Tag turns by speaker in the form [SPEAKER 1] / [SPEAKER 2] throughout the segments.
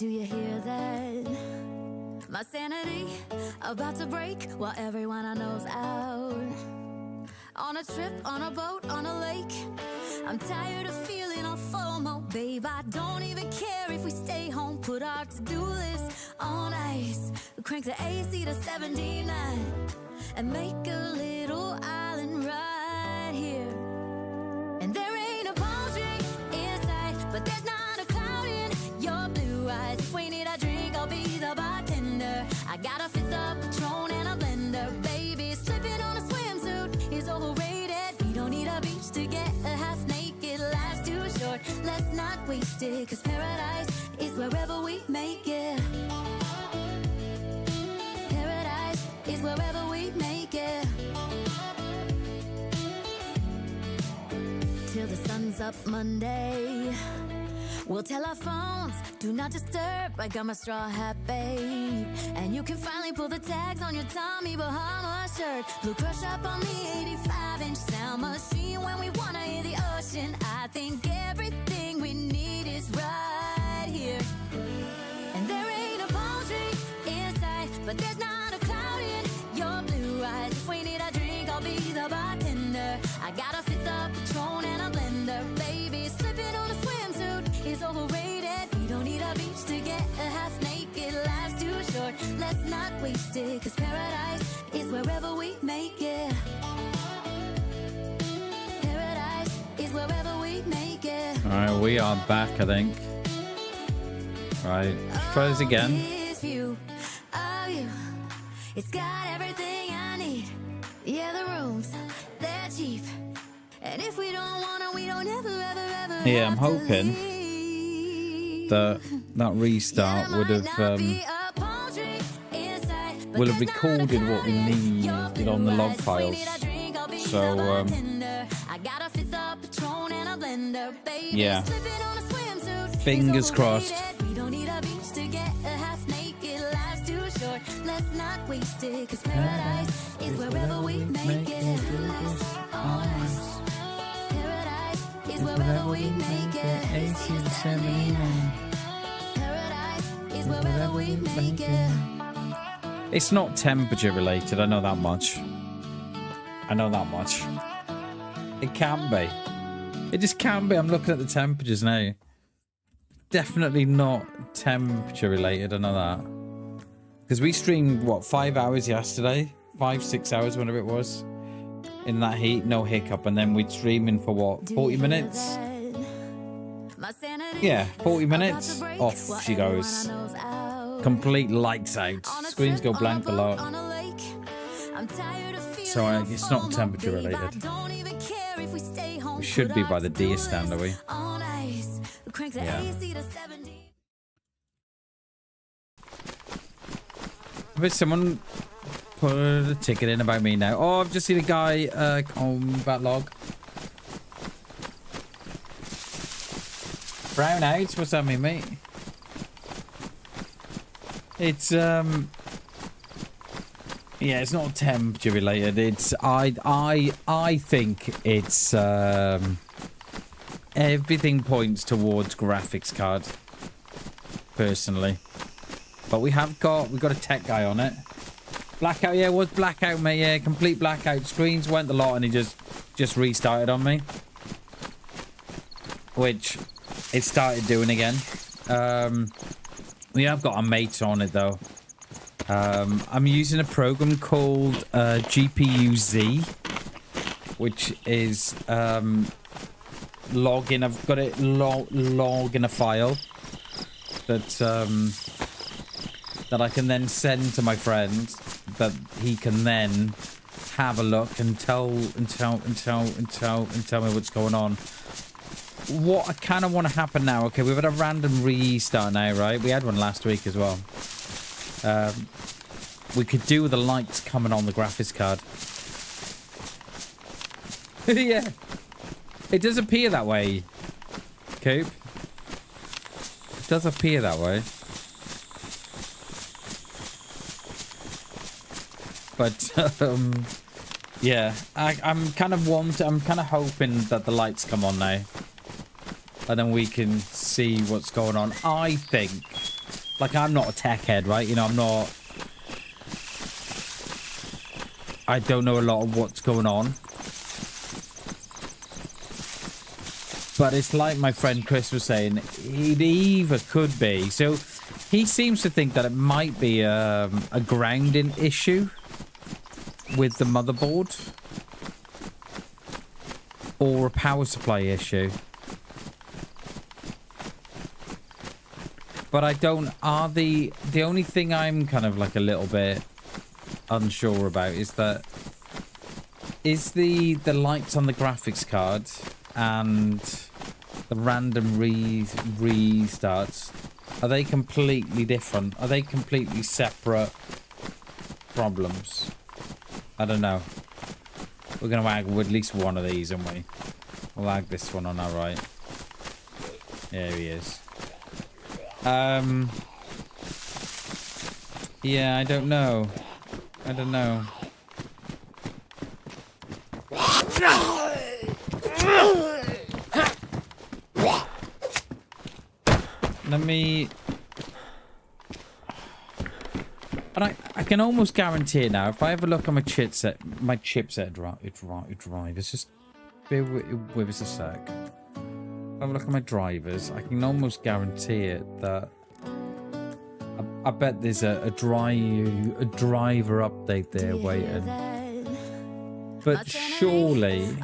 [SPEAKER 1] Do you hear that? My sanity about to break while everyone I know's out. On a trip, on a boat, on a lake. I'm tired of feeling all FOMO, babe. I don't even care if we stay home. Put our to-do list on ice. Crank the AC to 79 and make a little island right here. And there ain't a palm tree in sight, but there's not a cloud in your blue eyes. If we need a drink, I'll be the bartender. I got a fifth of Patron and a blender, baby. Slipping on a swimsuit is overrated. We don't need a beach to get a half naked. Life's too short, let's not waste it. Cause paradise is wherever we make it. Paradise is wherever we make it. Till the sun's up Monday. We'll tell our phones, do not disturb. I got my straw hat, babe. And you can finally pull the tags on your Tommy Bahama shirt. Blue crush up on the 85-inch sound machine. When we wanna hear the ocean, I think everything we need is right here. And there ain't a palm tree in sight, but there's not a cloud in your blue eyes. If we need a drink, I'll be the bartender. I got a fifth of Patron and a blender, baby. Slipping on a swimsuit is overrated. We don't need a beach to get a half naked. Life's too short, let's not waste it. Cause paradise is wherever we make it. Paradise is wherever we make it.
[SPEAKER 2] Alright, we are back, I think. Right, try this again.
[SPEAKER 1] This view of you, it's got everything I need. Yeah, the rooms, they're cheap. And if we don't wanna, we don't ever.
[SPEAKER 2] Yeah, I'm hoping that restart would have recorded what we needed on the log files. So yeah, fingers crossed.
[SPEAKER 1] Let's not waste it, cause paradise is wherever we make it. Paradise is wherever we make it. Paradise is wherever we make it.
[SPEAKER 2] It's not temperature related, I know that much. It can be. It just can be. I'm looking at the temperatures now. Definitely not temperature related, I know that. Because we streamed, what, 5 hours yesterday? 5-6 hours, whenever it was. In that heat, no hiccup. And then we'd stream in for what, 40 minutes? Yeah, 40 minutes. Off she goes. Complete lights out. Screens go blank a lot. So it's not temperature related. We should be by the deer stand, are we? Yeah. But someone put a ticket in about me now. Oh, I've just seen a guy combat log. Brown out? What's that mean, mate? It's yeah, it's not temperature related. It's I think it's everything points towards graphics card. Personally. But we've got a tech guy on it. Blackout, yeah, it was blackout, mate. Yeah, complete blackout. Screens went a lot and he just restarted on me. Which it started doing again. We have got our mates on it though. I'm using a program called GPU-Z, which is logging. I've got it log in a file that I can then send to my friend, that he can then have a look and tell me what's going on. What I kind of want to happen now, okay, we've had a random restart now, right? We had one last week as well. We could do with the lights coming on the graphics card. Yeah. It does appear that way, Coop. It does appear that way. But yeah, I'm kind of hoping that the lights come on now, and then we can see what's going on. I think Like, I'm not a tech head, right? You know, I don't know a lot of what's going on. But it's like my friend Chris was saying, it either could be. So he seems to think that it might be a grounding issue with the motherboard. Or a power supply issue. But I don't... The only thing I'm kind of like a little bit unsure about is that... Is the lights on the graphics card and the random restarts, are they completely different? Are they completely separate problems? I don't know. We're going to ag with at least one of these, aren't we? We'll ag this one on our right. There he is. Yeah, I don't know. I don't know. Let me... And I can almost guarantee now, if I have a look at my chipset drivers, just bear with us a sec. If I have a look at my drivers, I can almost guarantee it that I bet there's a driver update there waiting. But surely,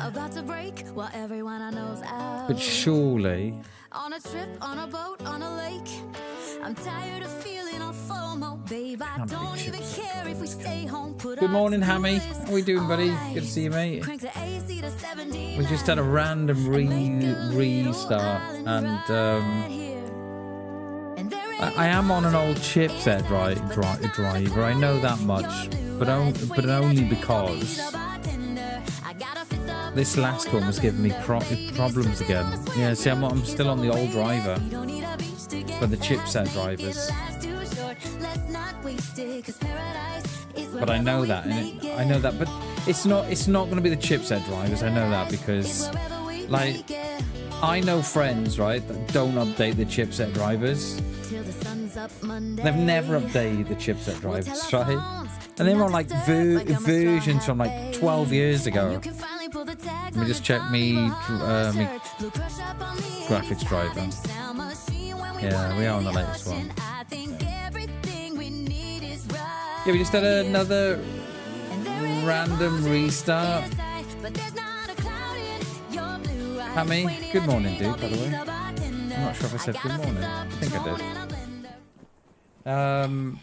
[SPEAKER 1] on a trip, on a boat, on a lake, I'm tired of feeling all FOMO, babe. I don't even care if we stay home.
[SPEAKER 2] Good morning, Hammy. How we doing, buddy? Good to see you, mate. We just had a random restart, and I am on an old chipset driver. I know that much, but only because this last one was giving me problems again. Yeah, see, I'm still on the old driver for the chipset drivers. But I know that, but it's not going to be the chipset drivers. I know that because, like, I know friends, right, that don't update the chipset drivers. They've never updated the chipset drivers, right? And they were on like versions from like 12 years ago. Let me just check me graphics driver. Yeah, we are on the latest one. Yeah, we just had another random restart. Hammy, good morning, dude, by the way. I'm not sure if I said good morning. I think I did.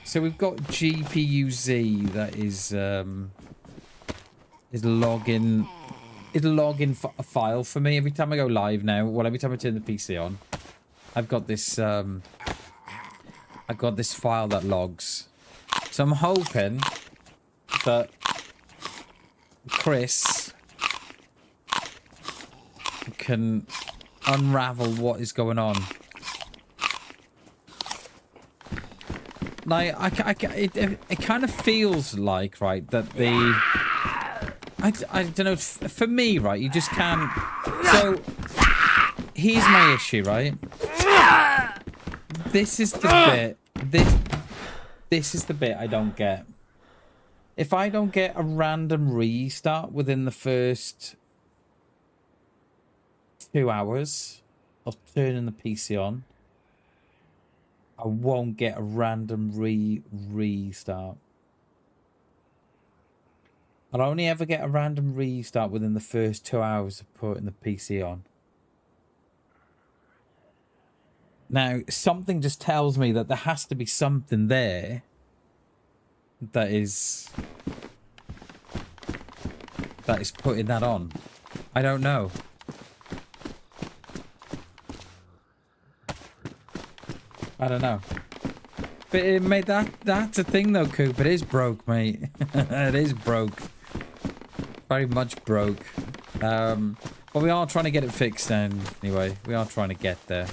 [SPEAKER 2] So we've got GPU-Z that is logging. It'll log in a file for me every time I go live now. Well, every time I turn the PC on, I've got this. I've got this file that logs. So I'm hoping that Chris can unravel what is going on. Like, it kind of feels like, right, that the... I don't know, for me, right, you just can't... So, here's my issue, right? This is the bit... This is the bit I don't get. If I don't get a random restart within the first 2 hours of turning the PC on, I won't get a random restart. I'll only ever get a random restart within the first 2 hours of putting the PC on. Now, something just tells me that there has to be something there that is putting that on. I don't know. I don't know. But it made that's a thing though, Coop. It is broke, mate. It is broke. Very much broke. But we are trying to get it fixed then, anyway. We are trying to get there.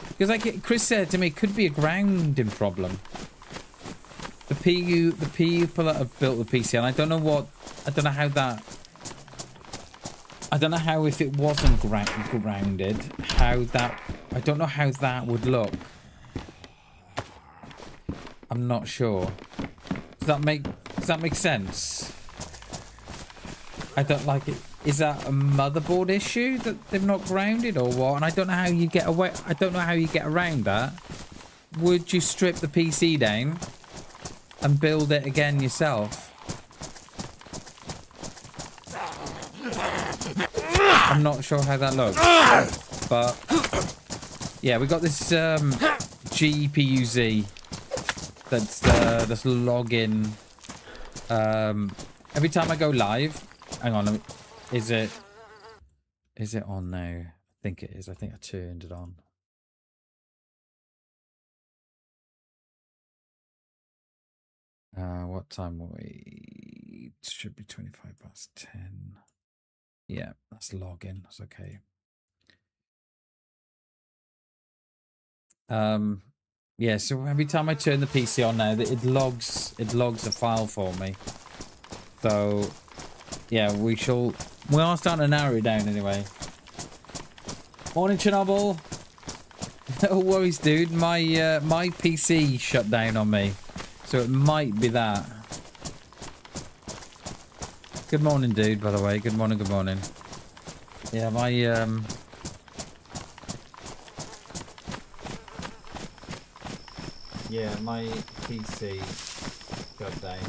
[SPEAKER 2] Because like Chris said to me, it could be a grounding problem. The people that have built the PC, and I don't know how if it wasn't grounded, I don't know how that would look. I'm not sure. Does that make sense? I don't like it. Is that a motherboard issue that they've not grounded or what? And I don't know how you get away. I don't know how you get around that. Would you strip the PC down and build it again yourself? I'm not sure how that looks, but yeah, we got this GPUZ that's login. Every time I go live, hang on, is it on now? I think it is. I think I turned it on. What time were we? It should be 25 past 10. Yeah, that's login. That's okay. Yeah, so every time I turn the PC on now, it logs a file for me. So yeah, we are starting to narrow it down anyway. Morning, Chernobyl. No worries, dude. My PC shut down on me, so it might be that. Good morning, dude, by the way. Good morning, good morning. Yeah, my my PC shut down.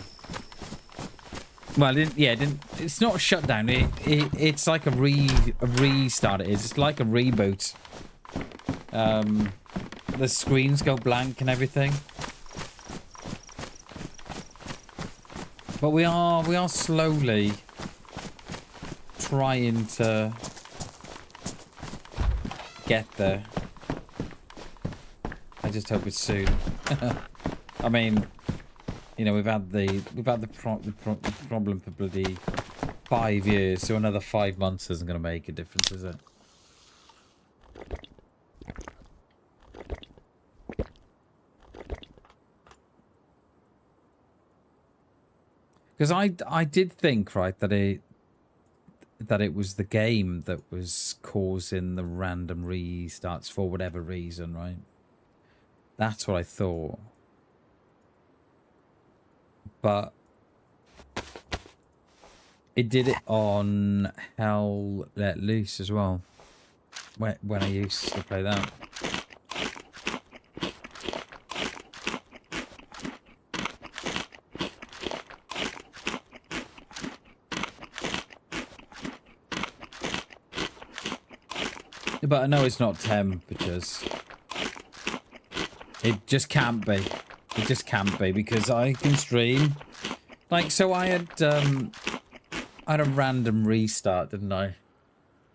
[SPEAKER 2] Well, it's not a shutdown. It's like a restart. It is. It's like a reboot. The screens go blank and everything. But we are slowly trying to get there. I just hope it's soon. I mean, you know, we've had the problem for bloody 5 years, so another 5 months isn't going to make a difference, is it? Because I did think, right, that it was the game that was causing the random restarts for whatever reason, right? That's what I thought. But it did it on Hell Let Loose as well, when I used to play that. But I know it's not temperatures. It just can't be. It just can't be, because I can stream. Like, so I had a random restart, didn't I?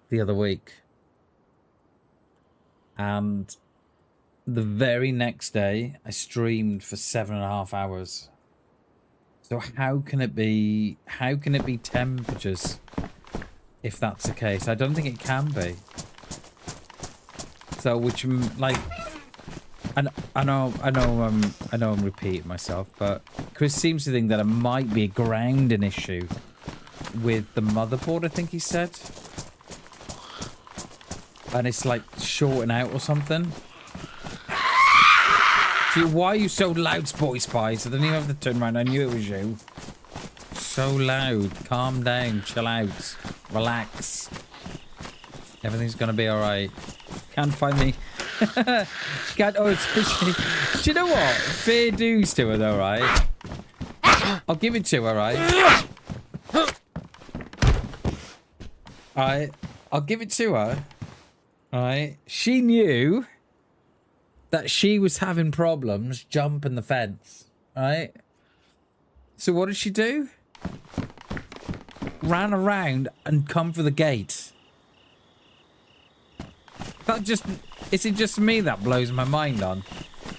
[SPEAKER 2] The other week. And the very next day, I streamed for 7.5 hours. So how can it be temperatures if that's the case? I don't think it can be. So, which, like, I know I'm repeating myself, but Chris seems to think that it might be a grounding issue with the motherboard, I think he said. And it's like shorting out or something. Gee, why are you so loud, Sporty Spice? I didn't even have to turn around. I knew it was you. So loud. Calm down. Chill out. Relax. Everything's gonna be alright. Can't find me. Can't. Oh, it's. Do you know what? Fair dues to her, though, right? I'll give it to her, right? Alright. I'll give it to her. Alright. She knew that she was having problems jumping the fence. Alright. So what did she do? Ran around and come for the gate. Is it just me that blows my mind on?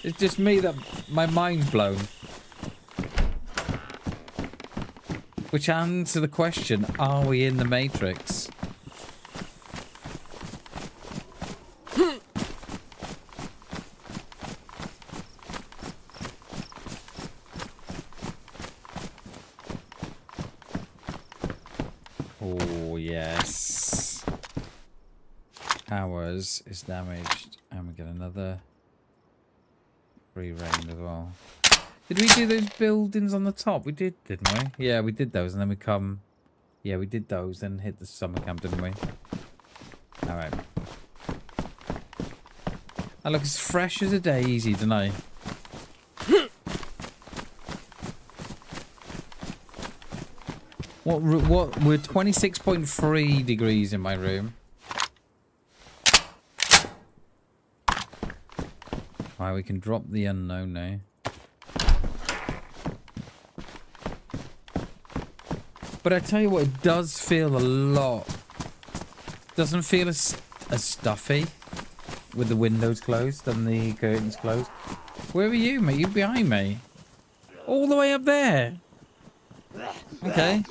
[SPEAKER 2] It's just me that my mind's blown. Which answers the question, are we in the Matrix? Oh, yes. Ours is damaged. And we get another free reign as well. Did we do those buildings on the top? We did, didn't we? Yeah, we did those, and then we come... Yeah, we did those, then hit the summer camp, didn't we? Alright. I look as fresh as a daisy, don't I? What? We're 26.3 degrees in my room. Right, we can drop the unknown now. But I tell you what, it does feel a lot. Doesn't feel as stuffy with the windows closed and the curtains closed. Where are you, mate? You behind me? All the way up there. Okay.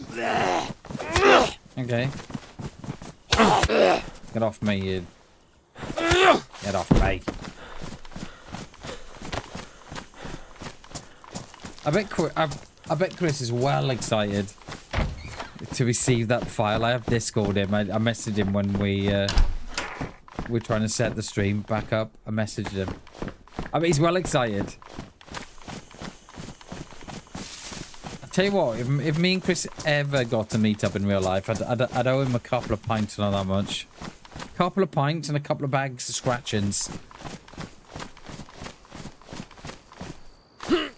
[SPEAKER 2] Okay. Get off me, you. Get off me. I bet Chris is well excited to receive that file. I have Discord him. I messaged him when we're trying to set the stream back up. I messaged him. I mean, he's well excited. I'll tell you what, if me and Chris ever got to meet up in real life, I'd owe him a couple of pints, not that much. A couple of pints and a couple of bags of scratchings. I'd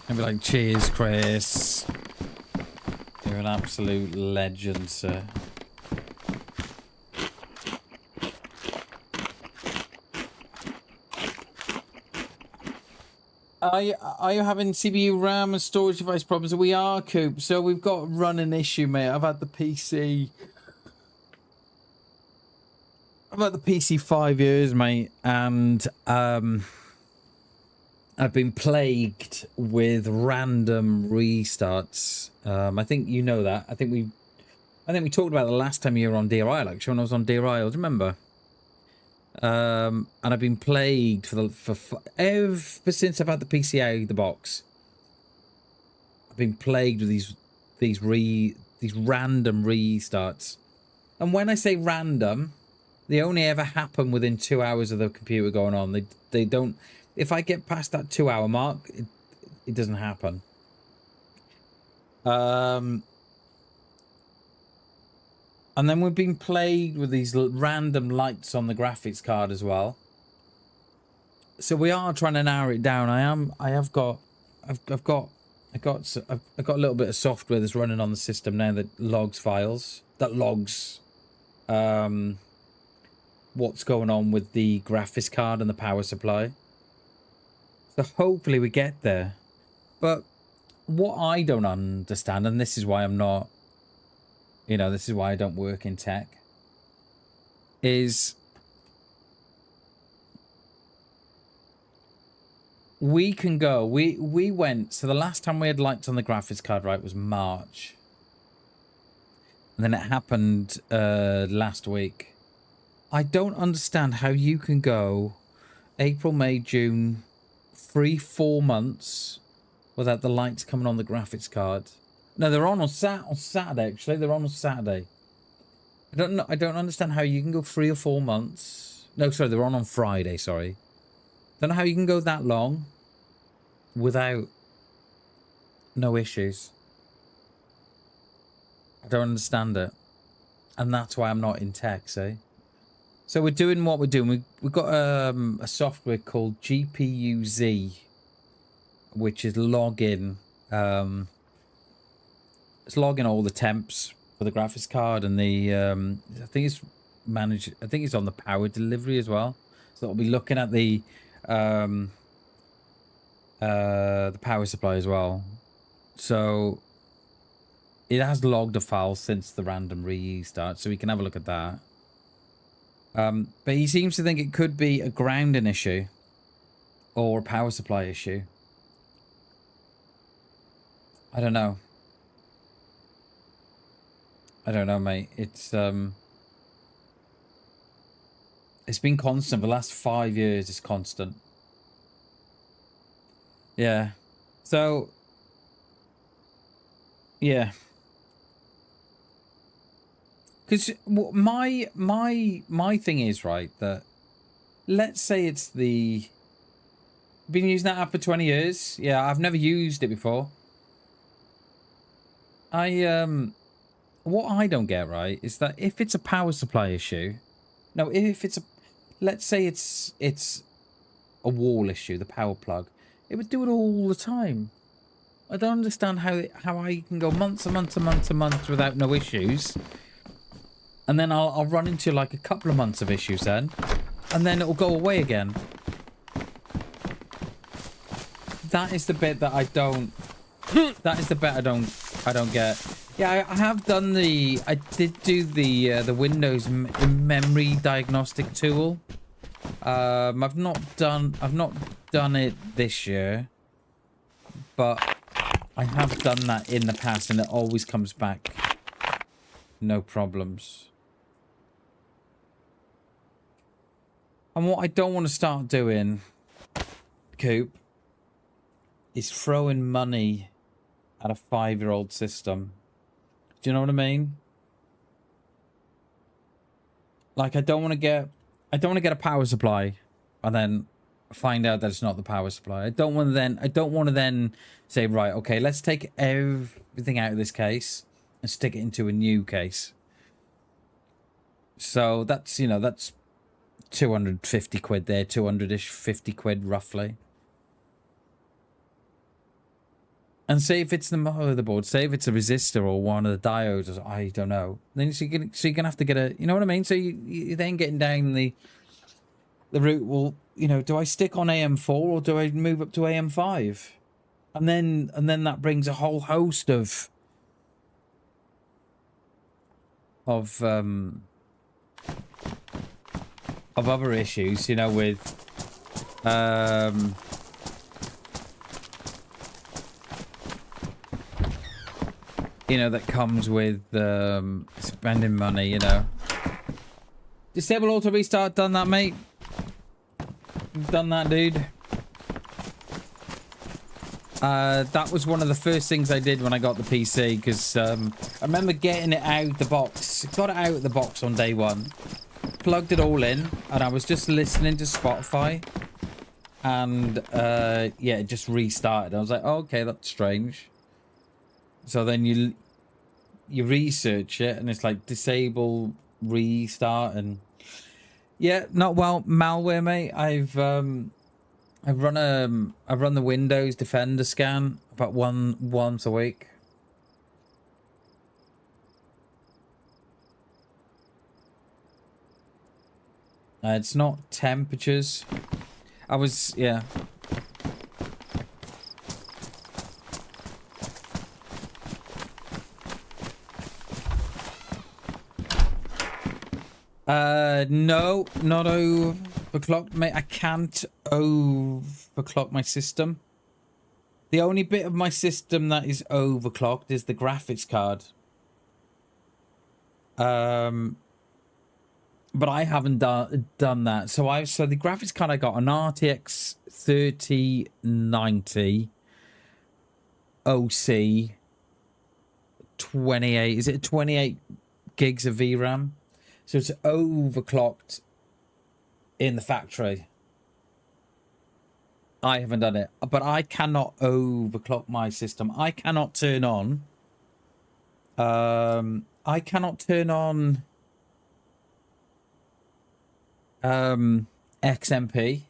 [SPEAKER 2] be like, cheers, Chris. You're an absolute legend, sir. Are you having CPU RAM and storage device problems? We are, Coop. So we've got a running issue, mate. I've had the PC 5 years, mate, and I've been plagued with random restarts. I think you know that. I think we talked about it the last time you were on Deer Isle, actually, when I was on Deer Isle. Do you remember? And I've been plagued ever since I've had the PC out of the box. I've been plagued with these random restarts. And when I say random, they only ever happen within 2 hours of the computer going on. They don't. If I get past that 2 hour mark, it doesn't happen. And then we've been plagued with these random lights on the graphics card as well. So we are trying to narrow it down. I've got a little bit of software that's running on the system now that logs files, that logs what's going on with the graphics card and the power supply. So hopefully we get there. But what I don't understand, and this is why I'm not, this is why I don't work in tech, is we can go, we went, so the last time we had lights on the graphics card, right, was March. And then it happened last week. I don't understand how you can go April, May, June, 3-4 months without the lights coming on the graphics card. No, they're on Saturday, actually. They're on Saturday. I don't understand how you can go 3 or 4 months. No, sorry, they're on Friday, sorry. Don't know how you can go that long without no issues. I don't understand it. And that's why I'm not in tech, see? So we're doing what we're doing. We've got a software called GPU-Z, which is login. It's logging all the temps for the graphics card and the I think it's managed. I think it's on the power delivery as well. So it'll be looking at the power supply as well. So it has logged a file since the random restart, so we can have a look at that. But he seems to think it could be a grounding issue or a power supply issue. I don't know. I don't know, mate. It's been constant. The last 5 years is constant. Yeah. So, yeah. Because my thing is, right, that let's say it's the Been using that app for 20 years. Yeah, I've never used it before. What I don't get right is that if it's a power supply issue, no, if it's a, let's say it's a wall issue, the power plug, it would do it all the time. I don't understand how I can go months and months and months and months without no issues, and then I'll run into like a couple of months of issues then, and then it'll go away again. That is the bit that I don't. That is the bit I don't get. Yeah, I have done the. I did do the Windows memory diagnostic tool. I've not done it this year, but I have done that in the past, and it always comes back. No problems. And what I don't want to start doing, Coop, is throwing money at a 5-year-old system. Do you know what I mean? Like, I don't want to get a power supply and then find out that it's not the power supply. I don't want to then say, right, okay, let's take everything out of this case and stick it into a new case. So that's, you know, that's 250 quid there, 200-ish, 50 quid roughly. And say if it's the motherboard, say if it's a resistor or one of the diodes, or I don't know. Then you're gonna have to get a, you know what I mean? So you're then getting down the route. Well, you know, do I stick on AM4 or do I move up to AM5? And then that brings a whole host of other issues, you know, with you know, that comes with spending money, you know. Disable auto restart, done that, mate. Done that, dude. That was one of the first things I did when I got the PC, because I remember getting it out the box. Got it out of the box on day one. Plugged it all in, and I was just listening to Spotify. And, yeah, it just restarted. I was like, oh, okay, that's strange. So then you research it, and it's like disable, restart, and yeah, not well malware, mate. I've run the Windows Defender scan about once a week. It's not temperatures. Yeah. No, not overclock, mate. I can't overclock my system. The only bit of my system that is overclocked is the graphics card. But I haven't done that. So the graphics card I got, an RTX 3090 OC 28. Is it 28 gigs of VRAM? So it's overclocked in the factory. I haven't done it, but I cannot overclock my system. I cannot turn on. I cannot turn on XMP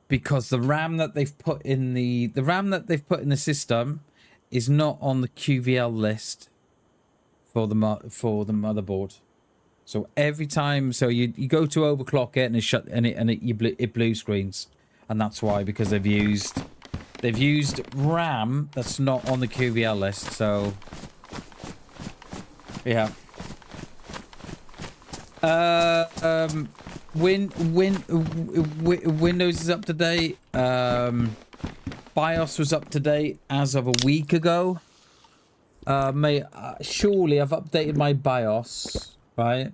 [SPEAKER 2] because the RAM that they've put in the system is not on the QVL list for the motherboard. So every time, so you go to overclock it and it blue screens, and that's why, because they've used RAM that's not on the QVL list. So yeah. Windows is up to date. BIOS was up to date as of a week ago. Mate, surely I've updated my BIOS, right?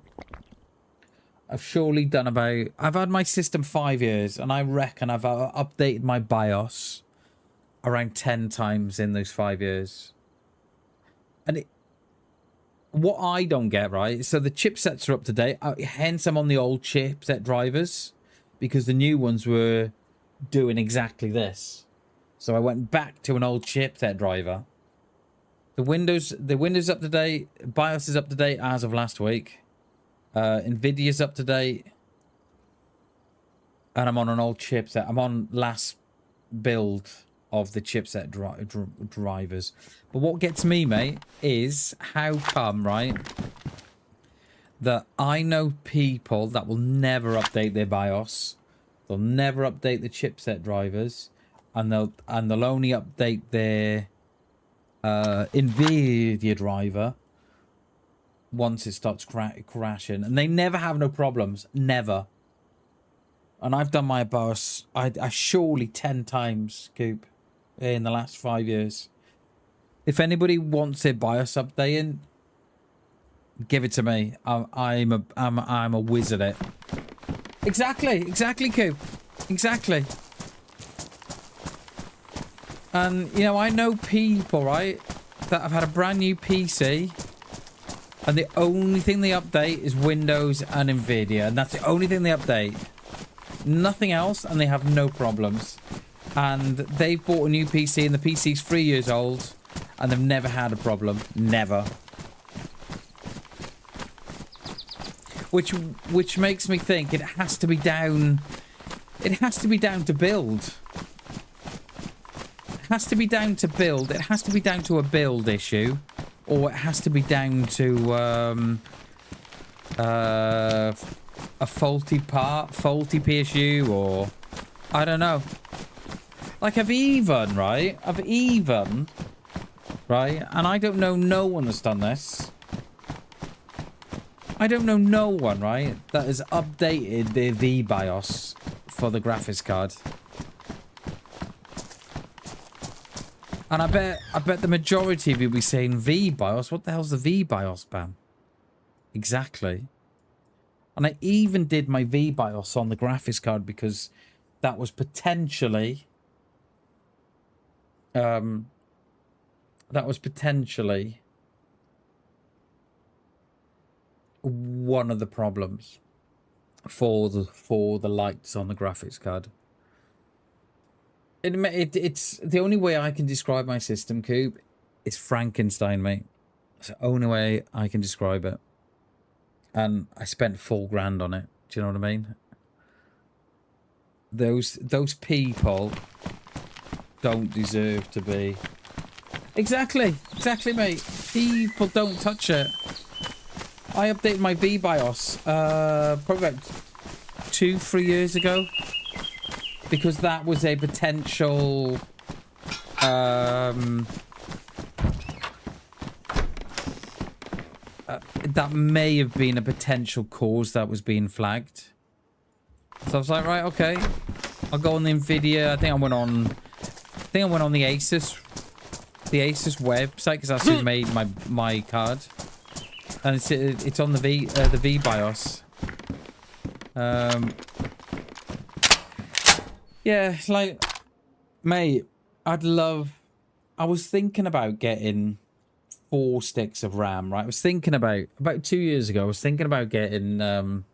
[SPEAKER 2] I've surely done about... I've had my system 5 years, and I reckon I've updated my BIOS around 10 times in those 5 years. And what I don't get, right? So the chipsets are up to date. Hence, I'm on the old chipset drivers because the new ones were doing exactly this. So I went back to an old chipset driver. The Windows up to date. BIOS is up to date as of last week. Nvidia's up to date. And I'm on an old chipset. I'm on last build of the chipset drivers. But what gets me, mate, is how come, right, that I know people that will never update their BIOS. They'll never update the chipset drivers, and they'll only update their Nvidia driver once it starts crashing, and they never have no problems, never. And I've done my BIOS, I surely 10 times, Coop, in the last 5 years. If anybody wants their BIOS updating, give it to me. I'm a whiz at it. Exactly, Coop. Exactly. And, you know, I know people, right, that have had a brand new PC, and the only thing they update is Windows and Nvidia, and that's the only thing they update. Nothing else, and they have no problems. And they've bought a new PC, and the PC's 3 years old, and they've never had a problem. Never. Which makes me think it has to be down. It has to be down to build. It has to be down to build. It has to be down to a build issue, or it has to be down to a faulty part, faulty PSU, or I don't know. Like I've even, right, and I don't know no one that's done this. I don't know no one, right, that has updated their VBIOS for the graphics card. And I bet the majority of you will be saying VBIOS. What the hell's the VBIOS, Bam? Exactly. And I even did my VBIOS on the graphics card because that was potentially one of the problems for the lights on the graphics card. It's the only way I can describe my system, Coop. It's Frankenstein, mate. It's the only way I can describe it. And I spent $4,000 on it. Do you know what I mean? Those people don't deserve to be. Exactly, mate. People don't touch it. I updated my VBIOS probably about 2-3 years ago because that was a potential that may have been a potential cause that was being flagged. So I was like, right, okay, I'll go on the Nvidia. I think I went on the Asus website because that's who made my card. And it's on the VBIOS. Yeah, like, mate, I was thinking about getting 4 sticks of RAM, right? I was thinking about 2 years ago, I was thinking about getting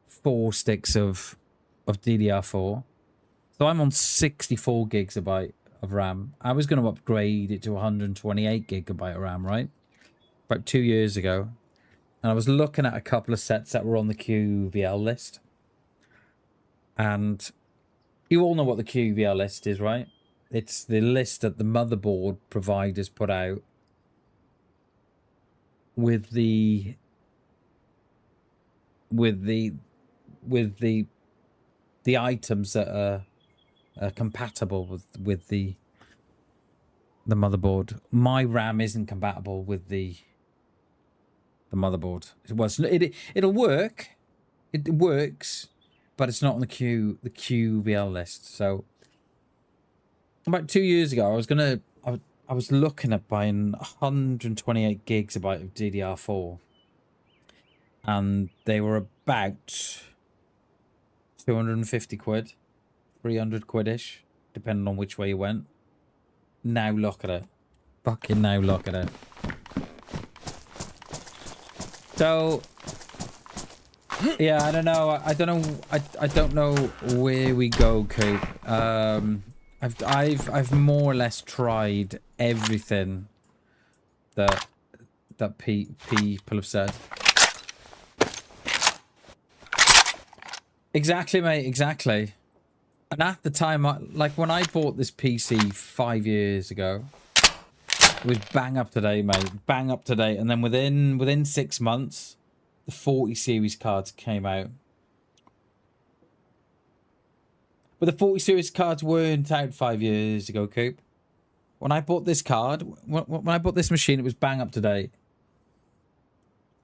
[SPEAKER 2] 4 sticks of DDR4. So I'm on 64 gigabyte of RAM. I was going to upgrade it to 128 gigabyte of RAM, right? About 2 years ago, and I was looking at a couple of sets that were on the QVL list, and you all know what the QVL list is, right? It's the list that the motherboard providers put out with the items that are compatible with the motherboard. My RAM isn't compatible with the motherboard. It'll work. It works, but it's not on the QVL list. So about 2 years ago, I was looking at buying 128 gigabyte of DDR4, and they were about 250 quid, 300 quid-ish, depending on which way you went. Now look at it. Fucking now look at it. So yeah, I don't know. I don't know where we go, Coop. I've more or less tried everything that people have said. Exactly, mate. Exactly. And at the time, like when I bought this PC 5 years ago, it was bang up to date, mate. Bang up to date. And then within 6 months, the 40 series cards came out. But the 40 series cards weren't out 5 years ago, Coop. When I bought this card, when I bought this machine, it was bang up to date.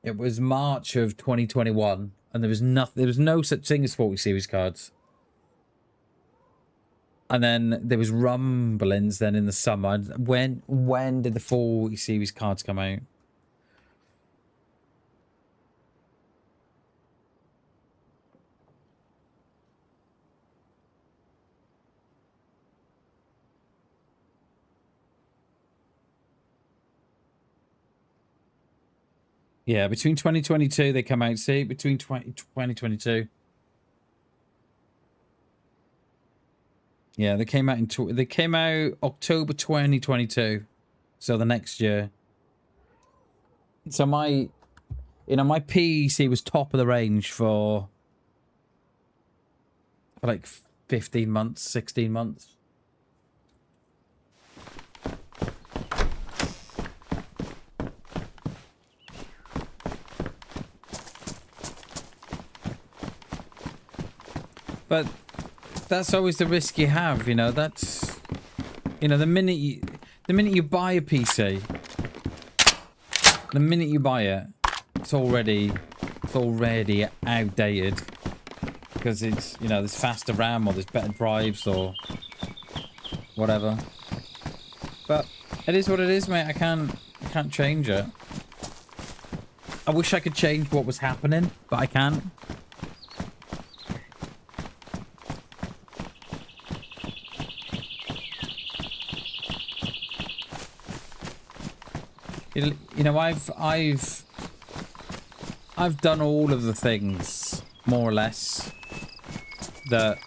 [SPEAKER 2] It was March of 2021, and there was no such thing as 40 series cards. And then there was rumblings then in the summer. When did the 40 series cards come out? Yeah, between 2022 they come out. See, between 2022. Yeah, they came out they came out October 2022, so the next year. So my PC was top of the range for like 15 months, 16 months. But that's always the risk you have, you know. That's, you know, the minute you buy a PC, the minute you buy it, it's already outdated because it's, you know, there's faster RAM or there's better drives or whatever. But it is what it is, mate. I can't change it. I wish I could change what was happening, but I can't. You know, I've done all of the things, more or less, that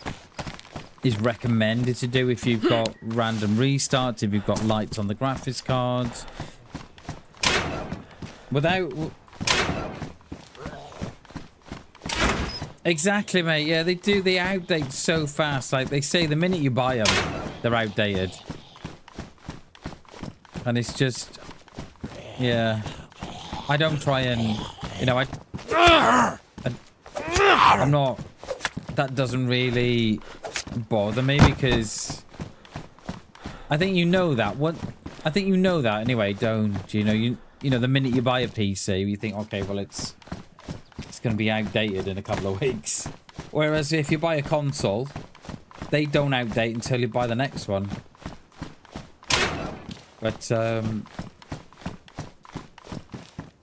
[SPEAKER 2] is recommended to do if you've got random restarts, if you've got lights on the graphics cards. Without... Exactly, mate. Yeah, they outdate so fast. Like, they say the minute you buy them, they're outdated. And it's just... Yeah, I don't try and, you know, I'm not, that doesn't really bother me because I think you know that. I think you know that anyway, don't you? You know, the minute you buy a PC, you think, okay, well, it's going to be outdated in a couple of weeks. Whereas if you buy a console, they don't outdate until you buy the next one.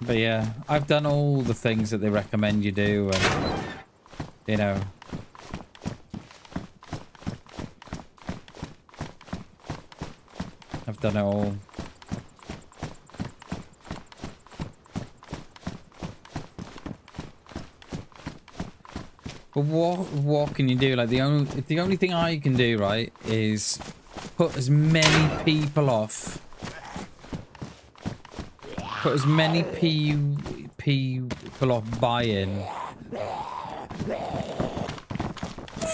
[SPEAKER 2] But yeah, I've done all the things that they recommend you do, and, you know. I've done it all. But what can you do? Like, the only thing I can do, right, is put as many people off. Put as many people off buying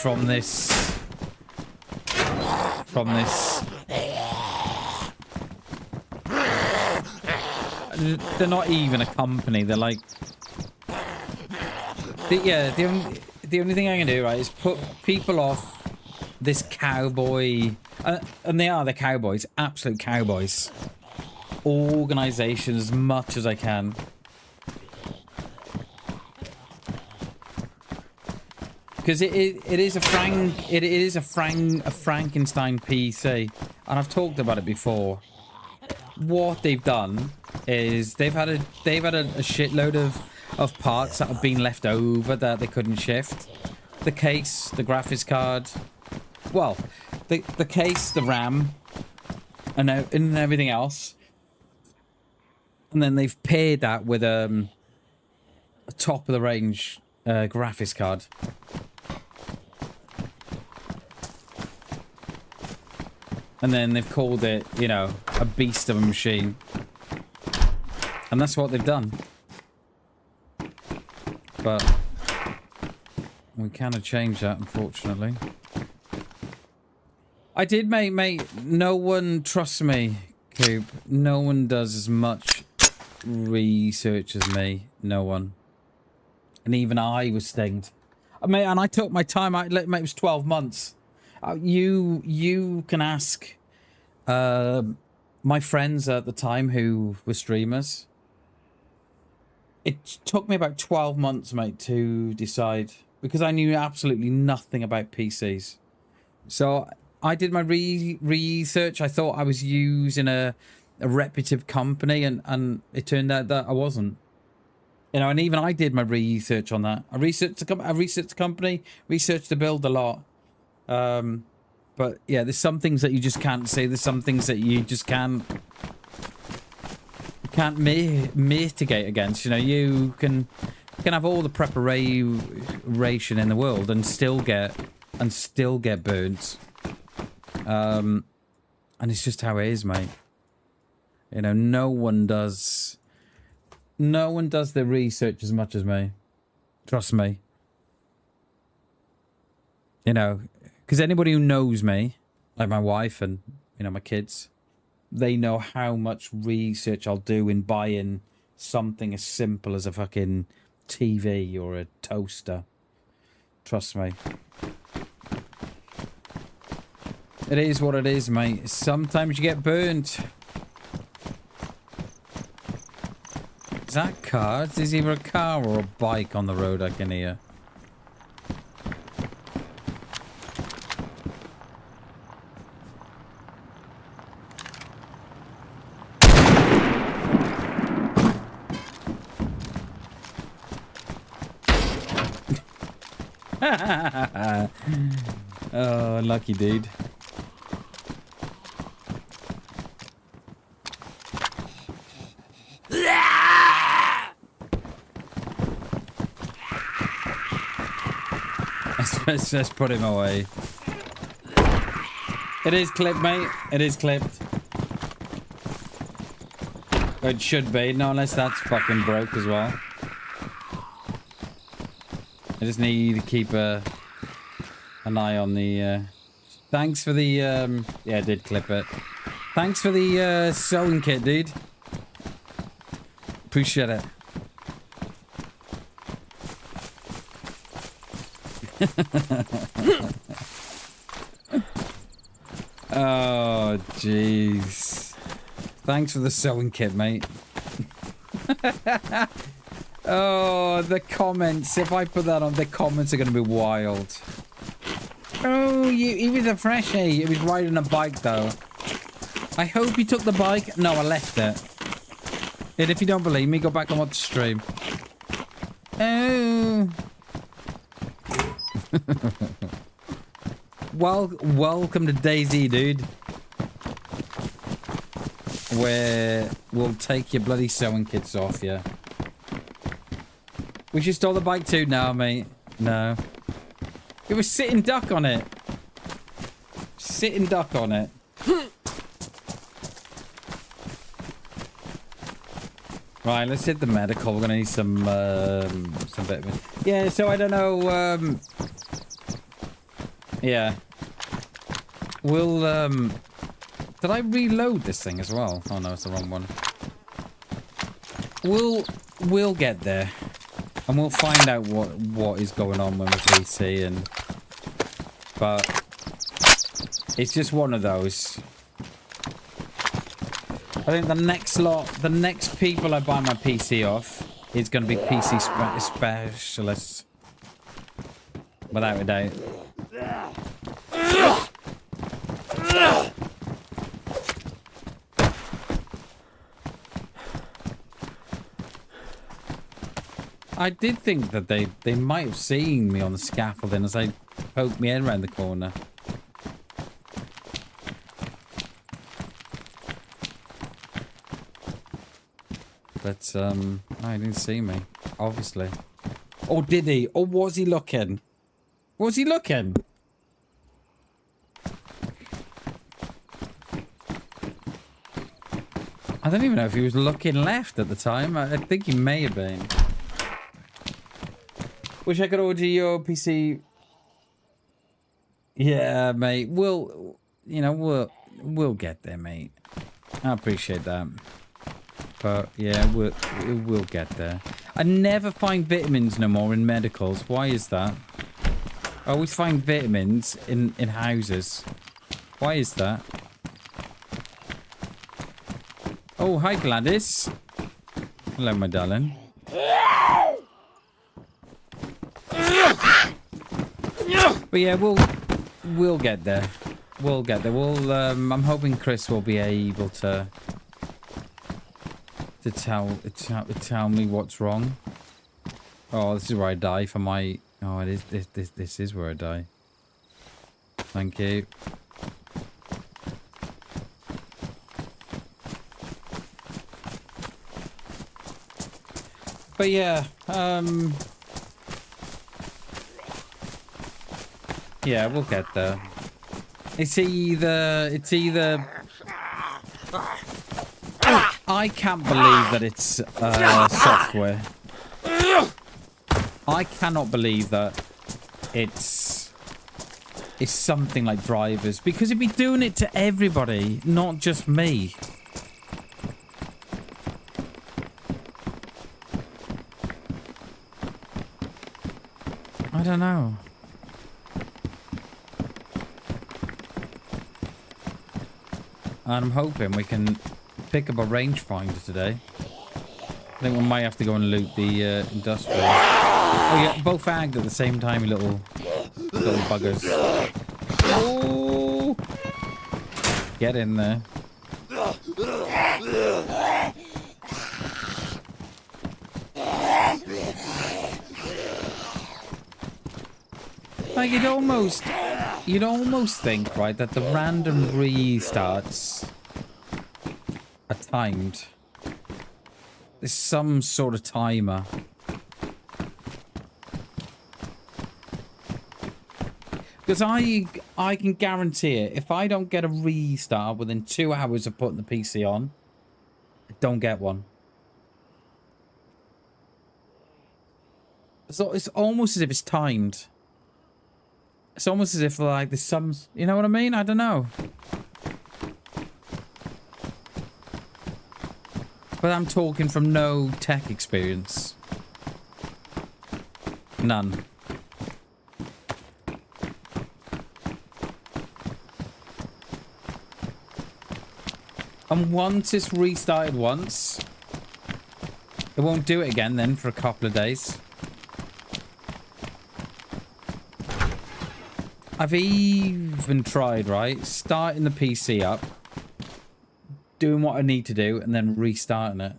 [SPEAKER 2] from this. They're not even a company. They're like, the only thing I can do, right, is put people off this cowboy, and they're cowboys, absolute cowboys. Organization as much as I can. Because it is a Frankenstein PC, and I've talked about it before. What they've done is they've had a shitload of parts that have been left over that they couldn't shift. The case, the graphics card, well, the case, the RAM, and everything else. And then they've paired that with top of the range graphics card. And then they've called it, you know, a beast of a machine. And that's what they've done. But we cannot change that, unfortunately. I did, mate. No one trusts me, Coop. No one does as much research as me. No one. And even I was stinged. Mate, and I took my time. Mate, it was 12 months. You can ask my friends at the time who were streamers. It took me about 12 months, mate, to decide, because I knew absolutely nothing about PCs. So I did my research. I thought I was using a reputable company, and it turned out that I wasn't. You know, and even I did my research on that. I researched the company, researched the build a lot. But yeah, there's some things that you just can't say. There's some things that you just can't mitigate against. You know, you can have all the preparation in the world and still get burnt. And it's just how it is, mate. You know, no one does their research as much as me. Trust me. You know, because anybody who knows me, like my wife and, you know, my kids, they know how much research I'll do in buying something as simple as a fucking TV or a toaster. Trust me. It is what it is, mate. Sometimes you get burnt. Is that car? Is either a car or a bike on the road I can hear? Oh, lucky dude. Let's put him away. It is clipped, mate. It is clipped. It should be. No, unless that's fucking broke as well. I just need to keep an eye on the... Thanks for the... Yeah, I did clip it. Thanks for the sewing kit, dude. Appreciate it. Oh, jeez. Thanks for the sewing kit, mate. Oh, the comments. If I put that on, the comments are going to be wild. Oh, he was a freshie. He was riding a bike, though. I hope you took the bike. No, I left it. And if you don't believe me, go back and watch the stream. Oh. Welcome to DayZ, dude. Where we'll take your bloody sewing kits off you. We should stole the bike too now, mate. No. It was sitting duck on it. Sitting duck on it. Right, let's hit the medical. We're gonna need some vitamins. Yeah, so I don't know, yeah. We'll, did I reload this thing as well? Oh no, it's the wrong one. We'll get there. And we'll find out what is going on with the PC, and but it's just one of those. I think the next people I buy my PC off is going to be PC specialists, without a doubt. I did think that they might have seen me on the scaffolding as I poked my head around the corner. But, Oh, he didn't see me, obviously. Or did he? Or was he looking? Was he looking? I don't even know if he was looking left at the time. I think he may have been. Wish I could order your PC. Yeah, mate. We'll get there, mate. I appreciate that. But yeah, we'll get there. I never find vitamins no more in medicals. Why is that? I always find vitamins in houses. Why is that? Oh, hi Gladys. Hello, my darling. But yeah, we'll get there. We'll get there. I'm hoping Chris will be able to tell me what's wrong. Oh, this is where I die for my. Oh, it is. This is where I die. Thank you. But yeah, yeah, we'll get there. It's either. I can't believe that it's software. I cannot believe that it's something like drivers, because it'd be doing it to everybody, not just me. I don't know. And I'm hoping we can pick up a rangefinder today. I think we might have to go and loot the industrial. Oh yeah, both agged at the same time, you little buggers. Oh! Get in there. Like you'd almost think, right, that the random restarts are timed. There's some sort of timer. Because I can guarantee it, if I don't get a restart within 2 hours of putting the PC on, I don't get one. So it's almost as if it's timed. It's almost as if, like, there's some... You know what I mean? I don't know. But I'm talking from no tech experience. None. And once it's restarted once, it won't do it again then for a couple of days. I've even tried, right, starting the PC up, doing what I need to do, and then restarting it.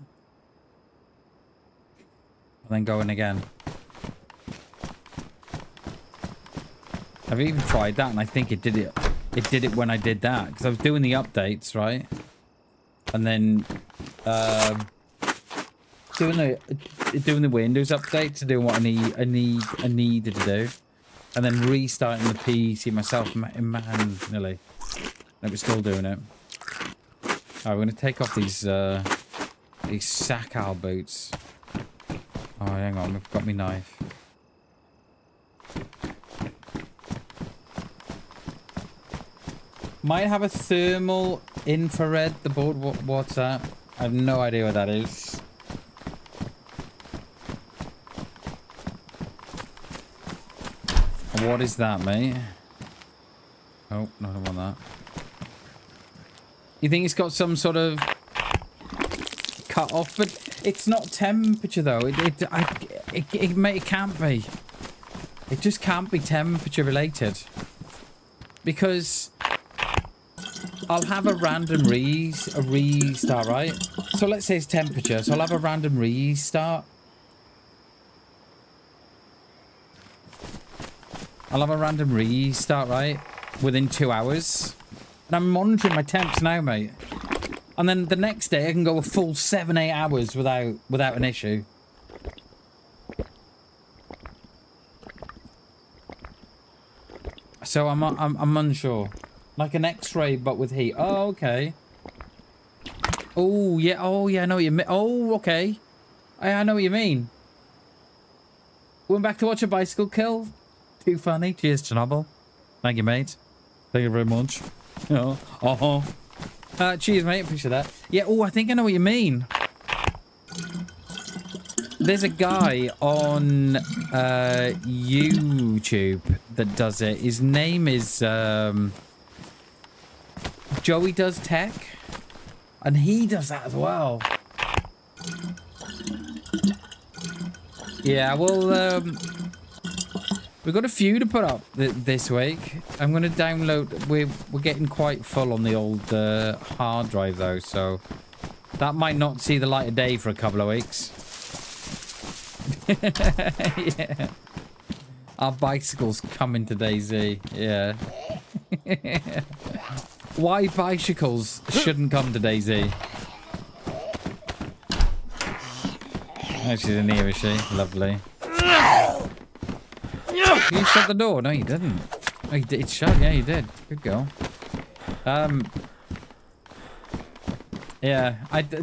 [SPEAKER 2] And then going again. I've even tried that, and I think it did it. It did it when I did that, because I was doing the updates, right? And then doing the Windows update to do what I needed to do. And then restarting the PC myself manually. And we're still doing it. Alright, we're going to take off these Sakal boots. Oh, hang on, I've got my knife. Might have a thermal infrared, the board. What's that? I have no idea what that is. What is that, mate? Oh, no, I don't want that. You think it's got some sort of cut off? But it's not temperature, though. It can't be. It just can't be temperature related. Because I'll have a random restart, right? So let's say it's temperature. So I'll have a random restart. I'll have a random restart, right? Within 2 hours. And I'm monitoring my temps now, mate. And then the next day I can go a full 7-8 hours without an issue. So I'm unsure. Like an X-ray, but with heat. Oh, okay. Oh yeah. Oh yeah. I know what you mean. Oh, okay. I know what you mean. Went back to watch a bicycle kill. Too funny. Cheers, Chernobyl. Thank you, mate. Thank you very much. Yeah. Cheers, mate. Appreciate that. Yeah. Oh, I think I know what you mean. There's a guy on YouTube that does it. His name is Joey Does Tech, and he does that as well. Yeah, well, we've got a few to put up this week. I'm going to download. We're getting quite full on the old hard drive though, so that might not see the light of day for a couple of weeks. Yeah. Our bicycles coming to DayZ. Yeah. Why bicycles shouldn't come to DayZ? Oh, she's in here, is she? Lovely. You shut the door? No, you didn't. Oh, you did. It's shut. Yeah, you did. Good girl. Yeah.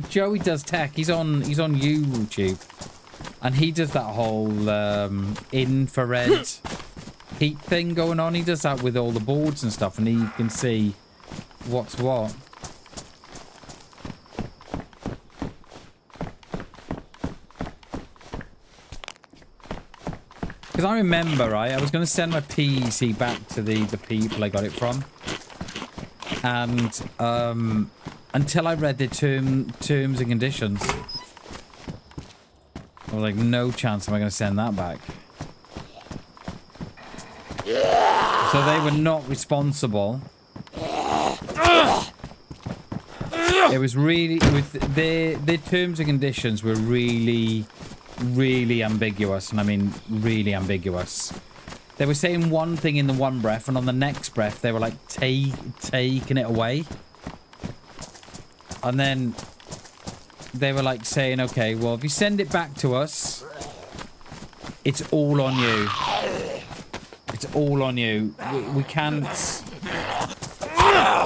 [SPEAKER 2] Joey Does Tech. He's on YouTube. And he does that whole infrared heat thing going on. He does that with all the boards and stuff, and he can see what's what. Because I remember, right, I was going to send my PC back to the people I got it from. And until I read the terms and conditions, I was like, no chance am I going to send that back. So they were not responsible. It was really, their terms and conditions were really, really ambiguous. And I mean, really ambiguous. They were saying one thing in the one breath, and on the next breath, they were like taking it away. And then they were like saying, okay, well, if you send it back to us, it's all on you. It's all on you. We can't,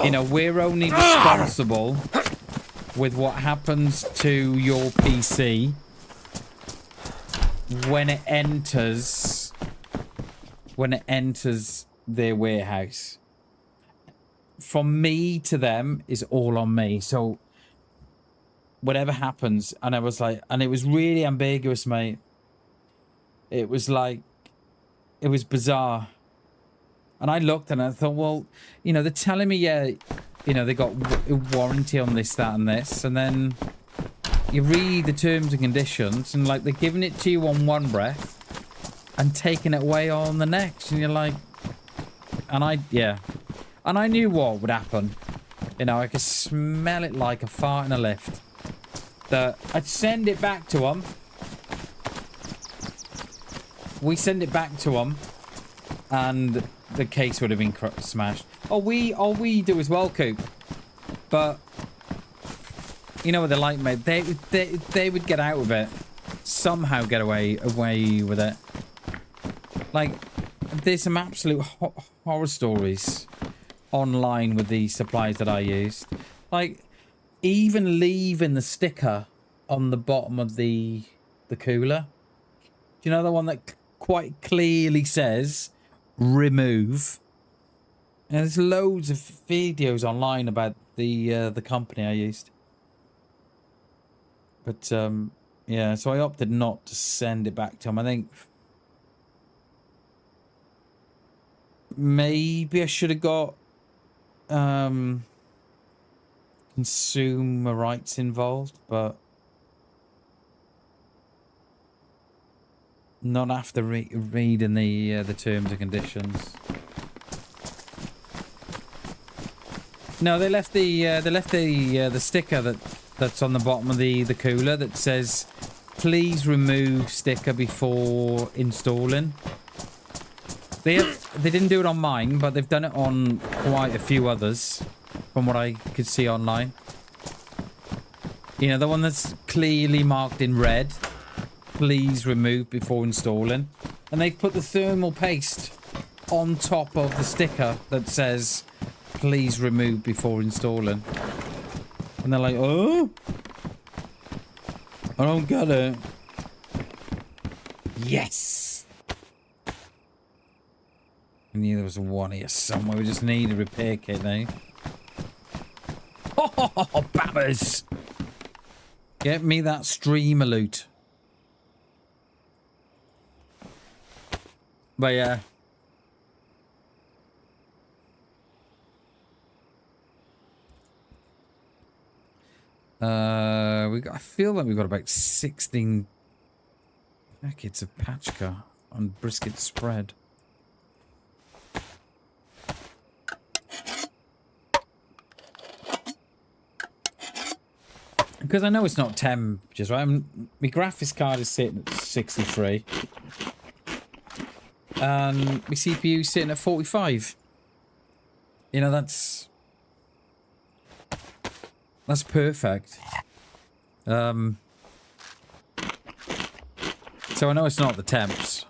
[SPEAKER 2] you know, we're only responsible with what happens to your PC when it enters their warehouse. From me to them is all on me. So whatever happens, and I was like, and it was really ambiguous, mate. It was like, it was bizarre. And I looked and I thought, well, you know, they're telling me, yeah, you know, they got a warranty on this, that, and this. And then you read the terms and conditions, and like they're giving it to you on one breath and taking it away on the next. And you're like, and I knew what would happen. You know, I could smell it like a fart in a lift. That I'd send it back to them. We send it back to them, and the case would have been smashed. Oh, we do as well, Coop. But you know what they're like, mate. They would get out of it, somehow get away with it. Like, there's some absolute horror stories online with the supplies that I used. Like, even leaving the sticker on the bottom of the cooler. Do you know the one that quite clearly says remove? And there's loads of videos online about the company I used. But yeah, so I opted not to send it back to them. I think maybe I should have got consumer rights involved, but not after reading the terms and conditions. No, they left the sticker that's on the bottom of the cooler that says, "Please remove sticker before installing." They didn't do it on mine, but they've done it on quite a few others, from what I could see online. You know, the one that's clearly marked in red, "Please remove before installing," and they've put the thermal paste on top of the sticker that says, please remove before installing. And they're like, oh, I don't get it. Yes. I knew there was one here somewhere. We just need a repair kit now. Oh, bammers. Get me that streamer loot. But yeah. I feel like we've got about 16 packets of Pachka on brisket spread. Because I know it's not temperatures, right? My graphics card is sitting at 63. And my CPU is sitting at 45. You know, that's perfect. So I know it's not the temps.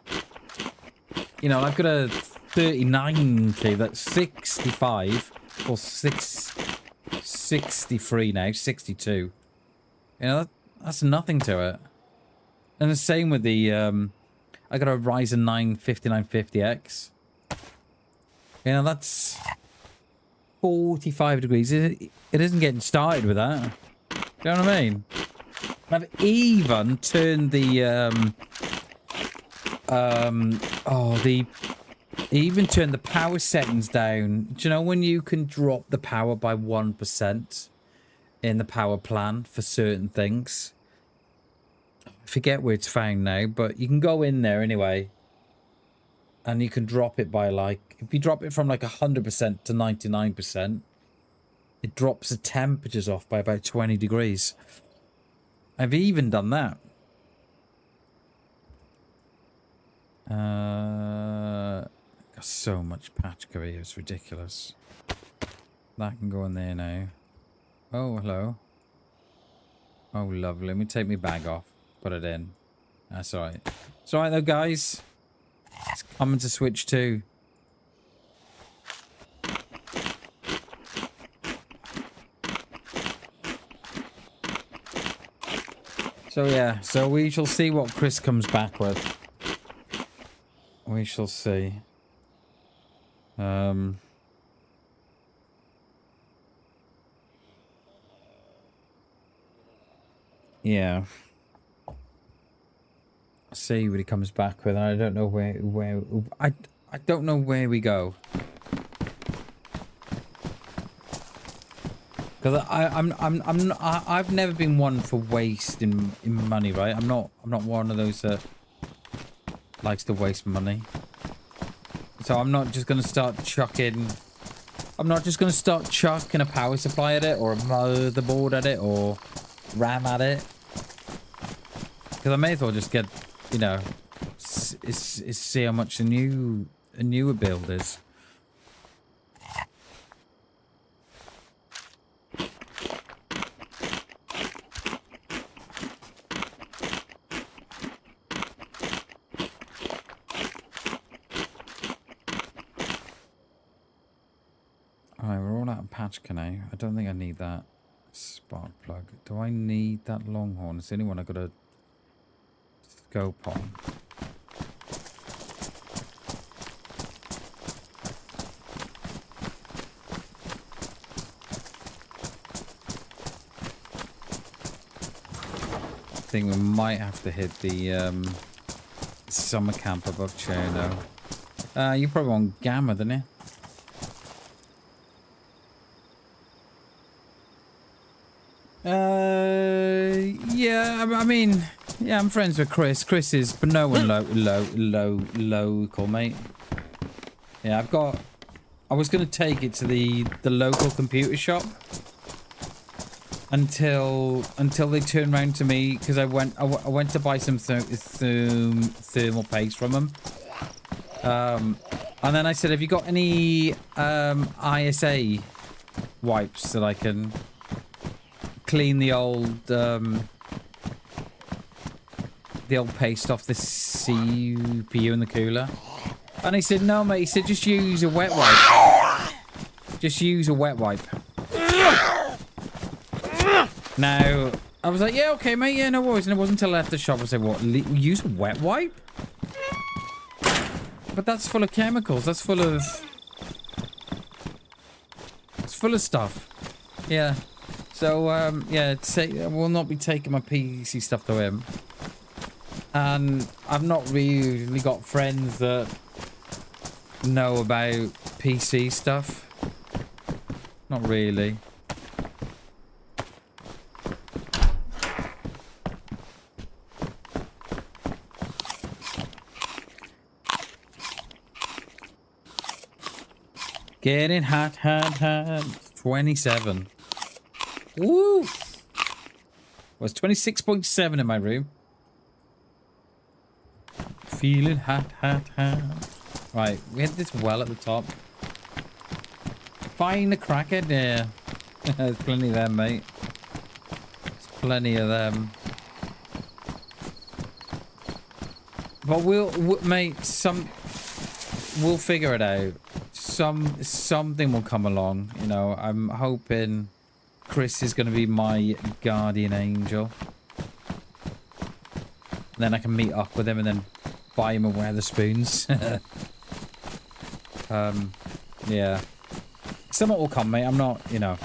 [SPEAKER 2] You know, I've got a 3090 that's 65 or 63 now, 62. You know, that's nothing to it. And the same with the, I got a Ryzen 9 5950X. You know, that's 45 degrees. It isn't getting started with that. Do you know what I mean? I've even turned the, even turned the power settings down. Do you know when you can drop the power by 1%? In the power plan for certain things. I forget where it's found now, but you can go in there anyway. And you can drop it by like, if you drop it from like 100% to 99%, it drops the temperatures off by about 20 degrees. I've even done that. Got so much Pachka here, it's ridiculous. That can go in there now. Oh, hello. Oh, lovely. Let me take my bag off. Put it in. That's alright. It's alright though, guys. It's coming to Switch 2. So yeah, so we shall see what Chris comes back with. We shall see. Yeah. See what he comes back with. I don't know where I don't know where we go. Because I've never been one for wasting money, right? I'm not one of those that likes to waste money. So I'm not just gonna start chucking. I'm not just gonna start chucking a power supply at it or a motherboard at it or RAM at it. Because I may as well just get, you know, see how much a newer build is. Alright, we're all out of Pachka now. I don't think I need that spark plug. Do I need that Longhorn? It's the only one I got to scope on. I think we might have to hit the summer camp above Cherno. You probably want Gamma, didn't you? Yeah, I mean, yeah, I'm friends with Chris. Chris is, but no one local, mate. Yeah, I was going to take it to the local computer shop until they turned around to me because I went to buy some thermal paste from them. And then I said, have you got any ISA wipes that I can clean the old paste off the CPU in the cooler? And he said, no, mate. He said, just use a wet wipe. Just use a wet wipe. Now, I was like, yeah, okay, mate. Yeah, no worries. And it wasn't until I left the shop I said, what? Use a wet wipe? But that's full of chemicals. That's full of... It's full of stuff. Yeah. So, yeah, I will not be taking my PC stuff to him. And I've not really got friends that know about PC stuff. Not really. Getting hot, hot, hot. 27. Woo! Well, it's 26.7 in my room. Feeling hot, hot, hot. Right, we had this well at the top. Find the crackhead. Yeah. There's plenty of them, mate. There's plenty of them. But mate, we'll figure it out. Something will come along, you know. I'm hoping Chris is going to be my guardian angel. And then I can meet up with him and then buy him a Wetherspoons. Yeah. Something will come, mate. I'm not, you know.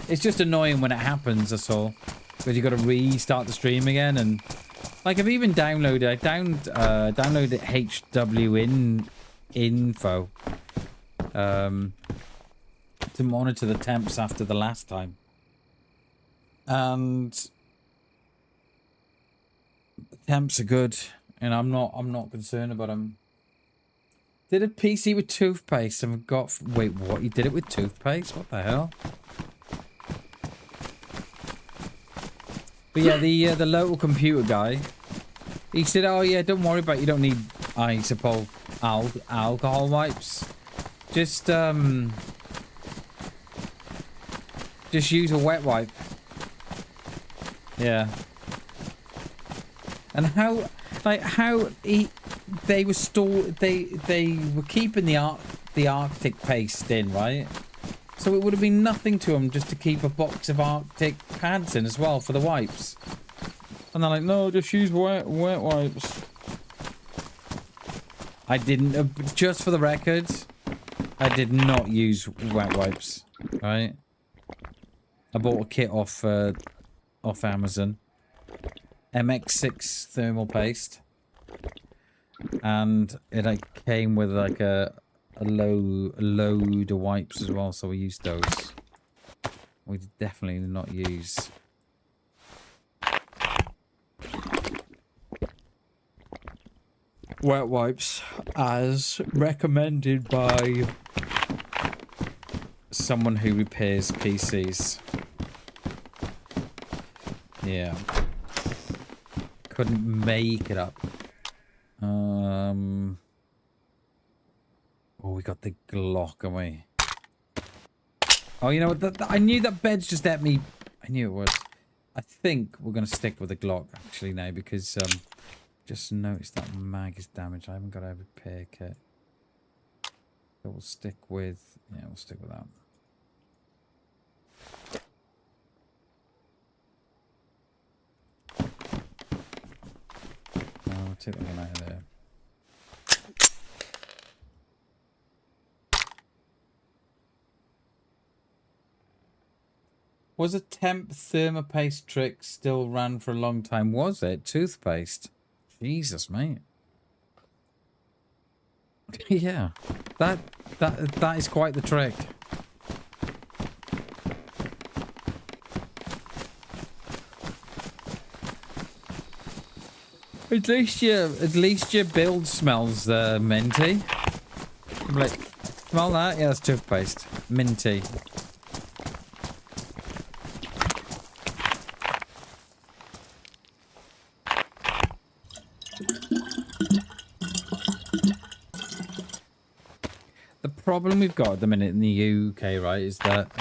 [SPEAKER 2] It's just annoying when it happens, that's all. Because you got to restart the stream again. And like, I've even downloaded HW info. To monitor the temps after the last time. And the temps are good. And I'm not concerned about them. Did a PC with toothpaste and got... Wait, what? You did it with toothpaste? What the hell? But yeah, the local computer guy, he said, oh yeah, don't worry about it. You don't need, I suppose, alcohol wipes. Just use a wet wipe. Yeah. And how they were keeping the Arctic paste in, right? So it would have been nothing to them just to keep a box of Arctic pads in as well for the wipes. And they're like, no, just use wet wipes. I didn't, just for the record, I did not use wet wipes, right? I bought a kit off Amazon. MX6 thermal paste. And it like came with like a load of wipes as well, so we used those. We definitely did not use wet wipes as recommended by someone who repairs PCs. Yeah. Couldn't make it up. Oh, we got the Glock, haven't we? Oh, you know what? I knew that bed's just at me. I knew it was. I think we're going to stick with the Glock, actually, now, because just noticed that mag is damaged. I haven't got a repair kit. So we'll stick with... Yeah, we'll stick with that. I'll take that one out of there. Was a temp thermopaste trick still ran for a long time? Was it? Toothpaste? Jesus, mate. Yeah. That is quite the trick. At least your build smells minty. Like, smell that? Yeah, that's toothpaste. Minty. The problem we've got at the minute in the UK, right, is that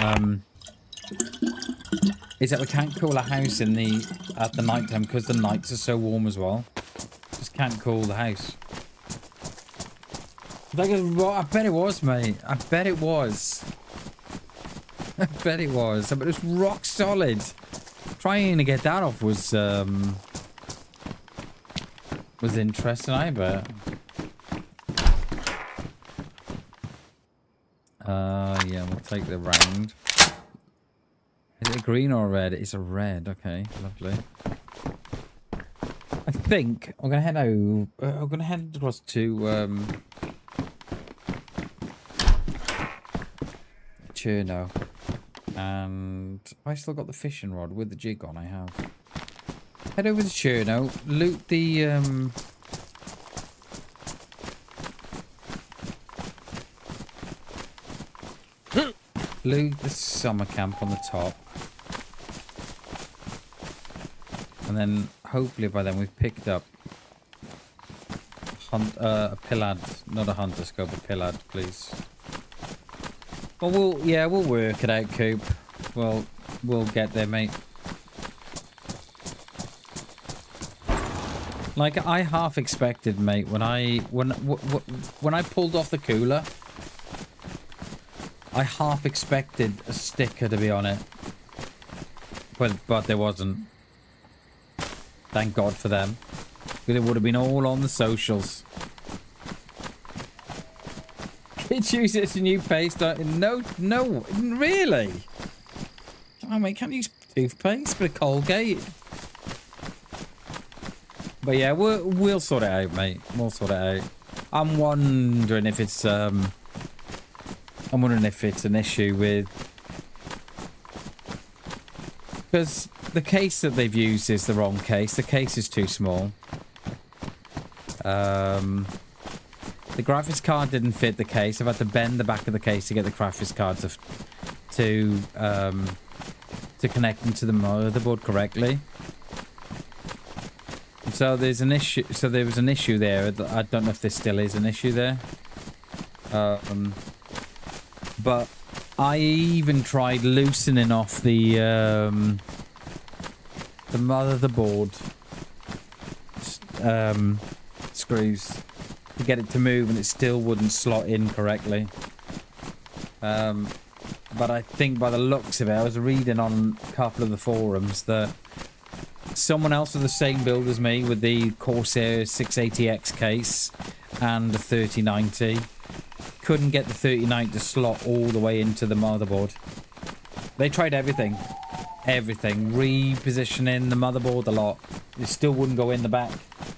[SPEAKER 2] we can't cool a house at the night time because the nights are so warm as well. Just can't cool the house. Like, I bet it was, mate. I bet it was. I bet it was. But it was rock solid. Trying to get that off was interesting, I bet. Yeah, we'll take the round. Is it a green or a red? It's a red. Okay, lovely. I think I'm gonna head out. I'm gonna head across to Chernarus, and I still got the fishing rod with the jig on. I have. Head over to Chernarus, loot the loot the summer camp on the top. And then hopefully by then we've picked up a pillad, not a hunter scope, a pillad, please. Well, we'll work it out, Coop. We'll get there, mate. Like I half expected, mate, when I pulled off the cooler, I half expected a sticker to be on it, but there wasn't. Thank God for them, because it would have been all on the socials. Kids use it as a new paste. No, really. Oh mate, can't use toothpaste, but a Colgate. But yeah, we'll sort it out, mate. We'll sort it out. I'm wondering if it's an issue with, because the case that they've used is the wrong case. The case is too small. The graphics card didn't fit the case. I've had to bend the back of the case to get the graphics card to connect them to the motherboard correctly. So there's an issue. So there was an issue there. I don't know if there still is an issue there. But I even tried loosening off the motherboard screws to get it to move, and it still wouldn't slot in correctly. But I think by the looks of it, I was reading on a couple of the forums that someone else with the same build as me with the Corsair 680X case and the 3090 couldn't get the 3090 to slot all the way into the motherboard. They tried everything, repositioning the motherboard a lot. It still wouldn't go in the back.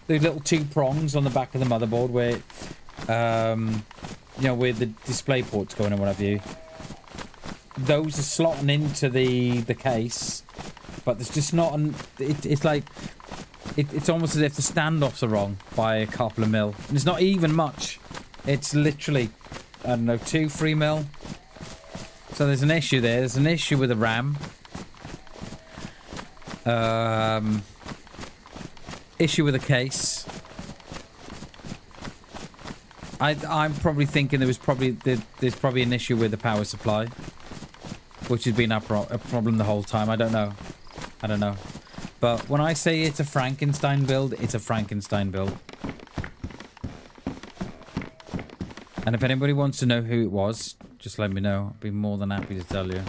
[SPEAKER 2] Those little two prongs on the back of the motherboard where, you know, where the display port's going and what have you. Those are slotting into the case, but there's just not an. It's like it's almost as if the standoffs are wrong by a couple of mil. And it's not even much. It's literally, I don't know, 2-3 mil. So there's an issue there. There's an issue with the RAM. Issue with the case. I'm probably thinking there's probably an issue with the power supply, which has been a problem the whole time. I don't know. But when I say it's a Frankenstein build, it's a Frankenstein build. And if anybody wants to know who it was, just let me know. I'd be more than happy to tell you.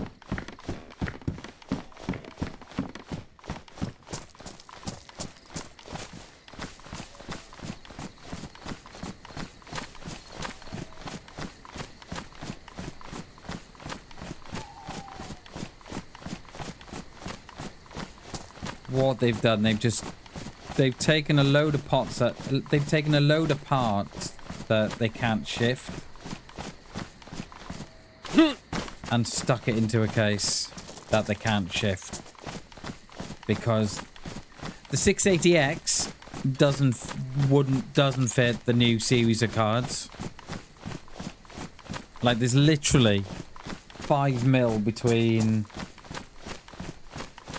[SPEAKER 2] What they've done, they've taken a load of parts that they can't shift and stuck it into a case that they can't shift, because the 680X doesn't fit the new series of cards. Like, there's literally 5 mil between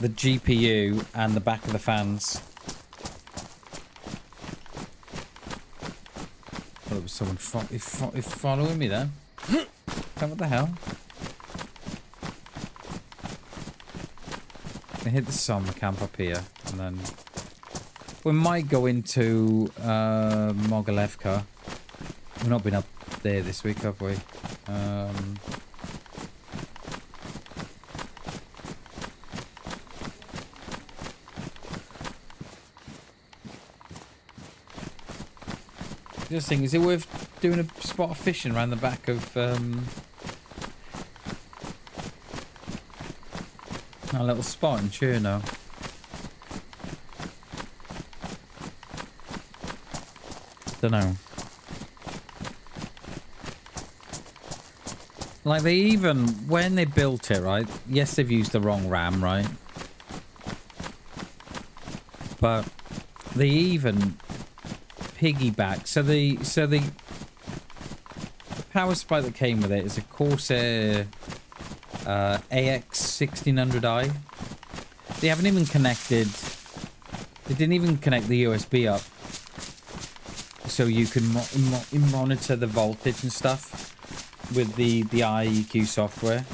[SPEAKER 2] the GPU and the back of the fans. Oh, there was someone following me there. What the hell? I hit the summer camp up here, and then we might go into Mogilevka. We've not been up there this week, have we? Just think, is it worth doing a spot of fishing around the back of our little spot in Chernarus? Don't know. Like, they even, when they built it, right? Yes, they've used the wrong RAM, right? But they even piggyback. So the power supply that came with it is a Corsair AX 1600i. They haven't even connected. They didn't even connect the USB up, so you can monitor the voltage and stuff with the IEQ software.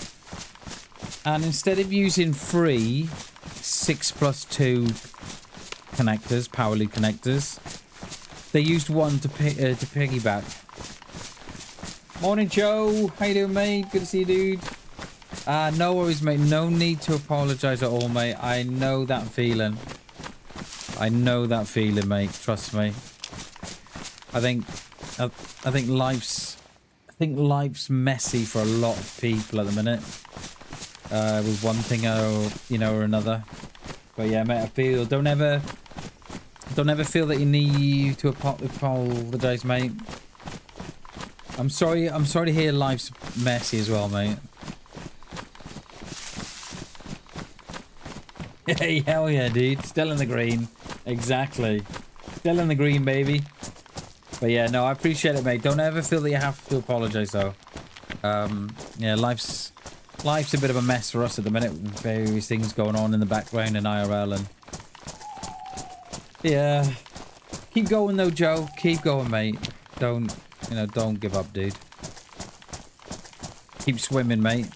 [SPEAKER 2] And instead of using free 6+2 connectors, power lead connectors, they used one to piggyback. Morning, Joe. How you doing, mate? Good to see you, dude. No worries, mate. No need to apologise at all, mate. I know that feeling. I know that feeling, mate. Trust me. I think life's messy for a lot of people at the minute. With one thing or another. But yeah, mate. I feel don't ever feel that you need to apologise, mate. I'm sorry to hear life's messy as well, mate. Hey, hell yeah, dude. Still in the green. Exactly. Still in the green, baby. But yeah, no, I appreciate it, mate. Don't ever feel that you have to apologise, though. Yeah, life's a bit of a mess for us at the minute, with various things going on in the background in IRL, and yeah, keep going though, Joe. Keep going, mate. Don't give up, dude. Keep swimming, mate.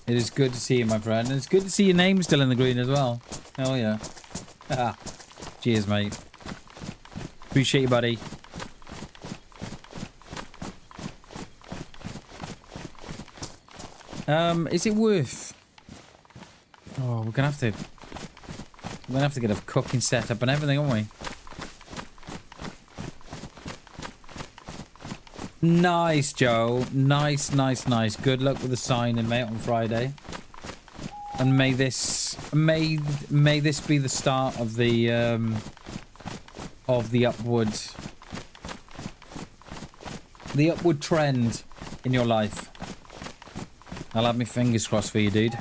[SPEAKER 2] It is good to see you, my friend. And it's good to see your name still in the green as well. Hell yeah. Cheers, mate. Appreciate you, buddy. Is it worth... Oh, we're gonna have to get a cooking setup and everything, aren't we? Nice, Joe. Nice, nice, nice. Good luck with the signing, mate, on Friday. And may this be the start of the upward trend in your life. I'll have my fingers crossed for you, dude.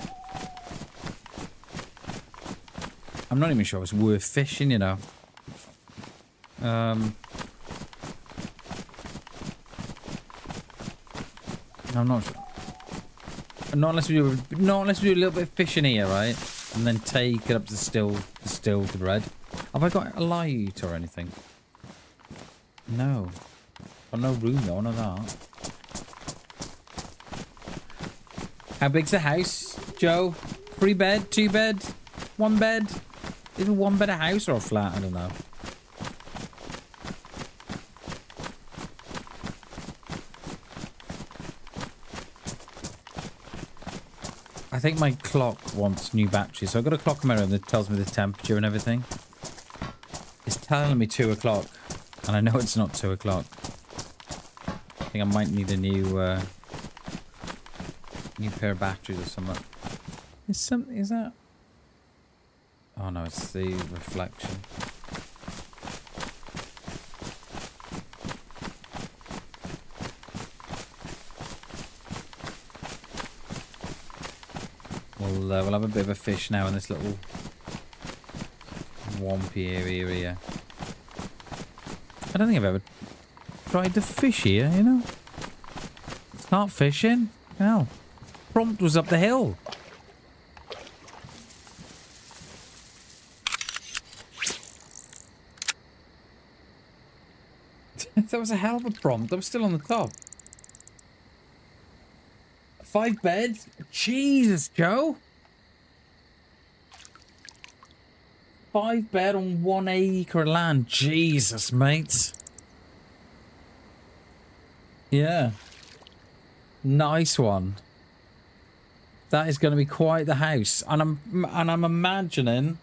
[SPEAKER 2] I'm not even sure it's worth fishing, you know. I'm not sure. Not unless we do a little bit of fishing here, right? And then take it up to the distilled bread. Have I got a light or anything? No. Got no room though, none of that. How big's the house, Joe? 3 bed, 2 bed, 1 bed? Is it 1 bed a house or a flat? I don't know. I think my clock wants new batteries, so I've got a clock mirror that tells me the temperature and everything. It's telling me 2 o'clock, and I know it's not 2 o'clock. I think I might need a new pair of batteries or something. Is that? Oh no, it's the reflection. We'll have a bit of a fish now in this little swampy area here. I don't think I've ever tried to fish here, you know. Start fishing. Hell, prompt was up the hill. That was a hell of a prompt. I'm still on the top. 5 beds? Jesus, Joe. 5 bed on 1 acre of land. Jesus, mate. Yeah. Nice one. That is going to be quite the house. And I'm imagining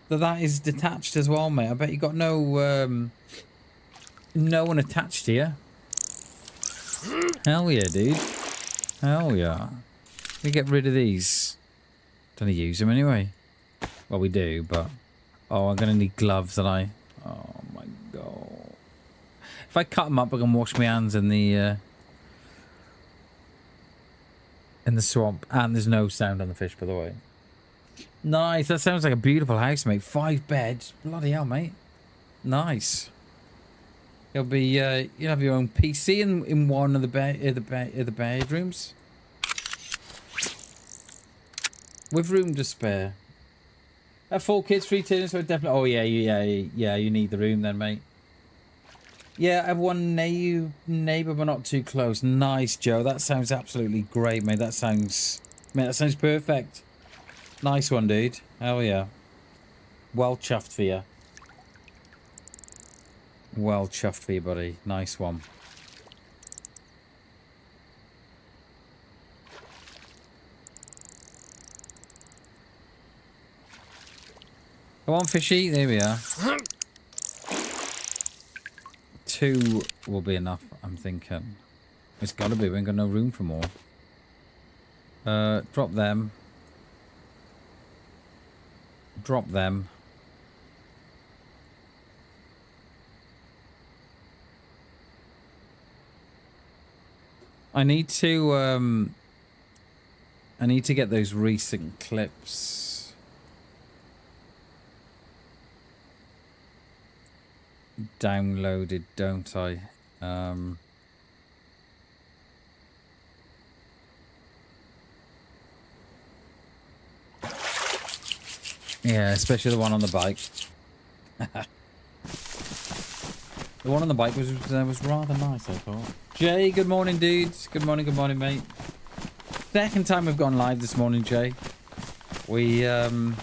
[SPEAKER 2] that is detached as well, mate. I bet you got no one attached to you. Hell yeah, dude. Hell yeah. We get rid of these. Don't use them anyway. Well, we do, but... Oh, I'm going to need gloves, aren't I? Oh, my God. If I cut them up, I can wash my hands in the swamp. And there's no sound on the fish, by the way. Nice. That sounds like a beautiful house, mate. 5 beds. Bloody hell, mate. Nice. You'll be, you'll have your own PC in one of the bedrooms. With room to spare. 4 kids, 3 tenants, so definitely... Oh, yeah, you need the room then, mate. Yeah, I have one neighbour, but not too close. Nice, Joe. That sounds absolutely great, mate. That sounds perfect. Nice one, dude. Hell yeah. Well chuffed for you. Well chuffed for you, buddy. Nice one. Come on, fishy. There we are. 2 will be enough, I'm thinking. It's gotta be. We ain't got no room for more. Drop them. Drop them. I need to get those recent clips downloaded, don't I? Yeah, especially the one on the bike. The one on the bike was rather nice, I thought. Jay, good morning, dudes. Good morning, mate. Second time we've gone live this morning, Jay. We had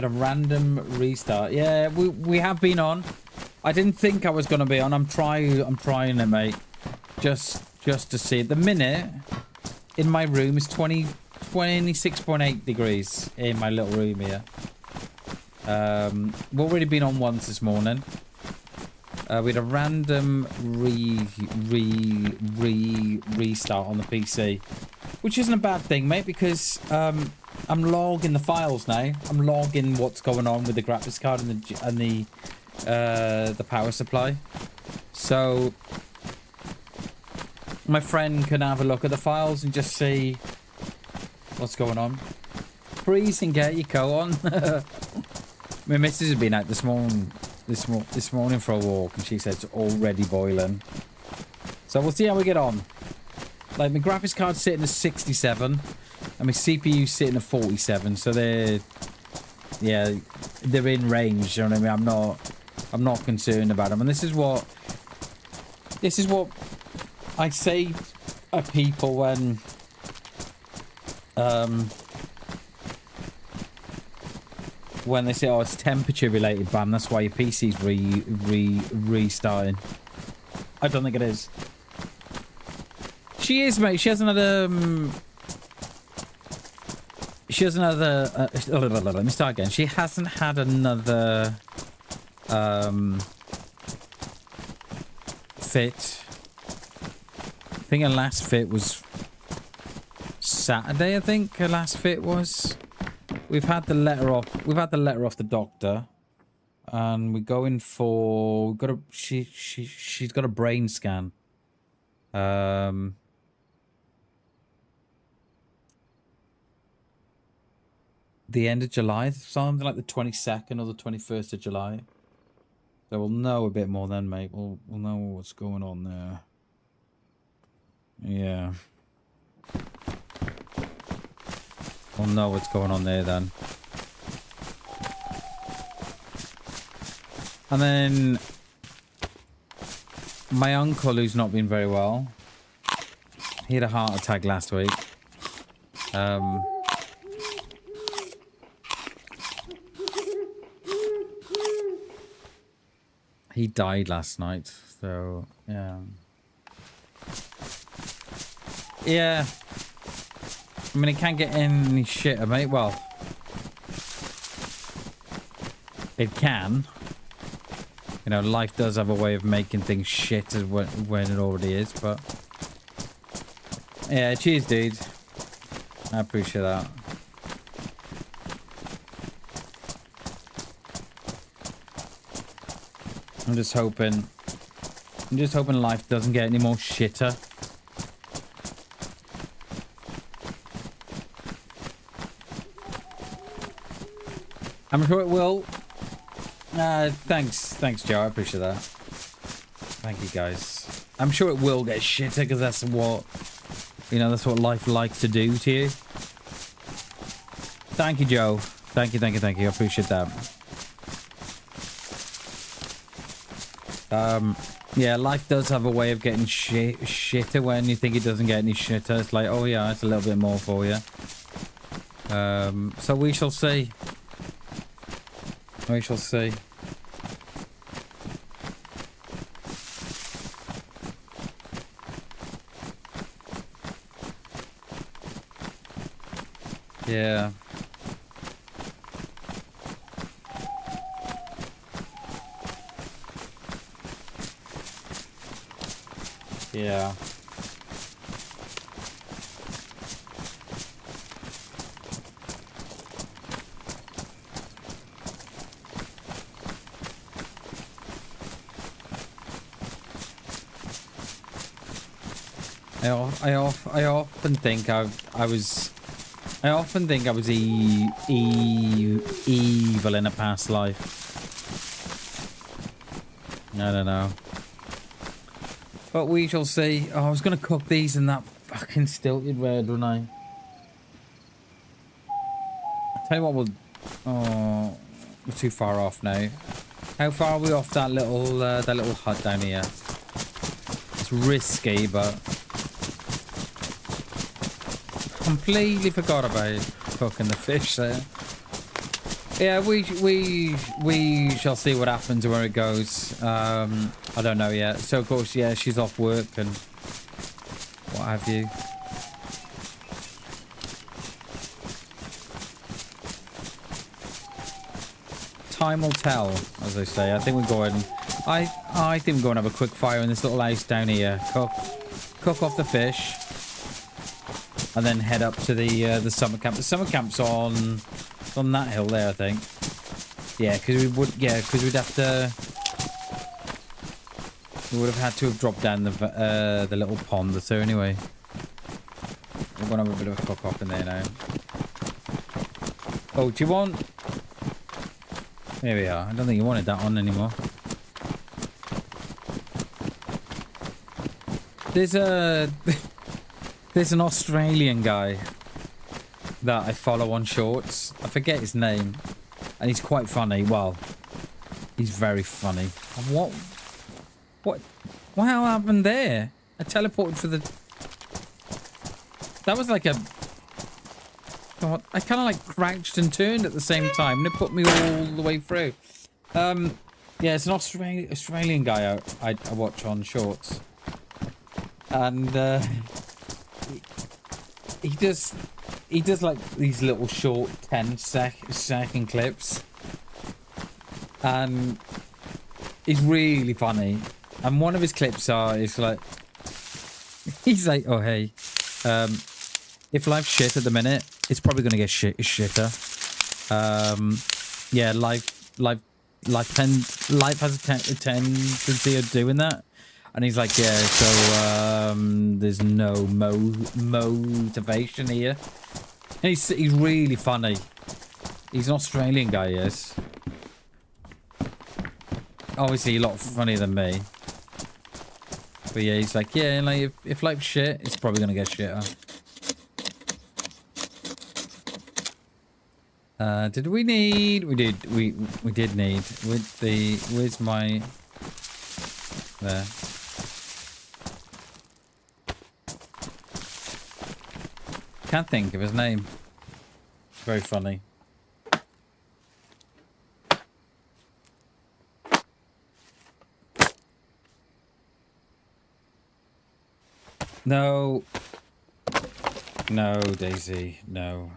[SPEAKER 2] a random restart. Yeah, we have been on. I didn't think I was gonna be on. I'm trying it, mate. Just to see. At the minute, in my room is 26.8 degrees in my little room here. We've already been on once this morning. We had a random restart on the PC, which isn't a bad thing, mate, because I'm logging the files now. I'm logging what's going on with the graphics card and the power supply. So my friend can have a look at the files and just see what's going on. Freezing, get your coat on. My missus has been out this morning for a walk, and she said it's already boiling. So we'll see how we get on. Like, my graphics card's sitting at 67, and my CPU's sitting at 47. So they're in range. You know what I mean? I'm not concerned about them. And this is what I say to people when they say, oh, it's temperature related, Bam, that's why your PC's restarting. I don't think it is. She is, mate. She has another let me start again. She hasn't had another fit. I think her last fit was Saturday, I think her last fit was. We've had the letter off the doctor, and we're going for she's got a brain scan. The end of July, something like the 22nd or the 21st of July. So we'll know a bit more then, mate. We'll know what's going on there. Yeah. We'll know what's going on there then. And then my uncle, who's not been very well, he had a heart attack last week. He died last night, so yeah. Yeah. I mean, it can't get any shitter, mate. Well, it can. You know, life does have a way of making things shit when it already is, but... Yeah, cheers, dude. I appreciate that. I'm just hoping life doesn't get any more shitter. I'm sure it will. Thanks, Joe. I appreciate that. Thank you, guys. I'm sure it will get shitter because that's what, you know, that's what life likes to do to you. Thank you, Joe. Thank you. I appreciate that. Yeah, life does have a way of getting shitter when you think it doesn't get any shitter. It's like, oh yeah, it's a little bit more for you. So we shall see. We shall see. Yeah. Yeah. I often think I often think I was evil in a past life. I don't know. But we shall see. Oh, I was going to cook these in that fucking stilted red, wasn't I? I'll tell you what, oh, we're too far off now. How far are we off that little hut down here? It's risky, but... Completely forgot about cooking the fish there. Yeah, we shall see what happens where it goes. I don't know yet. So of course, yeah, she's off work and what have you. Time will tell, as they say. I think we're going. I think we're going to have a quick fire in this little house down here. Cook off the fish, and then head up to the summer camp. The summer camp's on that hill there, I think. Yeah, because we'd have to. We would have had to have dropped down the little pond or so anyway. We're gonna have a bit of a cook off in there now. Oh, do you want? There we are. I don't think you wanted that on anymore. There's an Australian guy that I follow on Shorts. I forget his name, and he's quite funny. Well, he's very funny. What happened there? I teleported for the... That was like a... God, I kind of like crouched and turned at the same time, and it put me all the way through. Yeah, it's an Australian guy I watch on Shorts. And he does like these little short 10-second clips. And he's really funny. And one of his clips is like, he's like, oh hey, if life's shit at the minute, it's probably gonna get shitter. Yeah, life has a tendency of doing that. And he's like, yeah, so there's no motivation here. And he's really funny. He's an Australian guy, yes. Obviously a lot funnier than me. But yeah, he's like, yeah, like if life's shit, it's probably gonna get shitter. Did we need? We did need. Where's my? There. Can't think of his name. Very funny. No. No, DayZ. No.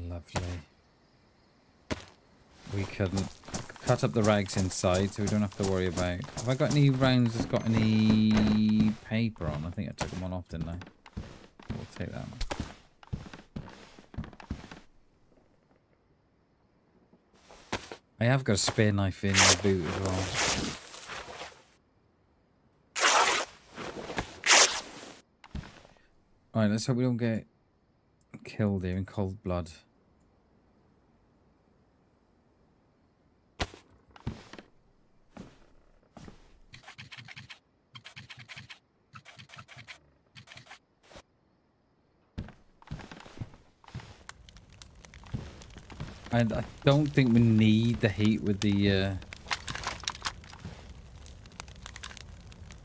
[SPEAKER 2] Lovely. We can cut up the rags inside so we don't have to worry about... Have I got any rounds that's got any paper on? I think I took them on off, didn't I? We'll take that one. I have got a spear knife in my boot as well. Alright, let's hope we don't get killed here in cold blood. And I don't think we need the heat with the...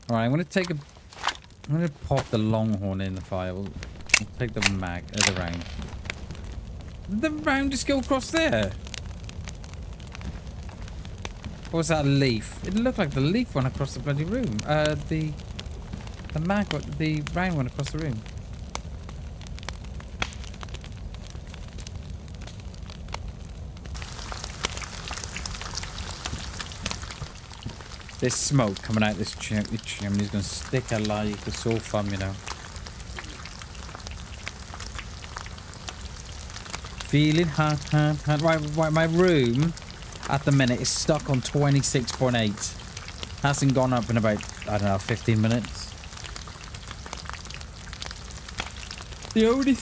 [SPEAKER 2] Alright, I'm going to take a... I'm going to pop the longhorn in the fire. We'll take the the round. Did the round just go across there? Or was that a leaf? It looked like the leaf went across the bloody room. The round went across the room. This smoke coming out this chimney is going to stick alive. It's so fun, you know. Feeling hot. Right, my room at the minute is stuck on 26.8. Hasn't gone up in about, I don't know, 15 minutes. The only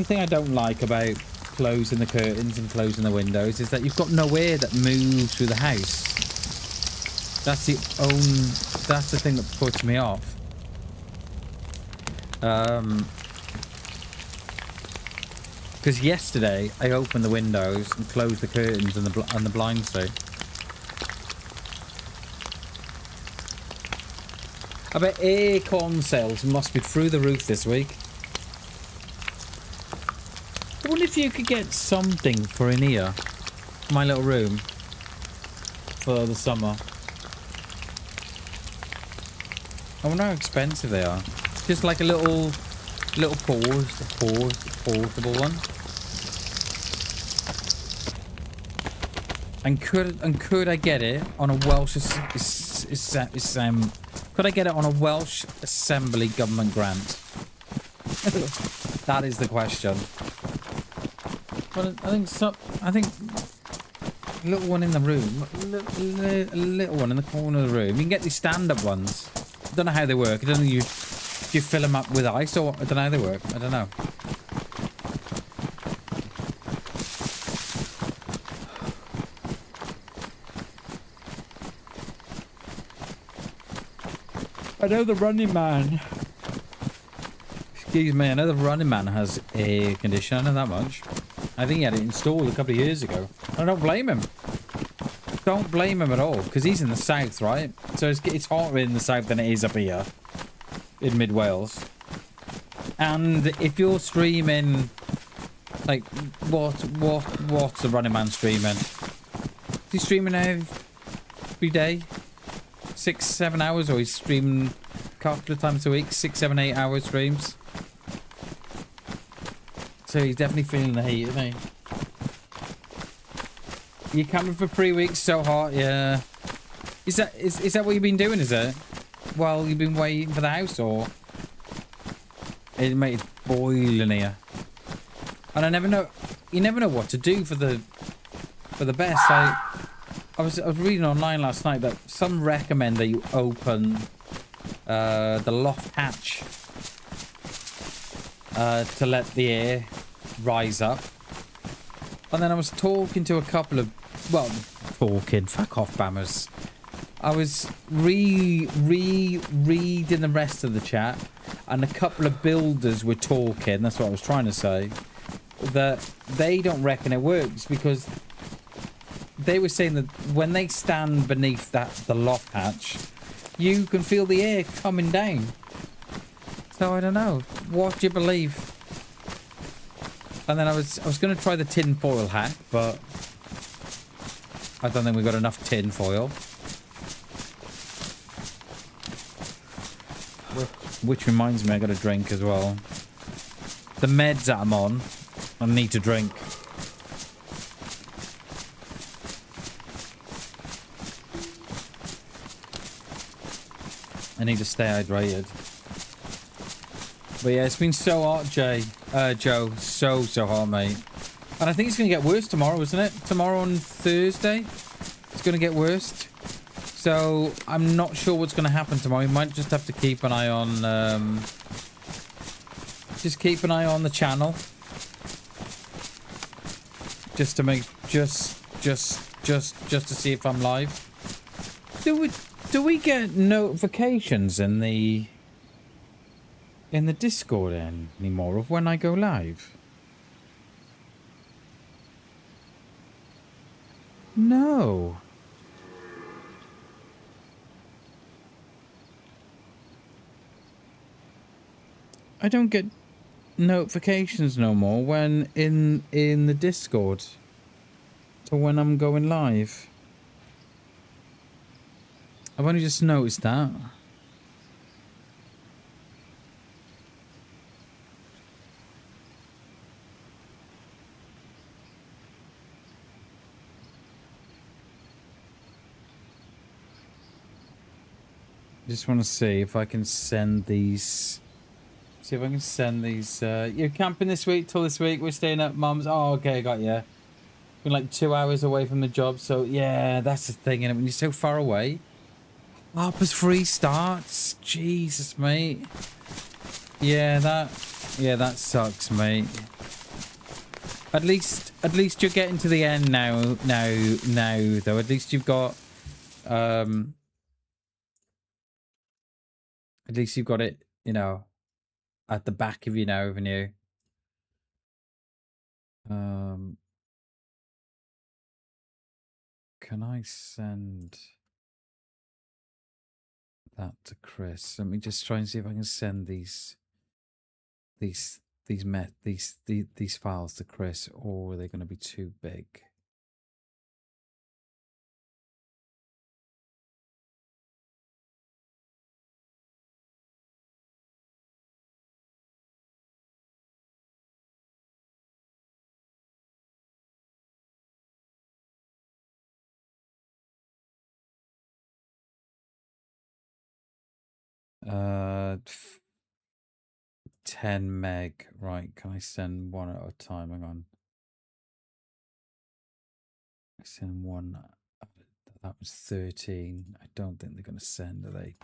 [SPEAKER 2] thing I don't like about closing the curtains and closing the windows is that you've got no air that moves through the house. That's the thing that puts me off. Because yesterday I opened the windows and closed the curtains and the blinds through. I bet aircon sales must be through the roof this week. I wonder if you could get something for in here, my little room, for the summer. I wonder how expensive they are. Just like a little portable one. And could I get it on a Welsh could I get it on a Welsh Assembly government grant? That is the question. But I think a little one in the room, a little one in the corner of the room. You can get these stand-up ones. I don't know how they work. I don't know you fill them up with ice or I don't know how they work. I don't know. I know the Running Man. Excuse me, I know the Running Man has air conditioner. I know that much. I think he had it installed a couple of years ago. I don't blame him. Don't blame him at all, because he's in the south, right? So it's hotter in the south than it is up here in mid Wales. And if you're streaming, like, what's the Running Man streaming? Is he streaming every day? 6-7 hours, or he's streaming a couple of times a week, 6, 7, 8 hour streams? So he's definitely feeling the heat, isn't he? You camping for 3 weeks, so hot, yeah. Is that what you've been doing, is it? Well, you've been waiting for the house, or? It made it boiling here. And I never know, you never know what to do for the best. I was reading online last night that some recommend that you open the loft hatch to let the air rise up. And then I was talking to a couple of, well, fuck off, bammers. I was reading the rest of the chat, and a couple of builders were talking, that's what I was trying to say, that they don't reckon it works because they were saying that when they stand beneath the loft hatch, you can feel the air coming down. So I don't know. What do you believe? And then I was going to try the tin foil hack, but I don't think we got enough tin foil. Which reminds me, I got a drink as well. The meds that I'm on, I need to drink. I need to stay hydrated. But yeah, it's been so hot, Joe. So hot, mate. And I think it's going to get worse tomorrow, isn't it? Tomorrow on Thursday, it's going to get worse. So I'm not sure what's going to happen tomorrow. We might just have to keep an eye on... just keep an eye on the channel. Just to make... Just to see if I'm live. Do we get notifications in the Discord anymore of when I go live? No. I don't get notifications no more when in the Discord to when I'm going live. I've only just noticed that. Just want to see if I can send these. See if I can send these. You're camping this week till this week. We're staying at Mum's. Oh, okay, got you. We're like 2 hours away from the job, so yeah, that's the thing. And when you're so far away, Harper's free starts. Jesus, mate. Yeah, that sucks, mate. At least you're getting to the end now, though. At least you've got, at least you've got it, you know, at the back of you now, haven't you? Can I send that to Chris? Let me just try and see if I can send these files to Chris, or are they going to be too big? Uh, 10 meg. Right, can I send one at a time? Hang on. I send one. That was 13. I don't think they're going to send, are they?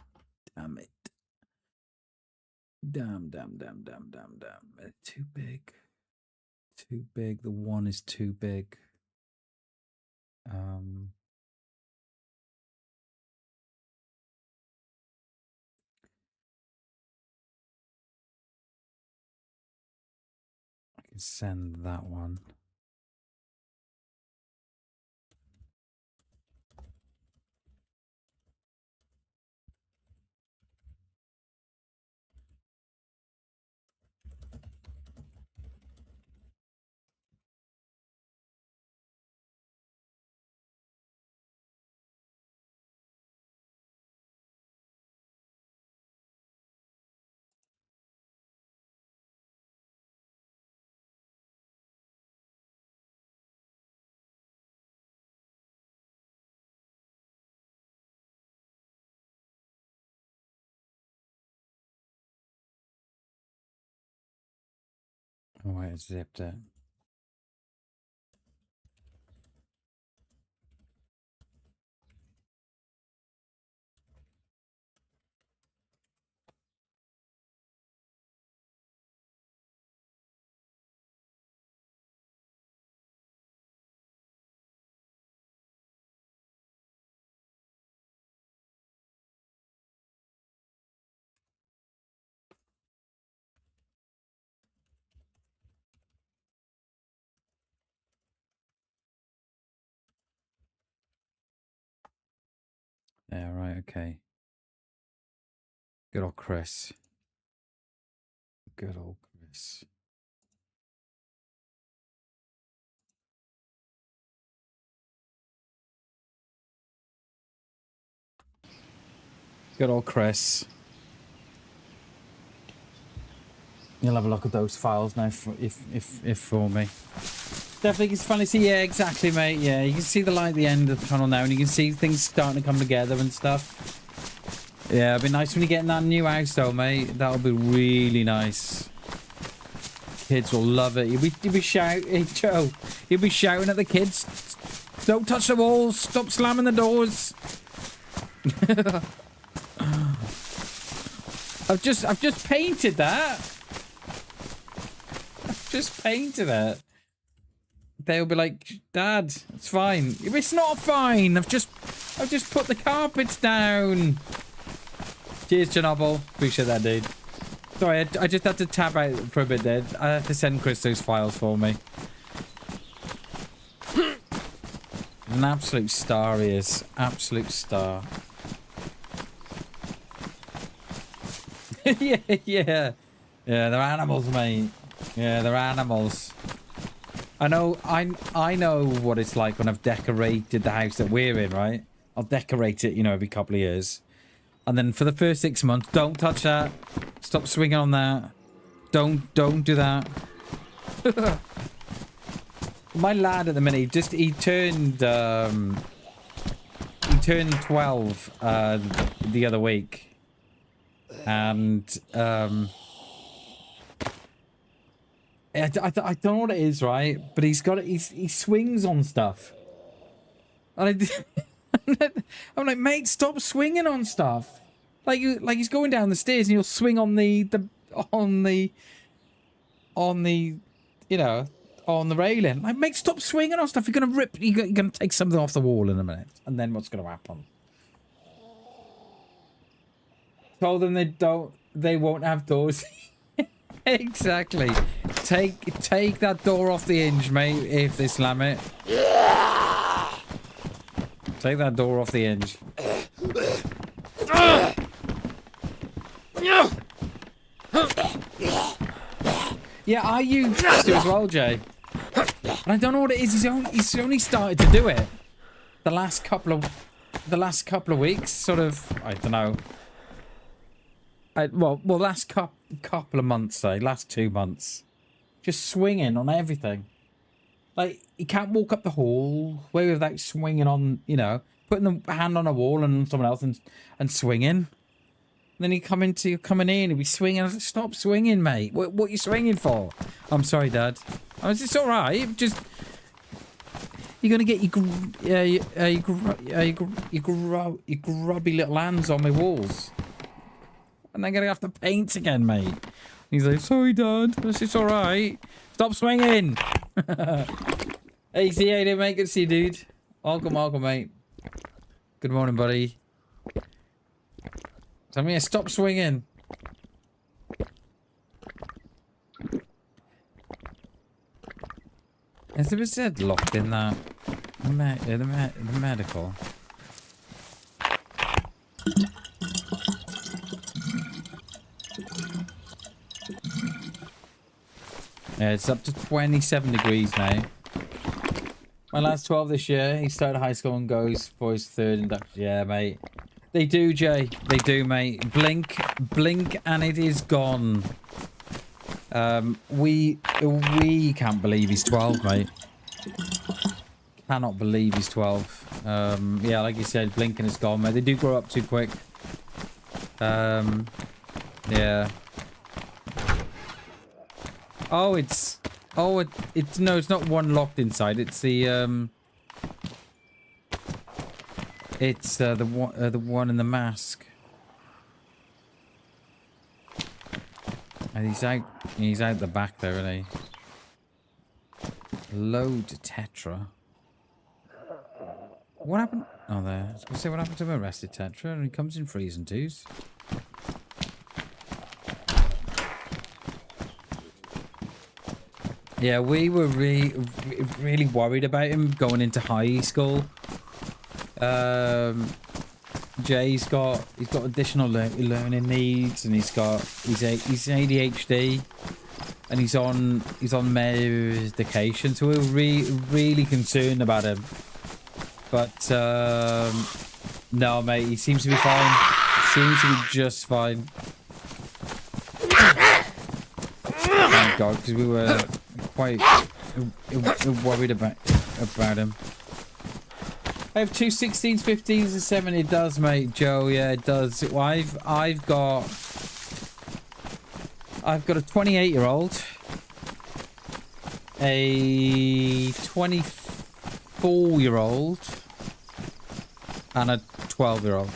[SPEAKER 2] Damn it. Damn. Too big. Too big. The one is too big. I can send that one. Oh, wait, it zipped it. Yeah, right, okay. Good old Chris. Good old Chris. Good old Chris. You'll have a look at those files now if for me. Definitely it's funny to see, yeah, exactly, mate. Yeah, you can see the light at the end of the tunnel now, and you can see things starting to come together and stuff. Yeah, it'd be nice when you get in that new house though, mate. That'll be really nice. Kids will love it. You'll be shouting, hey, Joe. You'll be shouting at the kids. Don't touch the walls. Stop slamming the doors. I've just painted that. I've just painted it. They'll be like, Dad, it's fine. It's not fine. I've just put the carpets down. Cheers, Chernobyl. Appreciate that, dude. Sorry, I just had to tab out for a bit there. I have to send Chris those files for me. An absolute star he is. Absolute star. Yeah. Yeah, they're animals, mate. Yeah, they're animals. I know what it's like when I've decorated the house that we're in, right? I'll decorate it, you know, every couple of years. And then for the first 6 months, don't touch that. Stop swinging on that. Don't do that. My lad at the minute, he turned 12 the other week. And I don't know what it is, right? But he swings on stuff. And I'm like, mate, stop swinging on stuff. Like he's going down the stairs and he'll swing on the you know, on the railing. Like, mate, stop swinging on stuff. You're gonna take something off the wall in a minute. And then what's gonna happen? Told them they won't have doors. Exactly. Take that door off the hinge, mate, if they slam it. Take that door off the hinge. Yeah, I used to as well, Jay. And I don't know what it is. He's only started to do it the last couple of weeks. Sort of, I don't know. Well, last couple of months, say, last 2 months, just swinging on everything. Like, he can't walk up the hallway without swinging on, you know, putting the hand on a wall and someone else and swinging. And then he'd coming in, he'd be swinging. I was like, stop swinging, mate. What are you swinging for? I'm sorry, Dad. I was, it's all right. Just, you're gonna get your grubby little hands on my walls. And I'm gonna have to paint again, mate. He's like, sorry, Dad. It's all right. Stop swinging. Hey, see how you doing, mate? Good to see you, dude. Welcome, mate. Good morning, buddy. Tell me to stop swinging. Has there been said locked in that the medical? Yeah, it's up to 27 degrees now. My lad's 12 this year. He started high school and goes for his 3rd induction. Yeah, mate. They do, Jay. They do, mate. Blink, and it is gone. We can't believe he's 12, mate. Cannot believe he's 12. Yeah, like you said, blink and it's gone, mate. They do grow up too quick. Yeah. Oh, it's no, it's not one locked inside. It's the the one in the mask. And he's out the back there, isn't he? Load Tetra. What happened? Oh, there. I was gonna say, what happened to my arrested Tetra? And he comes in threes and twos. Yeah, we were really worried about him going into high school. Jay's got additional learning needs, and he's ADHD, and he's on medication. So we were really concerned about him. But no, mate, he seems to be fine. seems to be just fine. Thank God, because we were quite worried about him. I have two 16s, 15s, and 7. It does, mate, Joe. Yeah, it does. Well, I've got a 28-year-old, a 24-year-old, and a 12-year-old.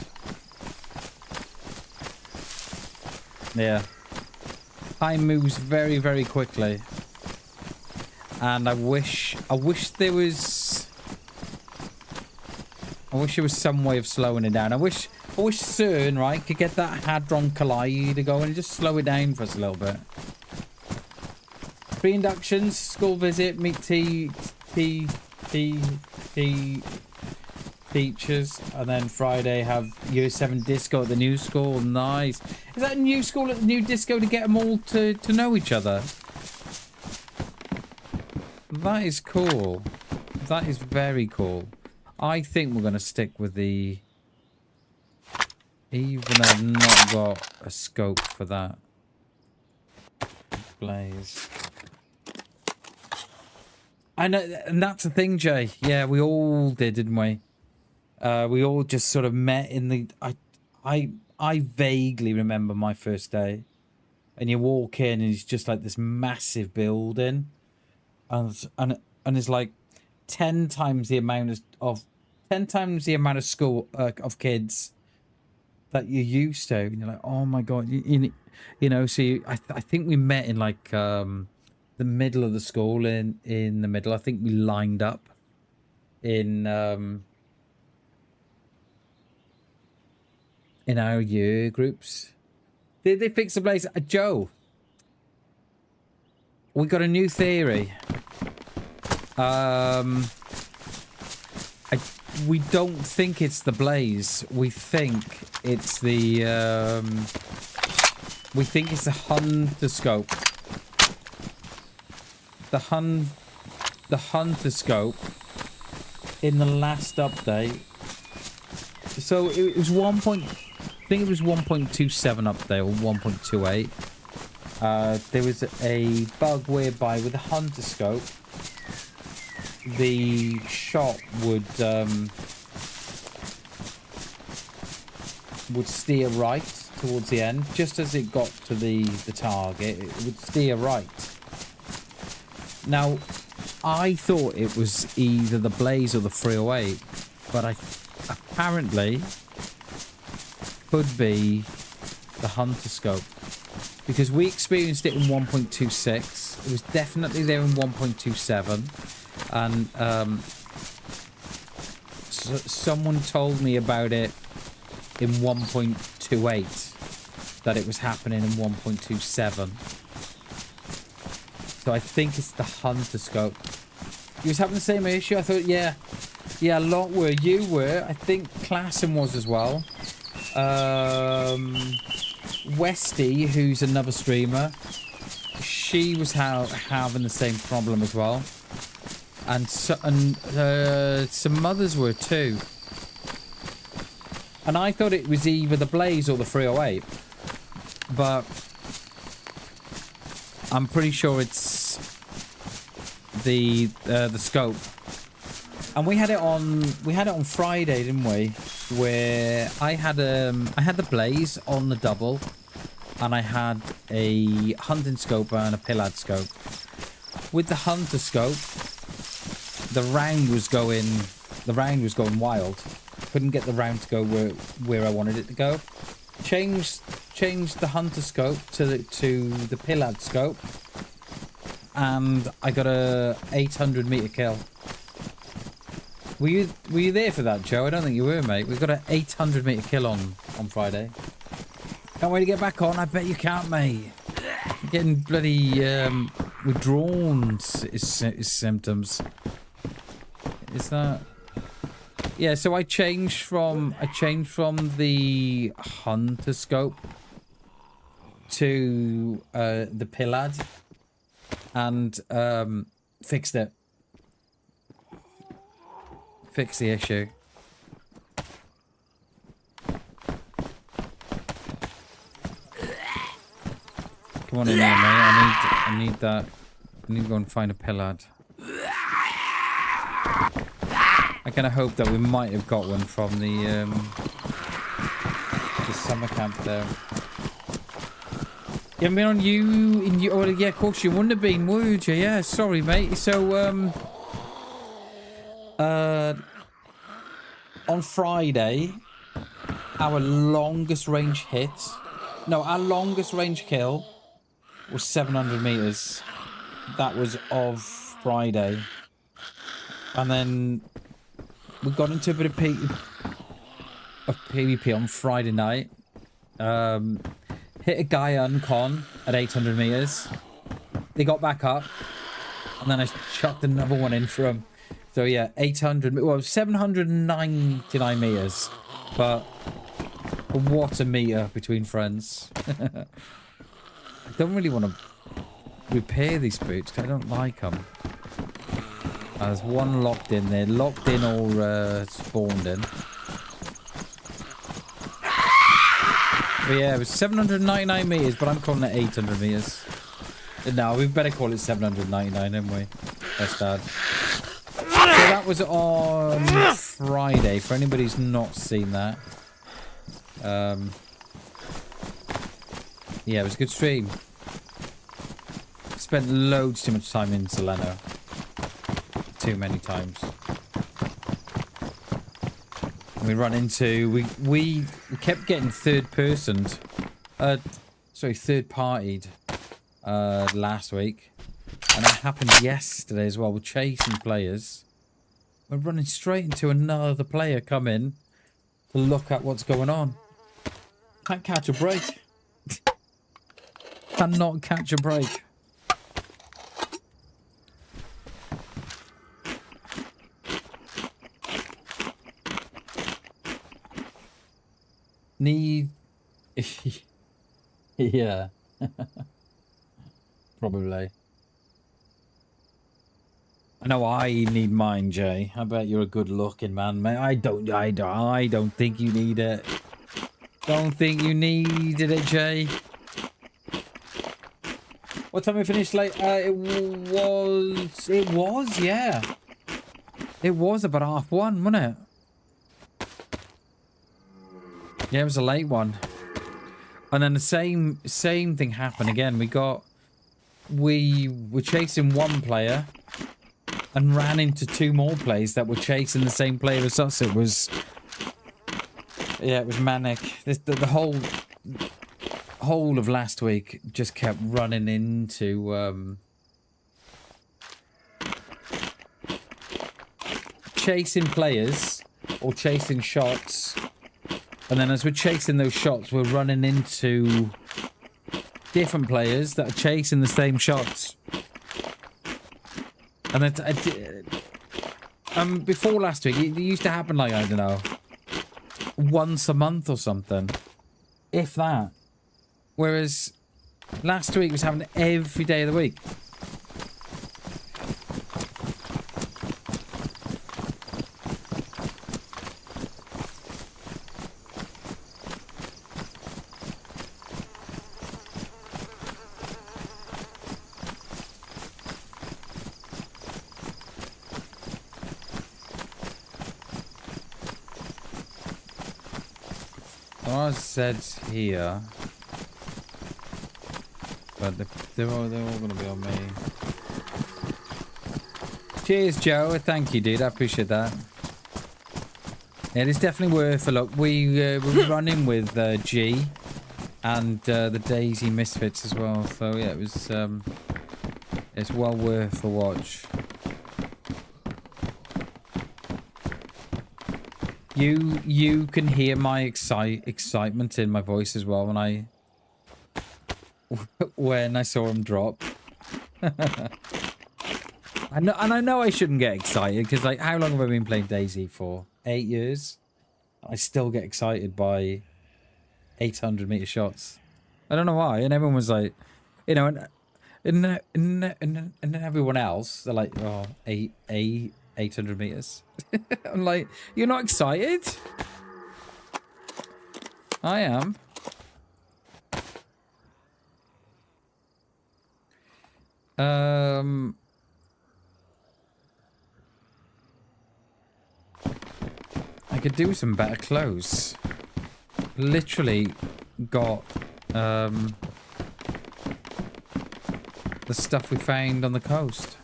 [SPEAKER 2] Yeah. Time moves very, very quickly. And I wish there was some way of slowing it down. I wish CERN, right, could get that Hadron Collider going and just slow it down for us a little bit. Pre-inductions, school visit, meet teachers, and then Friday have year 7 disco at the new school. Nice. Is that a new school at the new disco to get them all to know each other? That is cool. That is very cool. I think we're going to stick with the... Even though I've not got a scope for that. Blaze. I know, and that's the thing, Jay. Yeah, we all did, didn't we? We all just sort of met in the... I vaguely remember my first day. And you walk in and it's just like this massive building. And it's like 10 times the amount of 10 times the amount of school of kids that you're used to, and you're like, oh my God, you know. So I think we met in like the middle of the school, in the middle. I think we lined up in our year groups. Did they fix the place? Joe, we got a new theory. We don't think it's the blaze. We think it's the hunter scope. The hunter scope in the last update. So it was I think it was 1.27 update or 1.28. There was a bug whereby with the hunter scope, the shot would steer right towards the end. Just as it got to the target, it would steer right. Now, I thought it was either the blaze or the 308, but apparently could be the hunter scope, because we experienced it in 1.26. It was definitely there in 1.27. And someone told me about it in 1.28, that it was happening in 1.27. So I think it's the hunter scope. You was having the same issue? I thought, yeah, a lot were. You were. I think Klassen was as well. Westy, who's another streamer, she was having the same problem as well. And some others were too. And I thought it was either the blaze or the 308. But I'm pretty sure it's the scope. And we had it on Friday, didn't we? Where I had the blaze on the double, and I had a hunting scope and a pillad scope. With the hunter scope, the round was going wild. Couldn't get the round to go where I wanted it to go. Changed the hunter scope to the pillad scope, and I got a 800 meter kill. Were you there for that, Joe? I don't think you were, mate. We got an 800 meter kill on Friday. Can't wait to get back on. I bet you can't, mate. You're getting bloody withdrawn is symptoms. Is that? Yeah, so I changed from the hunter scope to the pillad, and fixed it. Fixed the issue. Come on in here, mate. I need that. I need to go and find a pillard. I kind of hope that we might have got one from the summer camp there. You haven't been on you? Oh, yeah, of course you wouldn't have been, would you? Yeah, sorry, mate. So, on Friday, our longest range hit... No, our longest range kill was 700 meters. That was of Friday. And then we got into a bit of PvP on Friday night. Hit a guy uncon at 800 meters. They got back up. And then I chucked another one in for him. So yeah, 800, well, 799 meters. But what a meter between friends. I don't really want to repair these boots because I don't like them. There's one locked in there. Locked in or spawned in. But yeah, it was 799 meters, but I'm calling it 800 meters. No, we better call it 799, haven't we? That's Dad. So that was on Friday, for anybody who's not seen that. Yeah, it was a good stream. Spent loads too much time in Soleno. Too many times. We run into we kept getting third partied last week, and it happened yesterday as well. We're chasing players. We're running straight into another player coming to look at what's going on. Can't catch a break. Cannot catch a break. Need... yeah. Probably. I know I need mine, Jay. I bet you're a good looking man, mate. I don't think you need it. Don't think you needed it, Jay. What time we finished late? It was, yeah. It was about 1:30, wasn't it? Yeah, it was a late one. And then the same thing happened again. We were chasing one player and ran into two more players that were chasing the same player as us. It was... yeah, it was manic. The whole of last week just kept running into chasing players or chasing shots, and then as we're chasing those shots, we're running into different players that are chasing the same shots. And before last week, it used to happen like, I don't know, once a month or something, if that. Whereas last week was happening every day of the week. Said here, but they're all going to be on me. Cheers, Joe. Thank you, dude. I appreciate that. Yeah, it's definitely worth a look. We're running with G and the DayZ Misfits as well. So yeah, it was. It's well worth a watch. You can hear my excitement in my voice as well when I saw him drop. I know I shouldn't get excited because, like, how long have I been playing DayZ for? 8 years. I still get excited by 800-meter shots. I don't know why. And everyone was like, you know, and then everyone else, they're like, oh, 800 meters. I'm like, you're not excited? I am. I could do some better clothes. Literally got the stuff we found on the coast.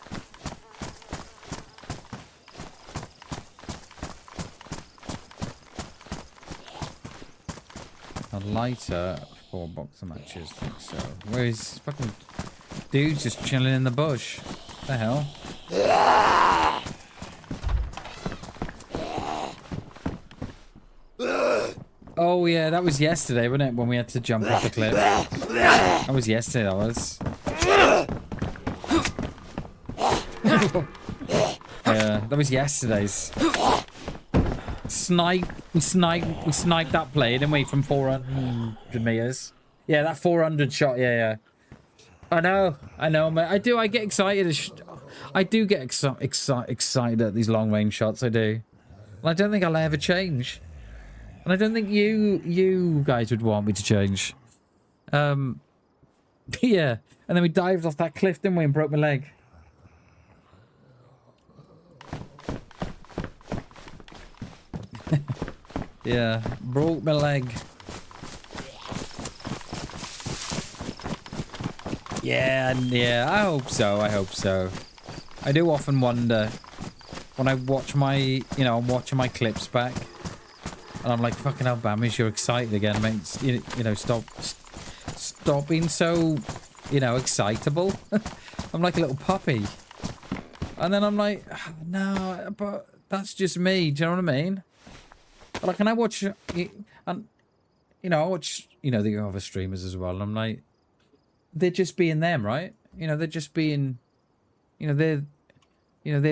[SPEAKER 2] A lighter, 4 boxer matches, I think so. Where is fucking dude's just chilling in the bush? What the hell? Oh yeah, that was yesterday, wasn't it? When we had to jump off the cliff. That was yesterday, that was. Yeah, that was yesterday's. We sniped that play, didn't we, from 400 meters? Yeah, that 400 shot, yeah. I know, mate. I get excited. I do get excited at these long range shots, I do. And I don't think I'll ever change. And I don't think you guys would want me to change. Yeah. And then we dived off that cliff, didn't we, and broke my leg. Yeah, broke my leg. Yeah, I hope so. I do often wonder when I watch my, I'm watching my clips back, and I'm like, fucking hell, Bammies, you're excited again, mate. Stop being so, excitable. I'm like a little puppy. And then I'm like, no, but that's just me. Do you know what I mean? Like, and I watch, and I watch, the other streamers as well. And I'm like, they're just being them, right? They're just being, they're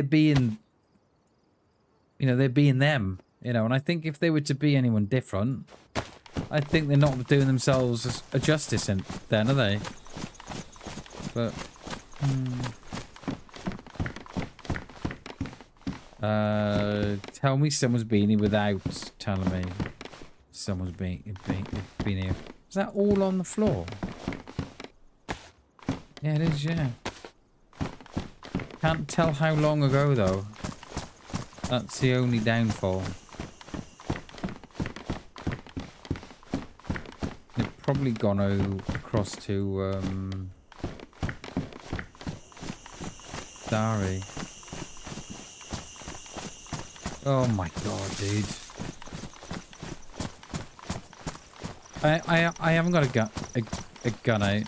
[SPEAKER 2] being, they're being them. And I think if they were to be anyone different, I think they're not doing themselves a justice then, are they? But, tell me someone's been here without telling me someone's been here. Is that all on the floor? Yeah, it is, yeah. Can't tell how long ago, though. That's the only downfall. They've probably gone across to, Dari. Oh my god, dude. I haven't got a gun out.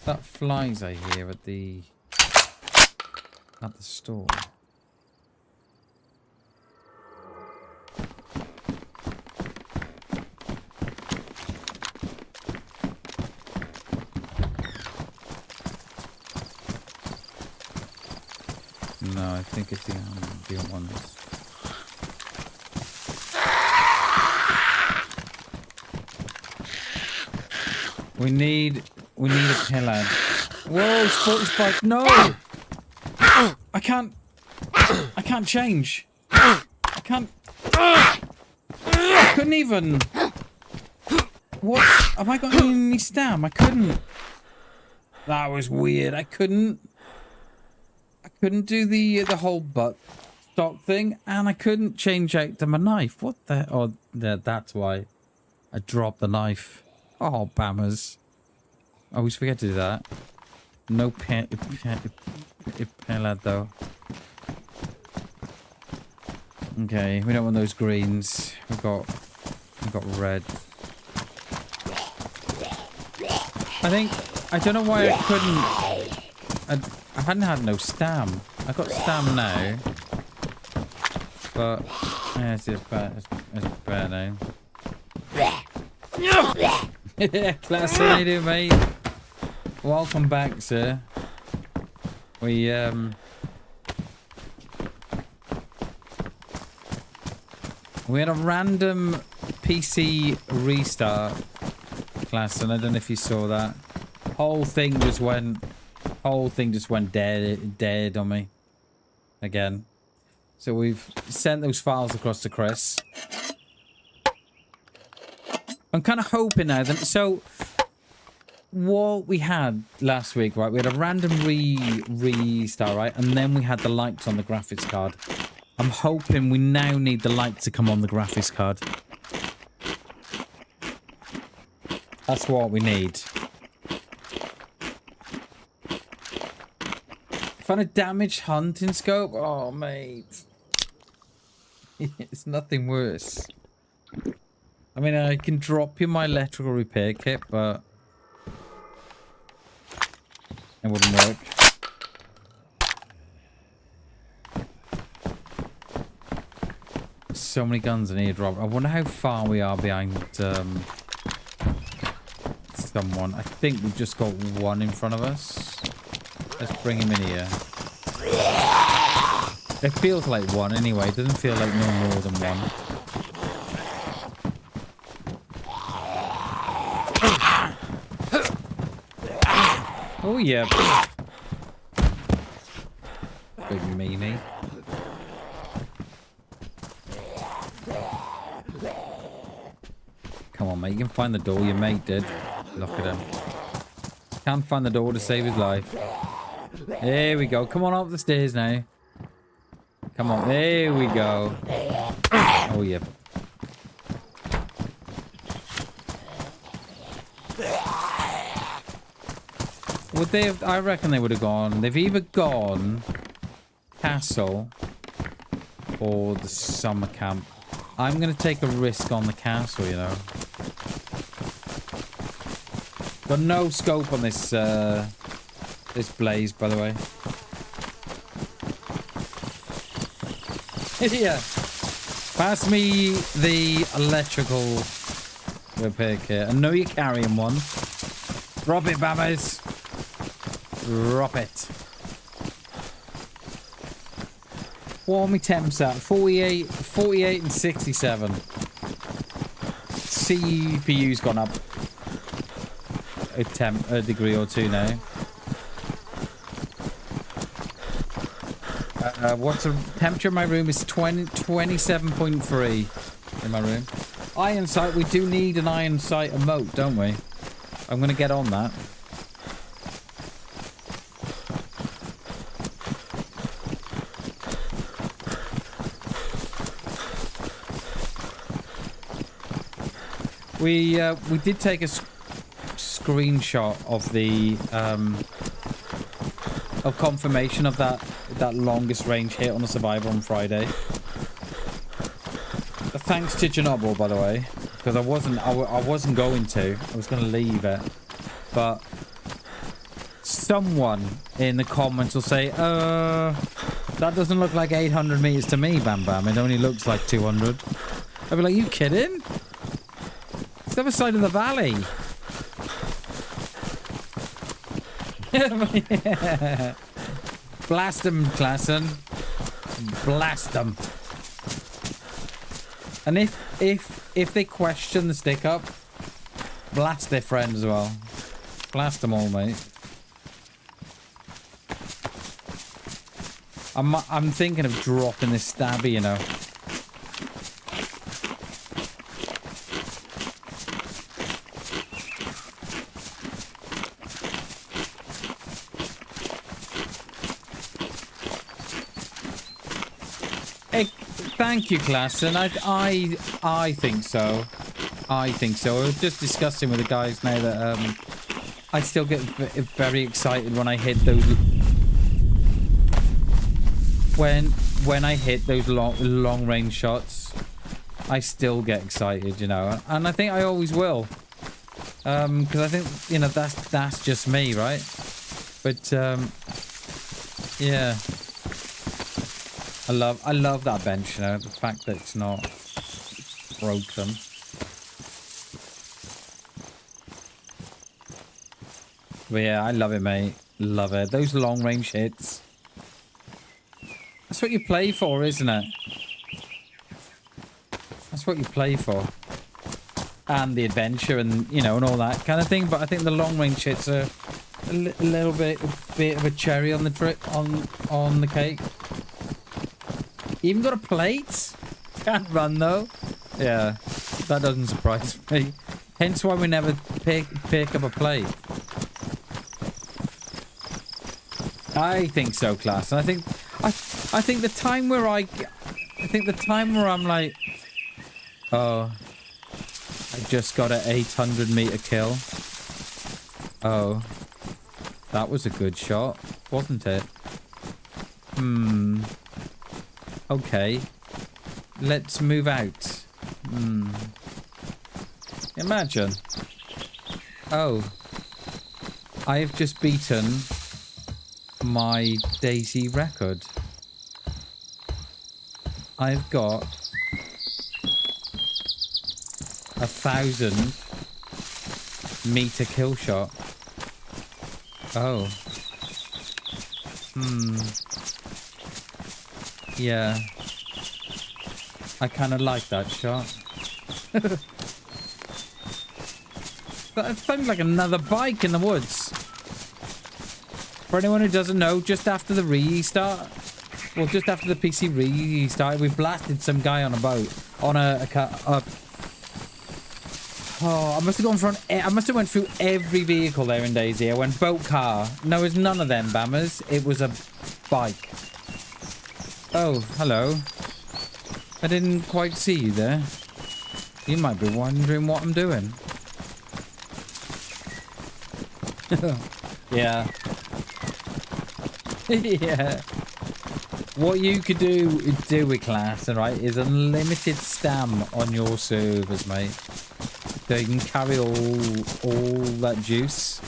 [SPEAKER 2] That flies I hear at the store. No, I think it's the ones. We need a killer. Whoa, sports bike. No! I can't change. I couldn't even. What? Have I got any stam? I couldn't. That was weird. I couldn't do the whole butt stock thing, and I couldn't change out to my knife. What the? Oh, that's why I dropped the knife. Oh, bammers! I always forget to do that. No pellet though. Okay, we don't want those greens. We've got red. I don't know why I couldn't. I hadn't had no stam. I got stam now. But yeah, it's better now. Class, how you doing, mate? Welcome back, sir. We had a random PC restart, class, and I don't know if you saw that. Whole thing just went dead on me again. So we've sent those files across to Chris. I'm kind of hoping now that, so what we had last week, right? We had a random restart, right? And then we had the lights on the graphics card. I'm hoping we now need the lights to come on the graphics card. That's what we need. Found a damaged hunting scope? Oh, mate. It's nothing worse. I mean, I can drop you my electrical repair kit, but it wouldn't work. So many guns in here, drop. I wonder how far we are behind someone. I think we've just got one in front of us. Let's bring him in here. It feels like one anyway. It doesn't feel like no more than one. Oh yeah. Big meanie. Come on, mate. You can find the door. Your mate did. Look at him. Can't find the door to save his life. There we go. Come on up the stairs now. Come on. There we go. Oh, yeah. Would they have... I reckon they would have gone... They've either gone... Castle... Or the summer camp. I'm going to take a risk on the castle, you know. Got no scope on this... this blaze, by the way. Yeah. Pass me the electrical repair kit. I know you're carrying one. Drop it, bammers. Drop it. What are my temps at? 48 and 67. CPU's gone up a degree or two now. What's the temperature in my room is 27.3 in my room. Iron sight, we do need an iron sight emote, don't we? I'm going to get on that. We did take a screenshot of the of confirmation of that longest range hit on the survivor on Friday. Thanks to Chernobyl, by the way, because I wasn't going to. I was going to leave it, but someone in the comments will say, that doesn't look like 800 meters to me, BamBam. It only looks like 200. I'll be like, you kidding? It's the other side of the valley. Yeah. Blast them, Klassen. Blast them. And if they question the stick up, blast their friend as well. Blast them all, mate. I'm thinking of dropping this stabby, you know. Thank you, Klassen. I think so. I think so. I was just discussing with the guys now that I still get very excited when I hit those when I hit those long range shots. I still get excited, you know, and I think I always will, because I think, you know, that's just me, right? But yeah. I love that bench, you know, the fact that it's not broken. But yeah, I love it, mate. Love it. Those long range hits. That's what you play for, isn't it? That's what you play for. And the adventure and, you know, and all that kind of thing. But I think the long range hits are a little bit of a cherry on the on the cake. You even got a plate? Can't run though. Yeah, that doesn't surprise me. Hence why we never pick up a plate. I think so, class. And I think the time where I'm like, oh, I just got an 800-meter kill. Oh, that was a good shot, wasn't it? Okay. Let's move out. Imagine. Oh. I have just beaten my DayZ record. I've got 1,000-meter kill shot. Oh. Yeah. I kind of like that shot. That sounds like another bike in the woods. For anyone who doesn't know, just after the restart, well, just after the PC restart, we blasted some guy on a boat, on a oh, I must have gone from, I must have went through every vehicle there in DayZ. I went boat, car. No, it was none of them, Bammers. It was a bike. Oh, hello. I didn't quite see you there. You might be wondering what I'm doing. Yeah. Yeah. What you could do with class, right, is unlimited stam on your servers, mate. So you can carry all that juice.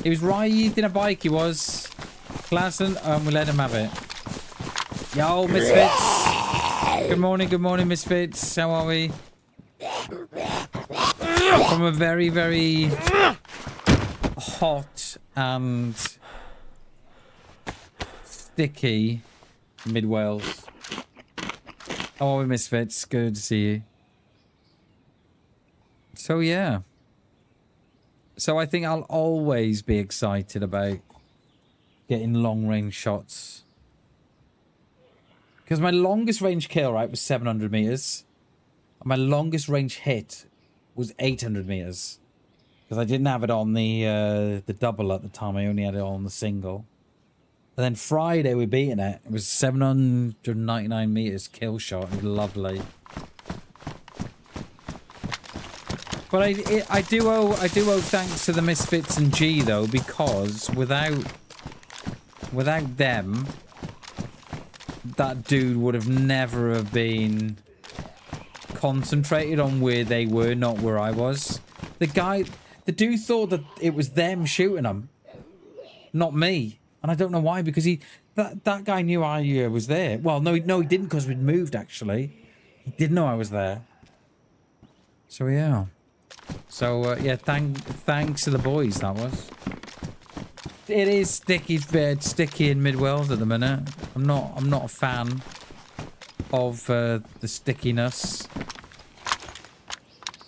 [SPEAKER 2] He was riding a bike, he was. Class, and we let him have it. Yo, Misfits. Good morning, Misfits. How are we? From a very, very hot and sticky Mid Wales. How are we, Misfits? Good to see you. So, yeah. So I think I'll always be excited about getting long-range shots. Because my longest range kill, right, was 700 meters. And my longest range hit was 800 meters. Because I didn't have it on the double at the time. I only had it on the single. And then Friday we beating it. It was 799 meters kill shot. It was lovely. But I do owe thanks to the Misfits and G though, because without them, that dude would have never have been concentrated on where they were, not where I was. The dude thought that it was them shooting him, not me. And I don't know why, because that guy knew I was there. Well, no, he didn't, because we'd moved, actually. He didn't know I was there. So, yeah. So, yeah, thanks to the boys, that was. It is sticky in Mid Wales at the minute. I'm not a fan of the stickiness.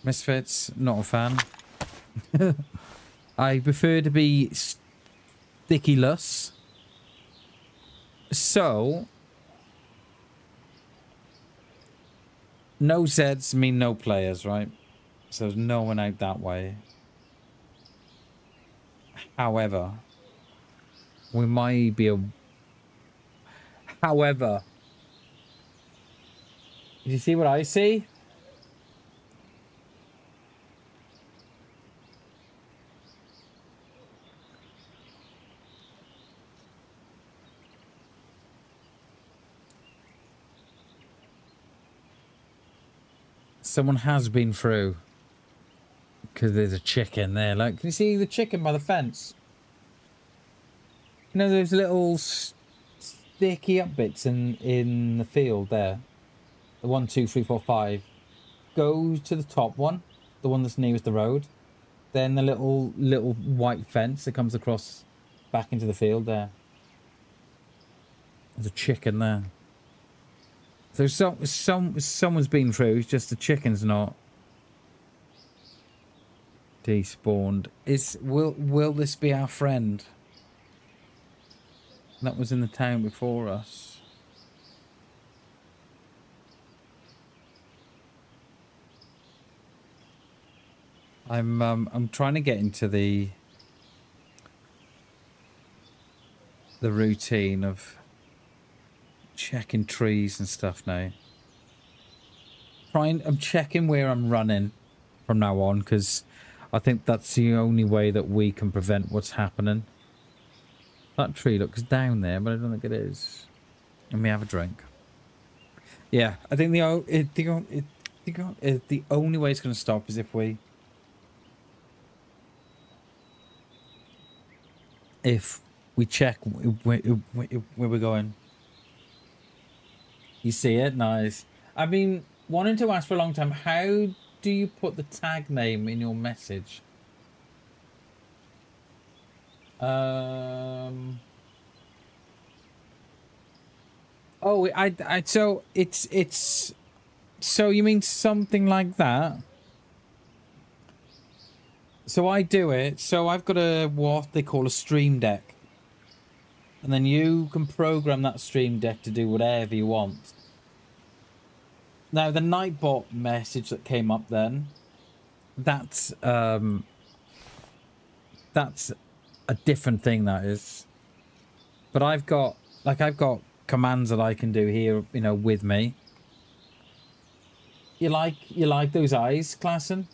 [SPEAKER 2] Misfits, not a fan. I prefer to be sticky-less. So, no Zeds mean no players, right? So there's no one out that way. However, we might be a... However, you see what I see? Someone has been through. Because there's a chicken there. Like, can you see the chicken by the fence? You know those little sticky up bits in the field there? The 1, 2, 3, 4, 5. Go to the top one. The one that's nearest the road. Then the little white fence that comes across back into the field there. There's a chicken there. So someone's been through, it's just the chicken's not despawned. Will this be our friend? That was in the town before us. I'm trying to get into the the routine of checking trees and stuff now. I'm checking where I'm running from now on, because I think that's the only way that we can prevent what's happening. That tree looks down there, but I don't think it is. Let me have a drink. Yeah, I think the only way it's going to stop is if we check where we're going. You see it? Nice. I've been wanting to ask for a long time, how do you put the tag name in your message? Oh, so it's so you mean something like that? So I do it. So I've got what they call a stream deck, and then you can program that stream deck to do whatever you want. Now the Nightbot message that came up then, that's a different thing, that is. But I've got commands that I can do here, you know, with me. You like those eyes, Klassen?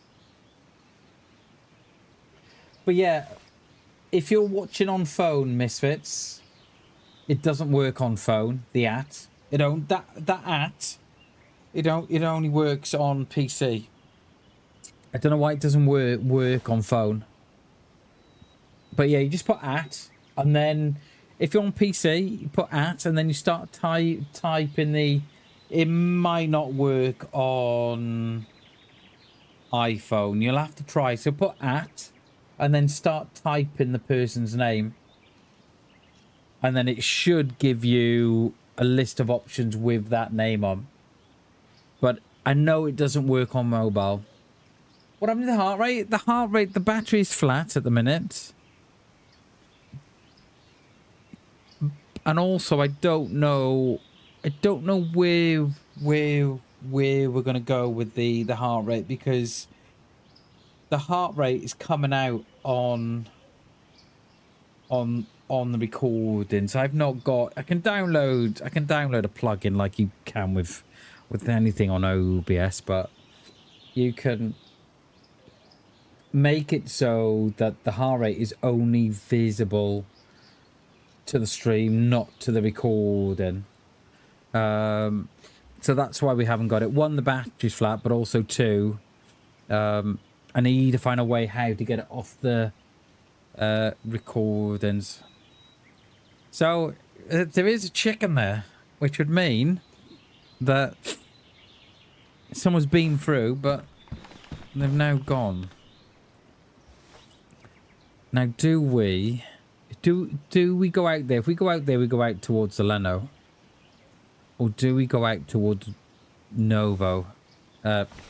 [SPEAKER 2] But yeah, if you're watching on phone, Misfits, it doesn't work on phone. The @ it only works on PC. I don't know why it doesn't work on phone. But yeah, you just put @ and then if you're on PC, you put @ and then you start typing the. It might not work on iPhone. You'll have to try. So put @ and then start typing the person's name. And then it should give you a list of options with that name on. But I know it doesn't work on mobile. What happened to the heart rate? The battery is flat at the minute. And also, I don't know where we're gonna go with the heart rate, because the heart rate is coming out on the recording. So I've not got. I can download a plugin like you can with anything on OBS, but you can make it so that the heart rate is only visible to the stream, not to the recording. So that's why we haven't got it. One, the battery's flat, but also two, I need to find a way how to get it off the recordings. So there is a chicken there, which would mean that someone's been through, but they've now gone. Now, do we go out there? If we go out there, we go out towards the Leno, or do we go out towards Novo?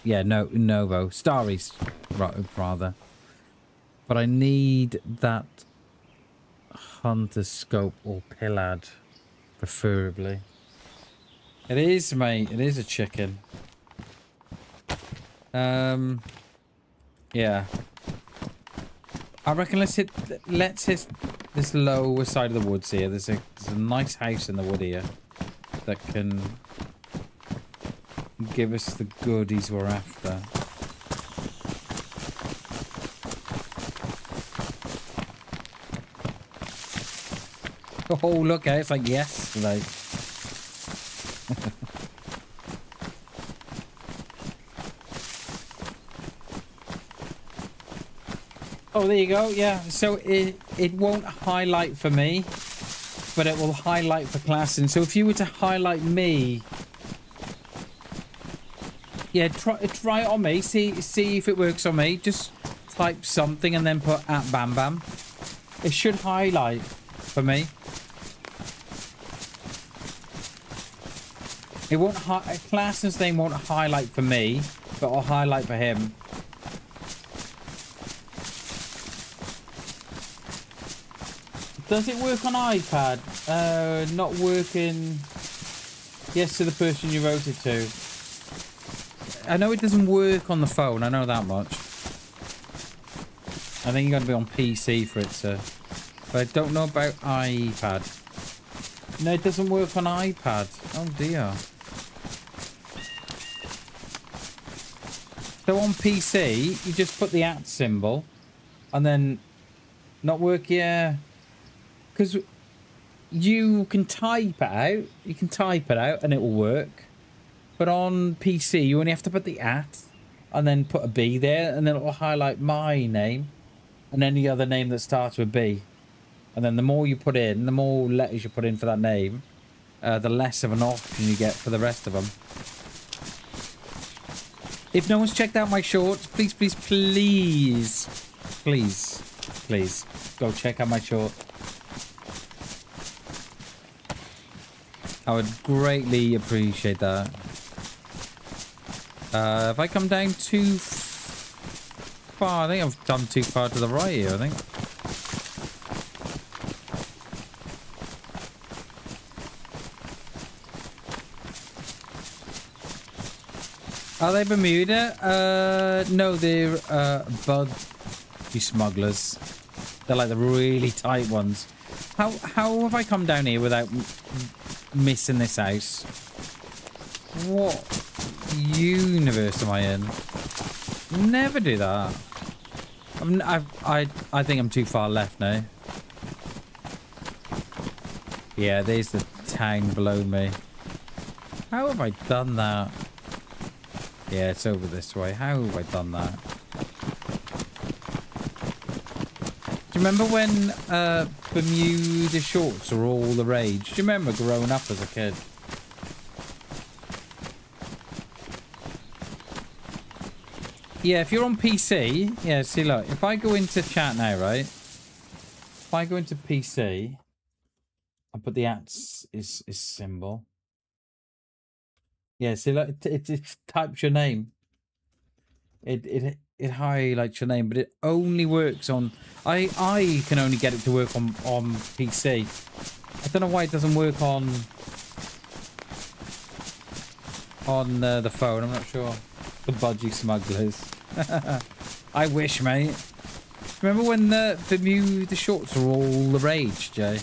[SPEAKER 2] Yeah, Novo. Star East, rather. But I need that hunter scope or pillad, preferably. It is, mate. It is a chicken. Yeah. I reckon let's hit this lower side of the woods here. There's a nice house in the wood here that can give us the goodies we're after. Oh, look, it's like yesterday. Oh, there you go. Yeah, so it won't highlight for me, but it will highlight for class. And so if you were to highlight me, yeah, try it on me. See if it works on me. Just type something and then put @BamBam. It should highlight for me. It won't. Class's name won't highlight for me, but it'll highlight for him. Does it work on iPad? Not working. Yes, to the person you wrote it to. I know it doesn't work on the phone. I know that much. I think you got to be on PC for it to. But I don't know about iPad. No, it doesn't work on iPad. Oh dear. So on PC, you just put the @ symbol and then not work, yeah. Because you can type it out. You can type it out and it will work. But on PC, you only have to put the @ and then put a B there, and then it will highlight my name and any other name that starts with B. And then the more you put in, the more letters you put in for that name, the less of an option you get for the rest of them. If no one's checked out my shorts, please, please, please, please, please go check out my short. I would greatly appreciate that. If I come down too far, I think I've done too far to the right here, I think. Are they Bermuda? No, they're bud smugglers. They're like the really tight ones. How have I come down here without missing this house? What universe am I in? Never do that. I think I'm too far left now. Yeah, there's the town below me. How have I done that? Yeah, it's over this way. How have I done that? Do you remember when Bermuda shorts were all the rage? Do you remember growing up as a kid? Yeah, if you're on PC, yeah, see, look, if I go into chat now, right? If I go into PC, I put the @ is symbol. Yeah, see, look, it types your name. It highlights your name, but it only works on. I can only get it to work on PC. I don't know why it doesn't work on the phone. I'm not sure. The budgie smugglers. I wish, mate. Remember when the shorts were all the rage, Jay?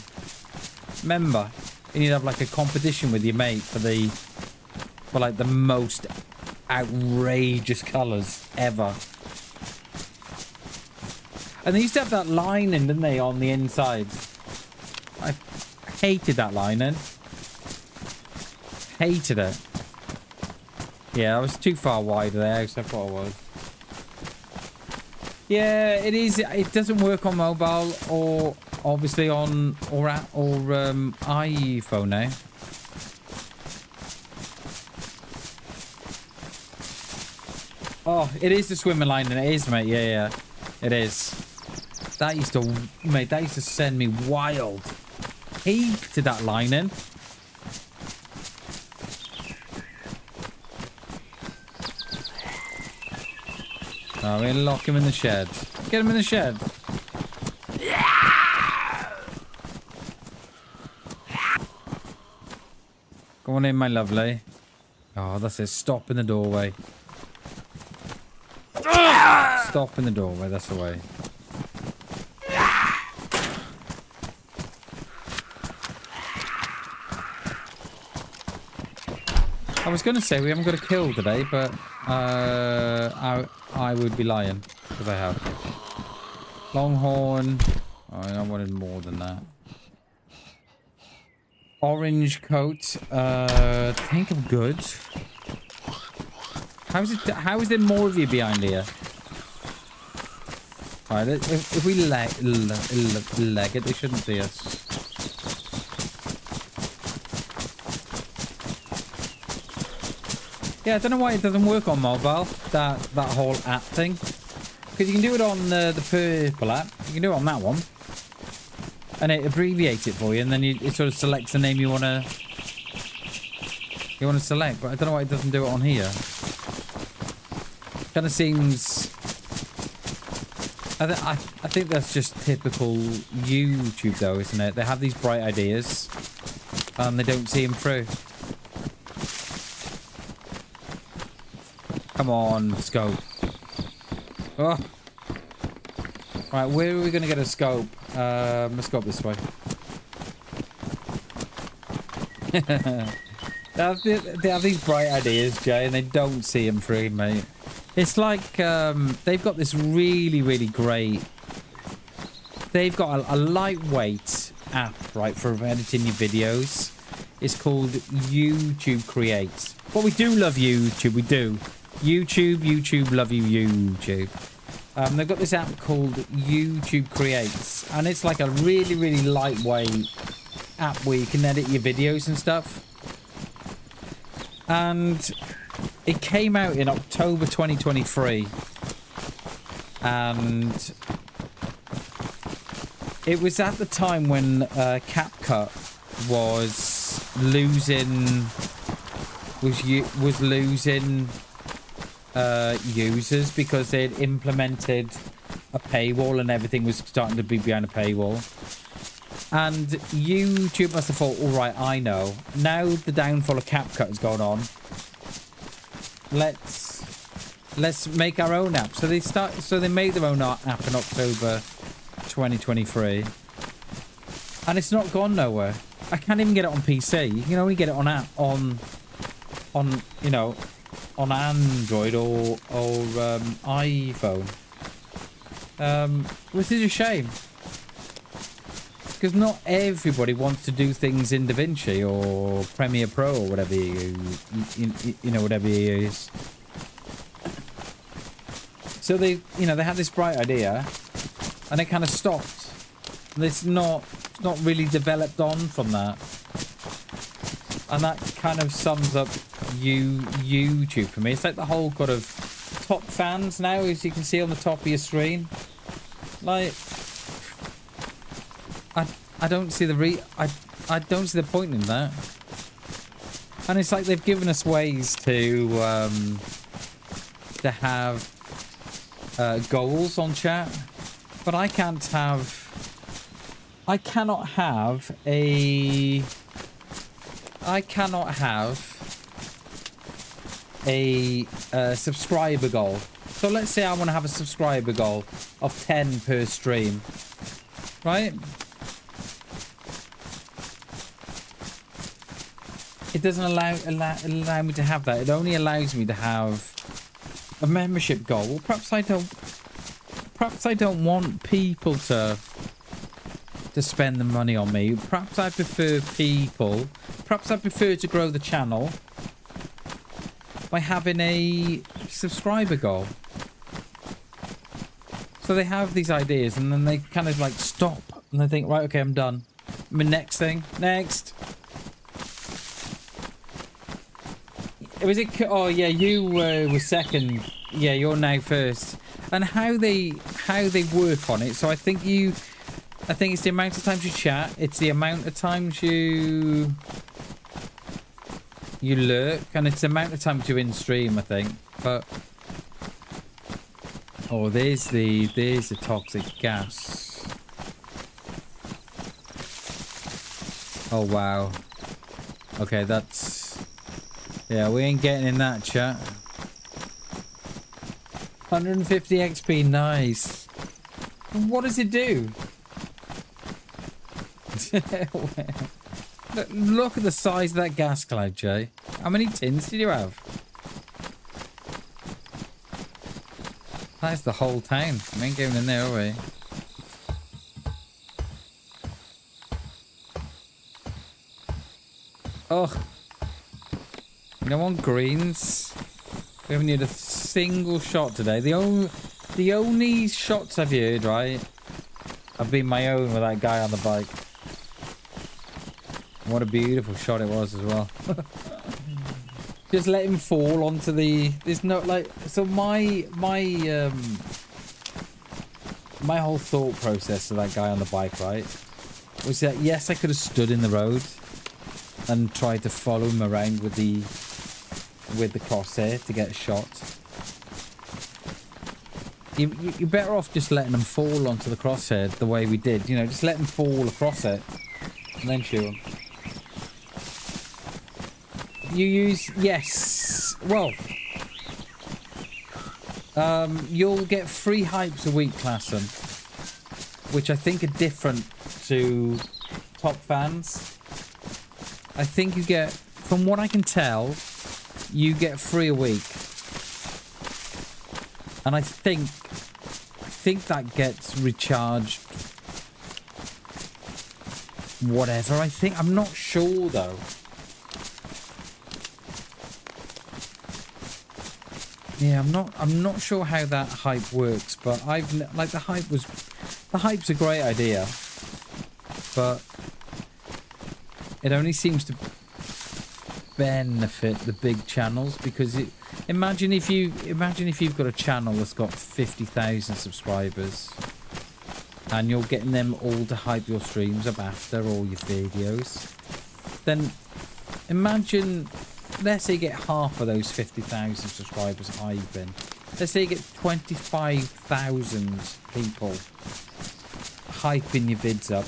[SPEAKER 2] Remember? And you'd have like a competition with your mate for like the most outrageous colours ever. And they used to have that lining, didn't they, on the inside? I hated that lining. Hated it. Yeah, I was too far wide of the house, I thought I was. Yeah, it is. It doesn't work on mobile or obviously on iPhone now. Oh, it is the swimming line, and it is, mate. Yeah, yeah, it is. That used to send me wild. Hated that lining. Oh, we're gonna lock him in the shed. Get him in the shed. Go on in, my lovely. Oh, that's it. Stop in the doorway. Stop in the doorway. That's the way. I was going to say we haven't got a kill today, but I would be lying because I have. Longhorn. Oh, I wanted more than that. Orange coat. Think I'm good. How is there more of you behind here? Alright, if we leg it, they shouldn't see us. Yeah, I don't know why it doesn't work on mobile, that whole app thing. Because you can do it on the purple app. You can do it on that one. And it abbreviates it for you, and then it sort of selects the name you want to select. But I don't know why it doesn't do it on here. Kind of seems... I think that's just typical YouTube, though, isn't it? They have these bright ideas, and they don't see them through. Come on, scope. Oh. Right, where are we going to get a scope? Let's go up this way. They have these bright ideas, Jay, and they don't see them through, mate. It's like they've got this really, really great... They've got a lightweight app, right, for editing your videos. It's called YouTube Create. Well, we do love YouTube, we do. YouTube, love you, YouTube. They've got this app called YouTube Creates, and it's like a really, really lightweight app where you can edit your videos and stuff. And it came out in October 2023, and it was at the time when CapCut was losing users because they'd implemented a paywall and everything was starting to be behind a paywall. And YouTube must have thought, all right, I know. Now the downfall of CapCut has gone on. Let's make our own app. So they made their own app in October 2023. And it's not gone nowhere. I can't even get it on PC. You can only get it on you know, on Android or iPhone. Which is a shame. Because not everybody wants to do things in DaVinci or Premiere Pro or whatever you know, whatever you use. So they had this bright idea, and it kind of stopped. And it's not really developed on from that. And that kind of sums up YouTube for me. It's like the whole kind of top fans now, as you can see on the top of your screen. Like, I don't see the I don't see the point in that. And it's like they've given us ways to have goals on chat, but I cannot have a subscriber goal. So let's say I want to have a subscriber goal of 10 per stream, right? It doesn't allow me to have that. It only allows me to have a membership goal. Well, perhaps I don't want people to spend the money on me. Perhaps I prefer to grow the channel by having a subscriber goal. So they have these ideas and then they kind of like stop and they think, right, okay, I'm done. I mean, next thing, next. Was it? Oh yeah, you were second. Yeah, you're now first. And how they work on it. So I think it's the amount of times you chat. It's the amount of times you lurk, and it's the amount of times you're in stream, I think. But oh, there's the toxic gas. Oh wow. Okay, that's. Yeah, we ain't getting in that chat. 150 XP, nice. What does it do? Look at the size of that gas cloud, Jay. How many tins did you have? That's the whole town. We ain't going in there, are we? Oh. No one greens. We haven't had a single shot today. The only shots I've heard, right, have been my own with that guy on the bike. What a beautiful shot it was as well. Just let him fall onto the. There's no like. So my whole thought process of that guy on the bike, right, was that yes, I could have stood in the road and tried to follow him around with the crosshair to get a shot. You're better off just letting them fall onto the crosshair the way we did. You know, just let them fall across it and then shoot them. You use... Yes. Well. You'll get 3 hypes a week, Klassen, which I think are different to top fans. I think you get, from what I can tell, you get 3 a week. And I think that gets recharged. Whatever, I think. I'm not sure though. Yeah, I'm not sure how that hype works, but the hype's a great idea. But it only seems to benefit the big channels, because imagine if you've got a channel that's got 50,000 subscribers and you're getting them all to hype your streams up after all your videos. Then imagine, let's say you get half of those 50,000 subscribers hyping. Let's say you get 25,000 people hyping your vids up.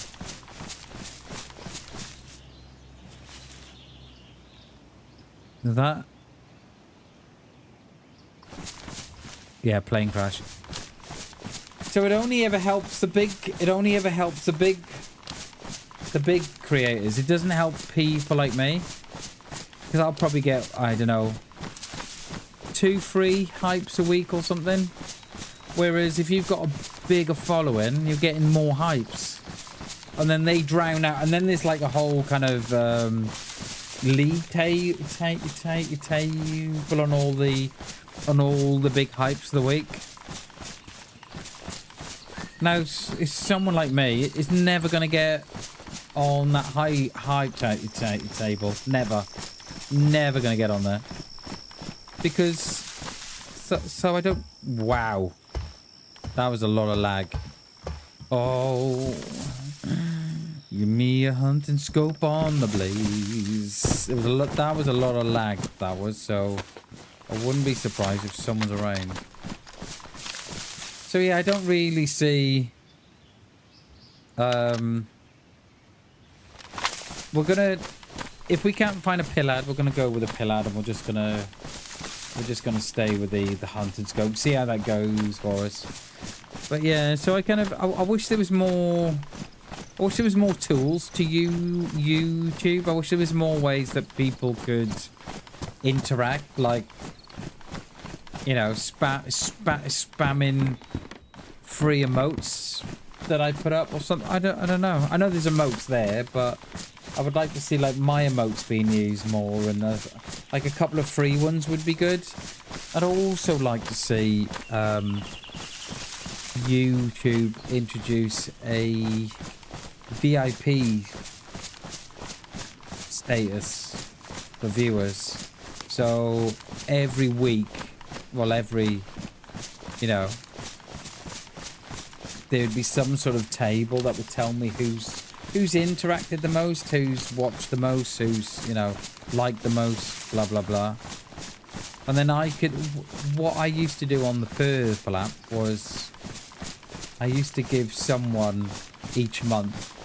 [SPEAKER 2] That, yeah, plane crash. So it only ever helps the big creators. It doesn't help people like me, because I'll probably get, I don't know, 2-3 hypes a week or something. Whereas if you've got a bigger following, you're getting more hypes, and then they drown out, and then there's like a whole kind of league table on all the big hypes of the week. Now, it's someone like me is never going to get on that hype table. Never going to get on there, because so I don't. Wow, that was a lot of lag. Oh, give me a hunting scope on the blaze. It was that was a lot of lag. That was, so I wouldn't be surprised if someone's around. So yeah, I don't really see. We're gonna, if we can't find a pillad, we're gonna go with a pillad, and we're just gonna stay with the hunting scope. See how that goes for us. But yeah, so I wish there was more. I wish there was more tools to YouTube. I wish there was more ways that people could interact, like, you know, spamming free emotes that I put up or something. I don't know. I know there's emotes there, but I would like to see like my emotes being used more, and like a couple of free ones would be good. I'd also like to see YouTube introduce a VIP status for viewers. So every week, well, you know, there would be some sort of table that would tell me who's interacted the most, who's watched the most, who's, you know, liked the most, blah blah blah. And then I could, what I used to do on the Purple app was, I used to give someone each month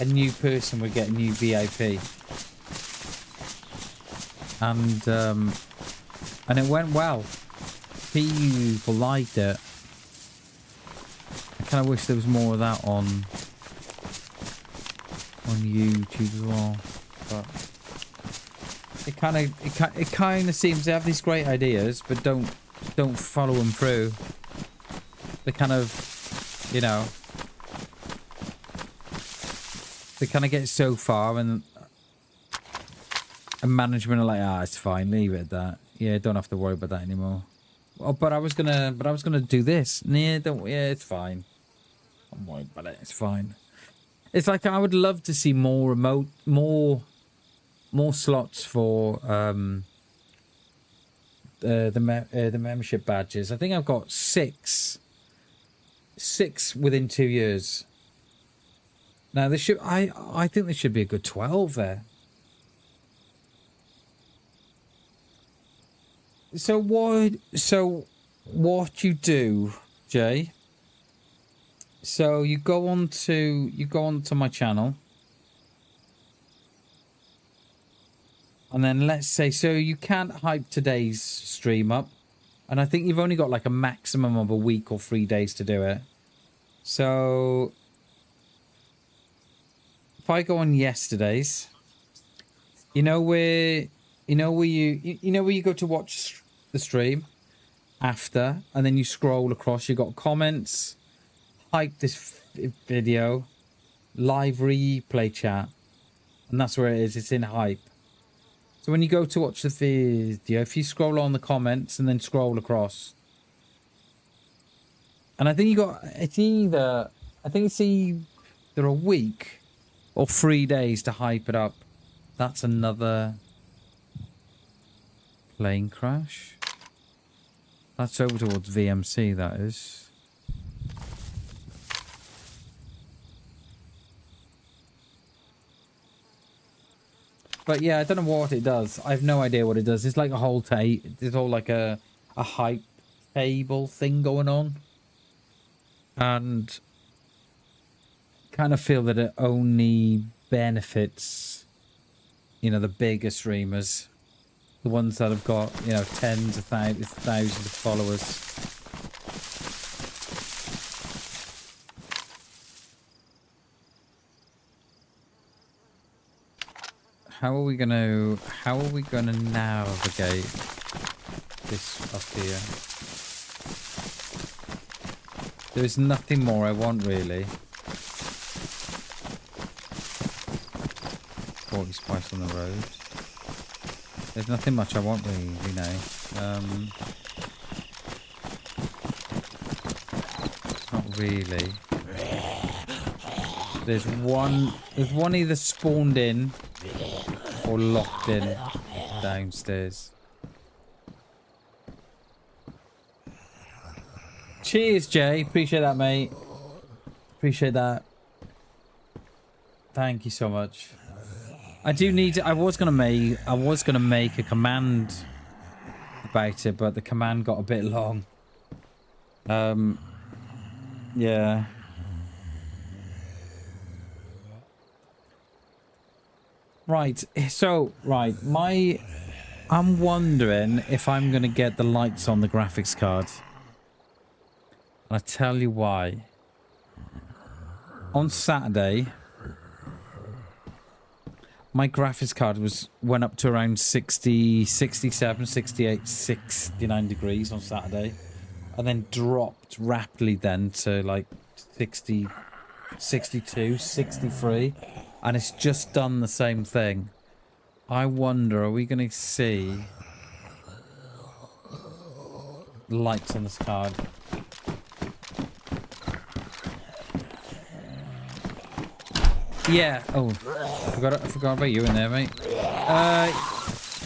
[SPEAKER 2] a new person would get a new VIP, and it went well. People liked it. I kind of wish there was more of that on YouTube as well, but it kind of seems they have these great ideas, but don't follow them through. They kind of, you know, they kind of get so far, and management are like, it's fine, leave it at that. Yeah, don't have to worry about that anymore. Oh, but I was gonna do this. Yeah, it's fine. I'm worried about it. It's fine. It's like, I would love to see more slots for the membership badges. I think I've got six within 2 years. Now there should, I think there should be a good 12 there. So what you do, Jay? So you go onto my channel, and then let's say, so you can't hype today's stream up, and I think you've only got like a maximum of a week or 3 days to do it. So if I go on yesterday's, You know where you go to watch the stream after, and then you scroll across. You got comments, hype this video, live replay chat, and that's where it is. It's in hype. So when you go to watch the video, if you scroll on the comments and then scroll across, and I think it's either a week or 3 days to hype it up. That's another plane crash. That's over towards VMC, that is. But yeah, I don't know what it does. I have no idea what it does. It's like a whole it's all like a hype table thing going on. And kind of feel that it only benefits, you know, the bigger streamers. The ones that have got, you know, tens of thousands of followers. How are we gonna navigate this up here? There is nothing more I want, really. 40 spice on the road. There's nothing much I want, really, you know. Not really. There's one either spawned in or locked in downstairs. Cheers, Jay. Appreciate that, mate. Appreciate that. Thank you so much. I do need to, I was gonna make a command about it, but the command got a bit long. Yeah. Right, so, I'm wondering if I'm gonna get the lights on the graphics card. And I tell you why. On Saturday, my graphics card went up to around 60, 67, 68, 69 degrees on Saturday. And then dropped rapidly then to like 60, 62, 63. And it's just done the same thing. I wonder, are we going to see lights on this card? Yeah. Oh, I forgot about you in there, mate.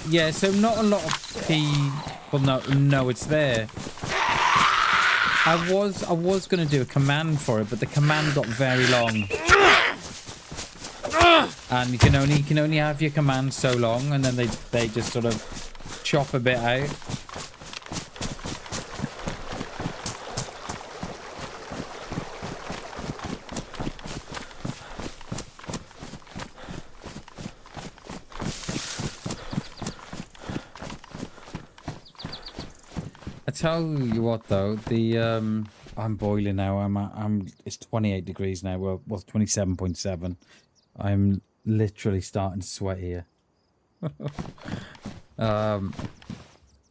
[SPEAKER 2] Yeah. So not a lot of people. No, it's there. I was going to do a command for it, but the command got very long. And you can only have your command so long, and then they just sort of chop a bit out. I tell you what though, I'm boiling now. It's 28 degrees now. Well, 27.7. I'm literally starting to sweat here. What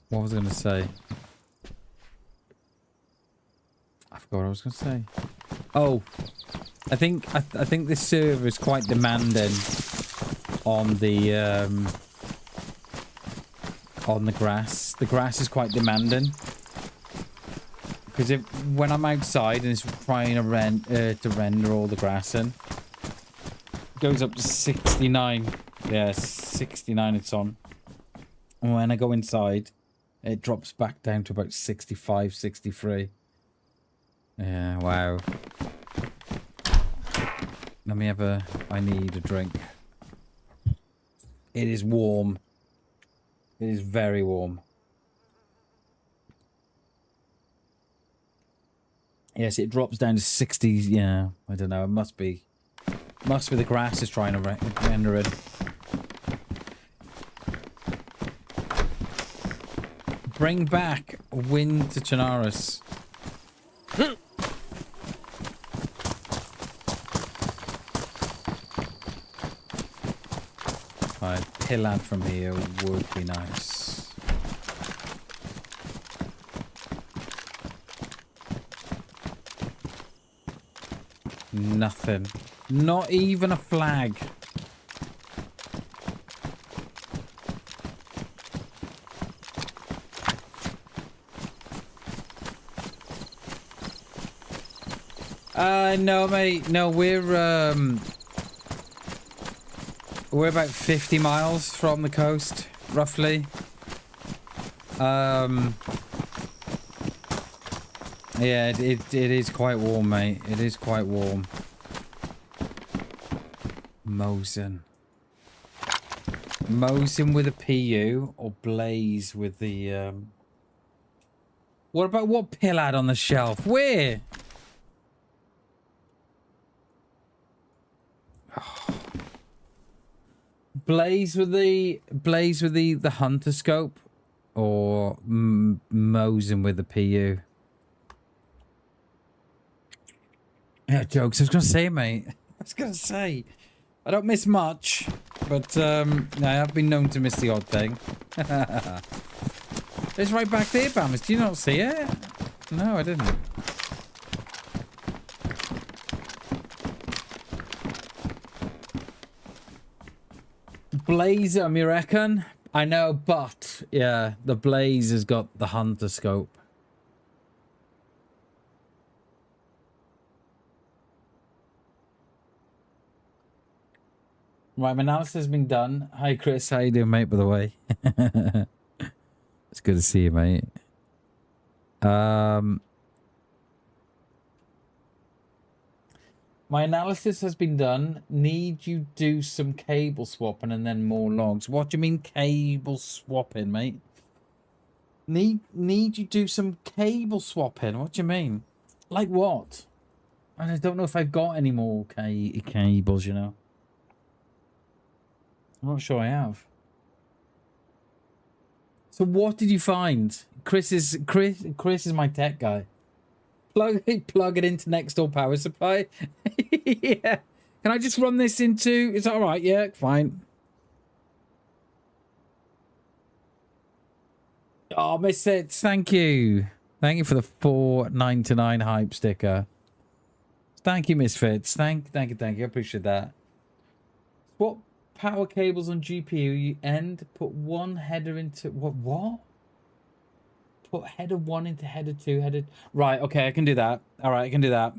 [SPEAKER 2] was I going to say? I forgot what I was going to say. Oh, I think this server is quite demanding on the grass. The grass is quite demanding because when I'm outside and it's trying to render all the grass in, goes up to 69. Yeah, 69 it's on. And when I go inside, it drops back down to about 65, 63. Yeah, wow. Let me have I need a drink. It is warm. It is very warm. Yes, it drops down to 60. Yeah, I don't know. It must be the grass is trying to render it. Bring back wind to Chernarus. Right, pillad from here would be nice. Nothing. Not even a flag. No, mate. No, we're about 50 miles from the coast, roughly. Yeah, it is quite warm, mate. It is quite warm. Mosin. Mosin with a PU or Blaze with the What about what pillad on the shelf? Where? Blaze with the hunter scope or Mosin with the PU? Yeah, jokes. I was gonna say, mate. I was gonna say, I don't miss much, but no, I've been known to miss the odd thing. It's right back there, Bammers. Do you not see it? No, I didn't. Blazer, you reckon? I know, but yeah, the Blaze has got the hunter scope. Right, my analysis has been done. Hi, Chris. How you doing, mate, by the way? It's good to see you, mate. My analysis has been done. Need you do some cable swapping and then more logs. What do you mean cable swapping, mate? Need you do some cable swapping? What do you mean? Like what? I don't know if I've got any more cables, you know. I'm not sure I have. So what did you find? Chris is my tech guy. Plug it into next door power supply. Yeah. Can I just run this into? Is that all right? Yeah, fine. Oh, Misfits, thank you. Thank you for the $4.99 hype sticker. Thank you, Misfits. Thank you. I appreciate that. What power cables on GPU you end? Put one header into what? Put header 1 into header 2, header... Right, okay, I can do that. All right, I can do that.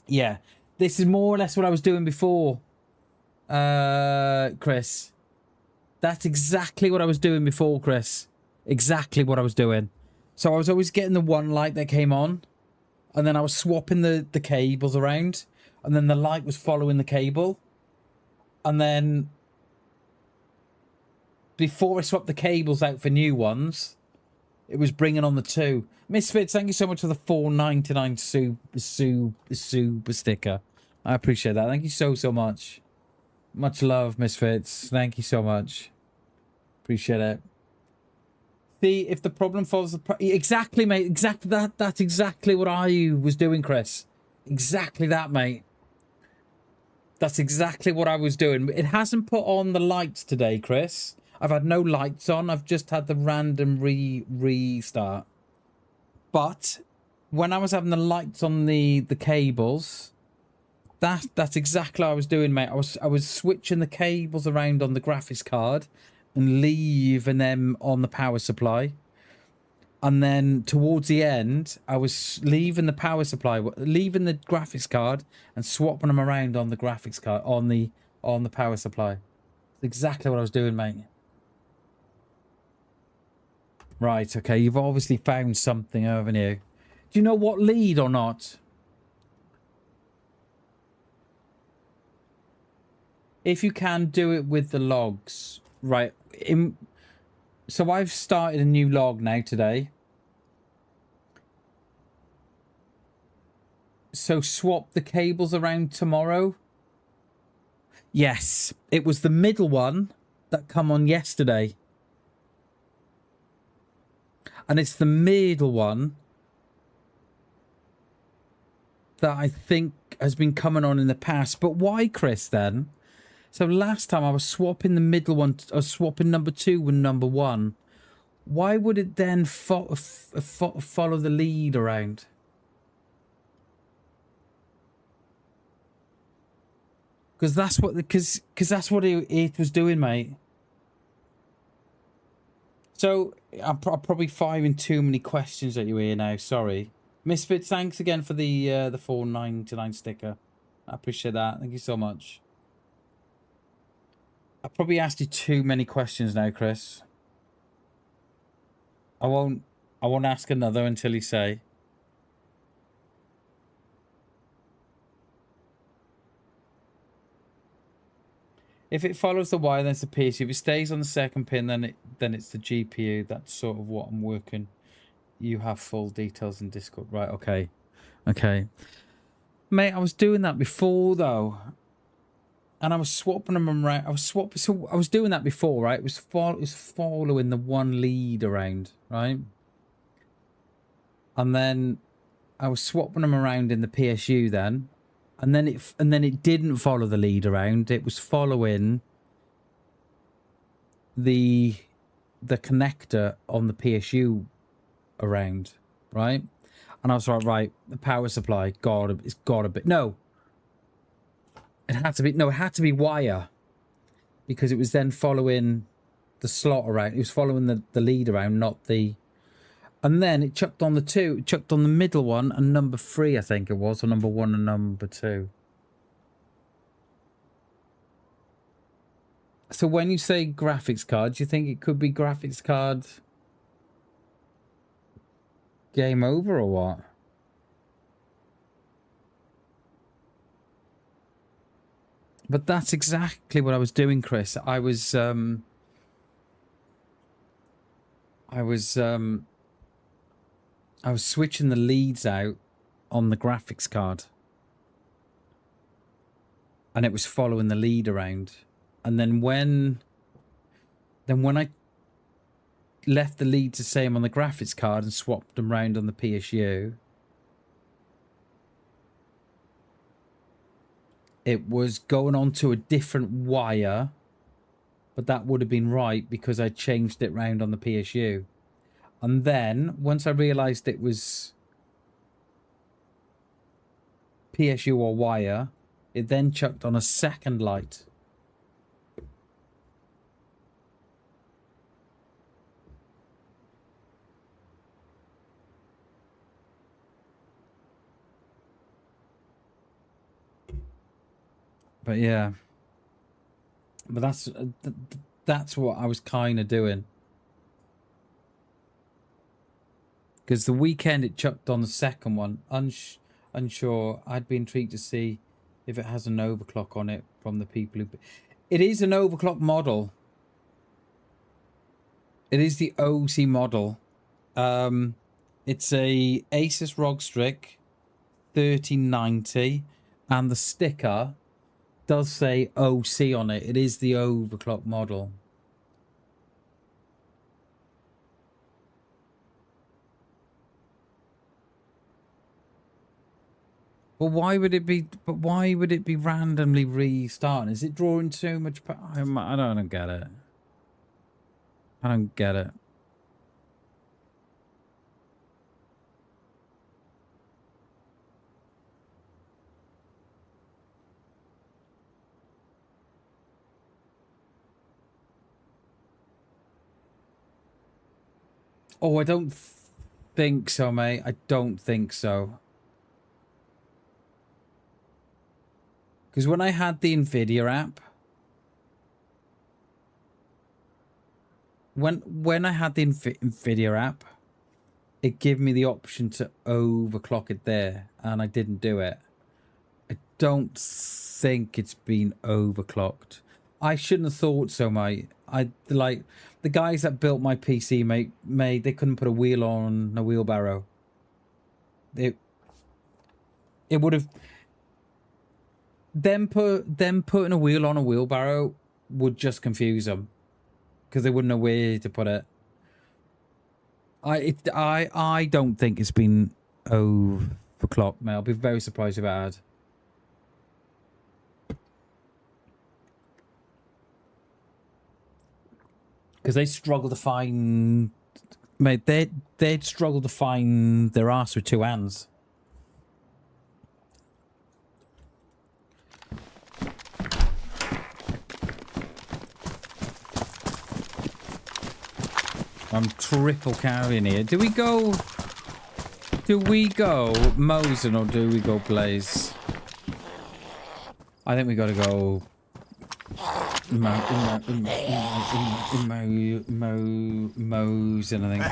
[SPEAKER 2] Yeah. This is more or less what I was doing before, Chris. That's exactly what I was doing before, Chris. Exactly what I was doing. So I was always getting the one light that came on, and then I was swapping the cables around, and then the light was following the cable. And then before I swapped the cables out for new ones, it was bringing on the 2. Misfits, thank you so much for the $4.99 super sticker. I appreciate that. Thank you so much. Much love, Misfits. Thank you so much. Appreciate it. See, if the problem follows the... Exactly, mate. Exactly that. That's exactly what I was doing, Chris. Exactly that, mate. That's exactly what I was doing. It hasn't put on the lights today, Chris. I've had no lights on. I've just had the random restart. But when I was having the lights on the cables, that's exactly what I was doing, mate. I was switching the cables around on the graphics card and leaving them on the power supply. And then towards the end, I was leaving the power supply, leaving the graphics card and swapping them around on the graphics card on the power supply. That's exactly what I was doing, mate. Right, okay, you've obviously found something, haven't you? Do you know what lead or not? If you can, do it with the logs. Right, so I've started a new log now today. So swap the cables around tomorrow? Yes, it was the middle one that come on yesterday. And it's the middle one that I think has been coming on in the past. But why, Chris, then? So last time I was swapping the middle one. I was swapping number 2 with number 1. Why would it then follow the lead around? Because that's what that's what it was doing, mate. So I'm probably firing too many questions at you here now. Sorry, Misfit. Thanks again for the $4.99 sticker. I appreciate that. Thank you so much. I probably asked you too many questions now, Chris. I won't ask another until you say. If it follows the wire, then it's the PC. If it stays on the second pin, then it's the GPU. That's sort of what I'm working. You have full details in Discord, right? Okay, okay, mate. I was doing that before though, and I was swapping them around. So I was doing that before, right? It was following the one lead around, right? And then I was swapping them around in the PSU then. And then it didn't follow the lead around. It was following the connector on the PSU around, right? And I was like, right, the power supply, it's gotta be it had to be wire, because it was then following the slot around. It was following the lead around, not the. And then it chucked on the 2. It chucked on the middle one and number 3, I think it was, or number 1 and number 2. So when you say graphics card, do you think it could be graphics card game over or what? But that's exactly what I was doing, Chris. I was switching the leads out on the graphics card, and it was following the lead around. And then when I left the leads the same on the graphics card and swapped them around on the PSU, it was going onto a different wire, but that would have been right because I changed it round on the PSU. And then once I realized it was PSU or wire, it then chucked on a second light. But yeah, but that's what I was kind of doing. Because the weekend it chucked on the second one, unsure. I'd be intrigued to see if it has an overclock on it from the people who. It is an overclock model. It is the OC model. It's a Asus ROG Strix 3090, and the sticker does say OC on it. It is the overclock model. Well, why would it be? But why would it be randomly restarting? Is it drawing too much? I don't get it. I don't get it. Oh, I don't think so, mate. I don't think so. Because when I had the NVIDIA app, when I had the NVIDIA app, it gave me the option to overclock it there, and I didn't do it. I don't think it's been overclocked. I shouldn't have thought so, mate. I like the guys that built my PC, mate. They couldn't put a wheel on a wheelbarrow. It would have. Them putting a wheel on a wheelbarrow would just confuse them, because they wouldn't know where to put it. I don't think it's been overclocked, mate. I'll be very surprised if it had. Because they struggle to find... Mate, they'd struggle to find their ass with two hands. I'm triple carrying here. Do we go Mosen or do we go Blaze? I think we gotta go Mosen, I think.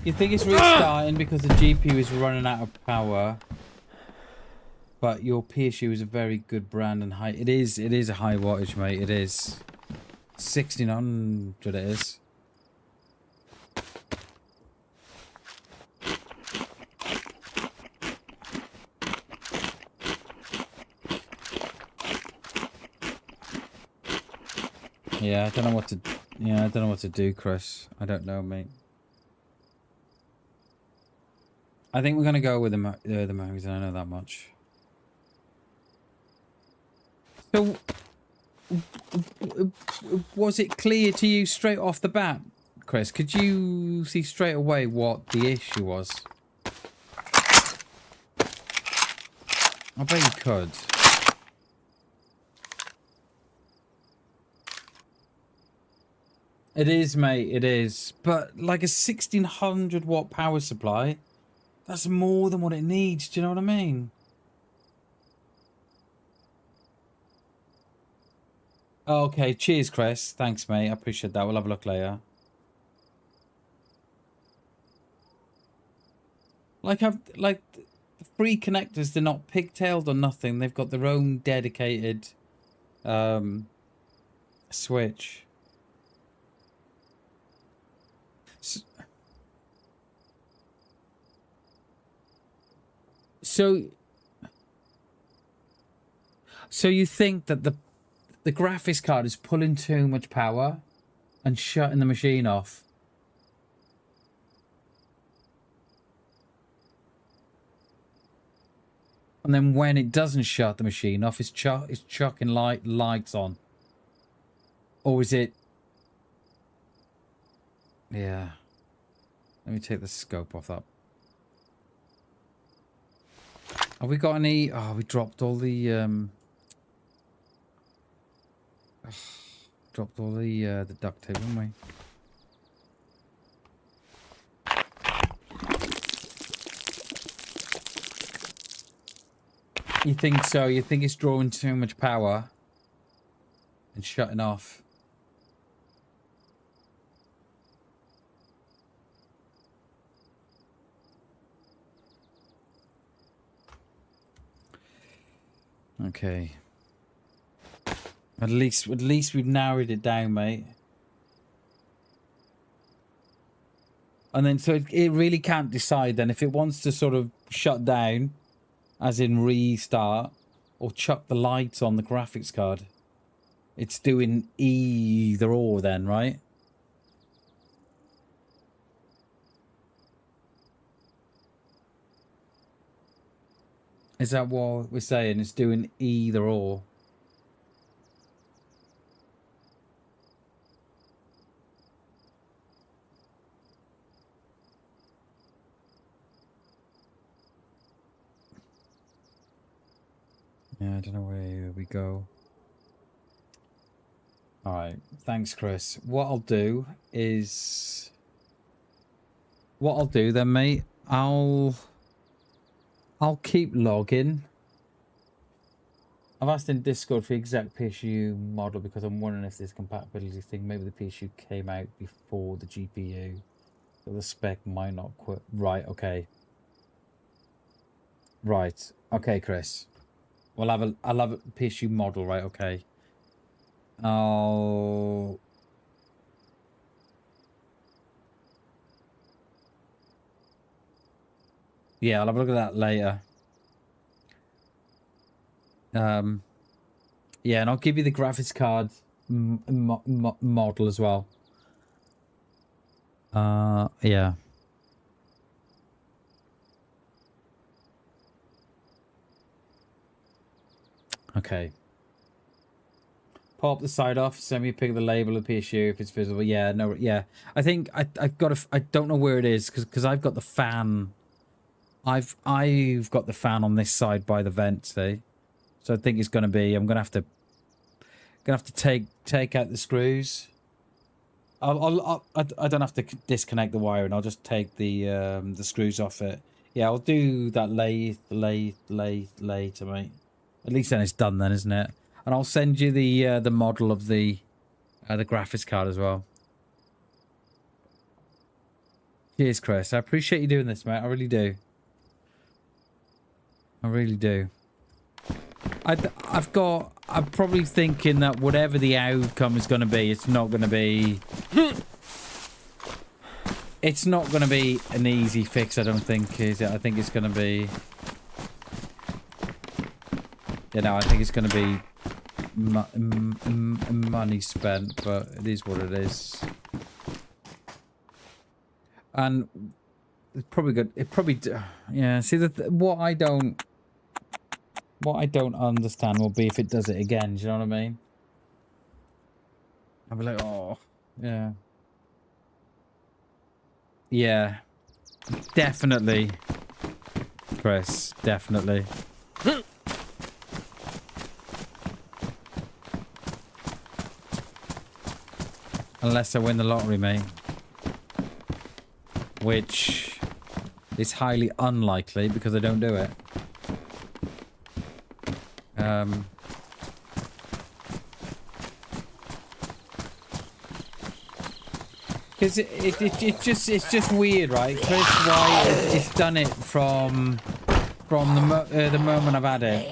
[SPEAKER 2] You think it's restarting because the GPU is running out of power, but your PSU is a very good brand and high. It is a high wattage, mate. It is 1600. It is. Yeah, I don't know what to. Yeah, I don't know what to do, Chris. I don't know, mate. I think we're gonna go with the Mosen. I know that much. So, was it clear to you straight off the bat, Chris? Could you see straight away what the issue was? I bet you could. It is, mate, it is. But like a 1600 watt power supply, that's more than what it needs. Do you know what I mean? Okay, cheers, Chris. Thanks, mate. I appreciate that. We'll have a look later. Like, the free connectors, they're not pigtailed or nothing. They've got their own dedicated switch. So you think that the graphics card is pulling too much power and shutting the machine off? And then when it doesn't shut the machine off, it's chucking lights on. Or is it... Yeah. Let me take the scope off that. Have we got any... Oh, we dropped all the... dropped all the duct tape, haven't we? You think so? You think it's drawing too much power and shutting off? Okay. At least we've narrowed it down, mate. And then, so it really can't decide then if it wants to sort of shut down, as in restart, or chuck the lights on the graphics card. It's doing either or then, right? Is that what we're saying? It's doing either or. Yeah, I don't know where we go. Alright, thanks, Chris. What I'll do then, mate, I'll keep logging. I've asked in Discord for the exact PSU model because I'm wondering if this compatibility thing, maybe the PSU came out before the GPU. So the spec might not quit. Right, okay. Right. Okay, Chris. I'll have a PSU model, right? Okay. I'll... Yeah, I'll have a look at that later. Yeah, and I'll give you the graphics card model as well. Yeah. Okay. Pop the side off. Send me a pic of the label of the PSU if it's visible. Yeah, no, yeah. I think I've got I don't know where it is because I've got the fan. I've got the fan on this side by the vent, see? So I think it's gonna be. I'm gonna have to take out the screws. I don't have to disconnect the wire, and I'll just take the screws off it. Yeah, I'll do that later, mate. At least then it's done, then, isn't it? And I'll send you the model of the graphics card as well. Cheers, Chris. I appreciate you doing this, mate. I really do. I really do. I'm probably thinking that whatever the outcome is going to be, it's not going to be... It's not going to be an easy fix, I don't think, is it? I think it's going to be... You know, I think it's going to be money spent, but it is what it is. And it's probably good. It probably... Yeah, see, what I don't understand will be if it does it again. Do you know what I mean? I'll be like, oh, yeah. Yeah. Definitely. Chris, definitely. Unless I win the lottery, mate. Which is highly unlikely because I don't do it. Because it's just weird, right? Chris White has done it from the moment I've had it.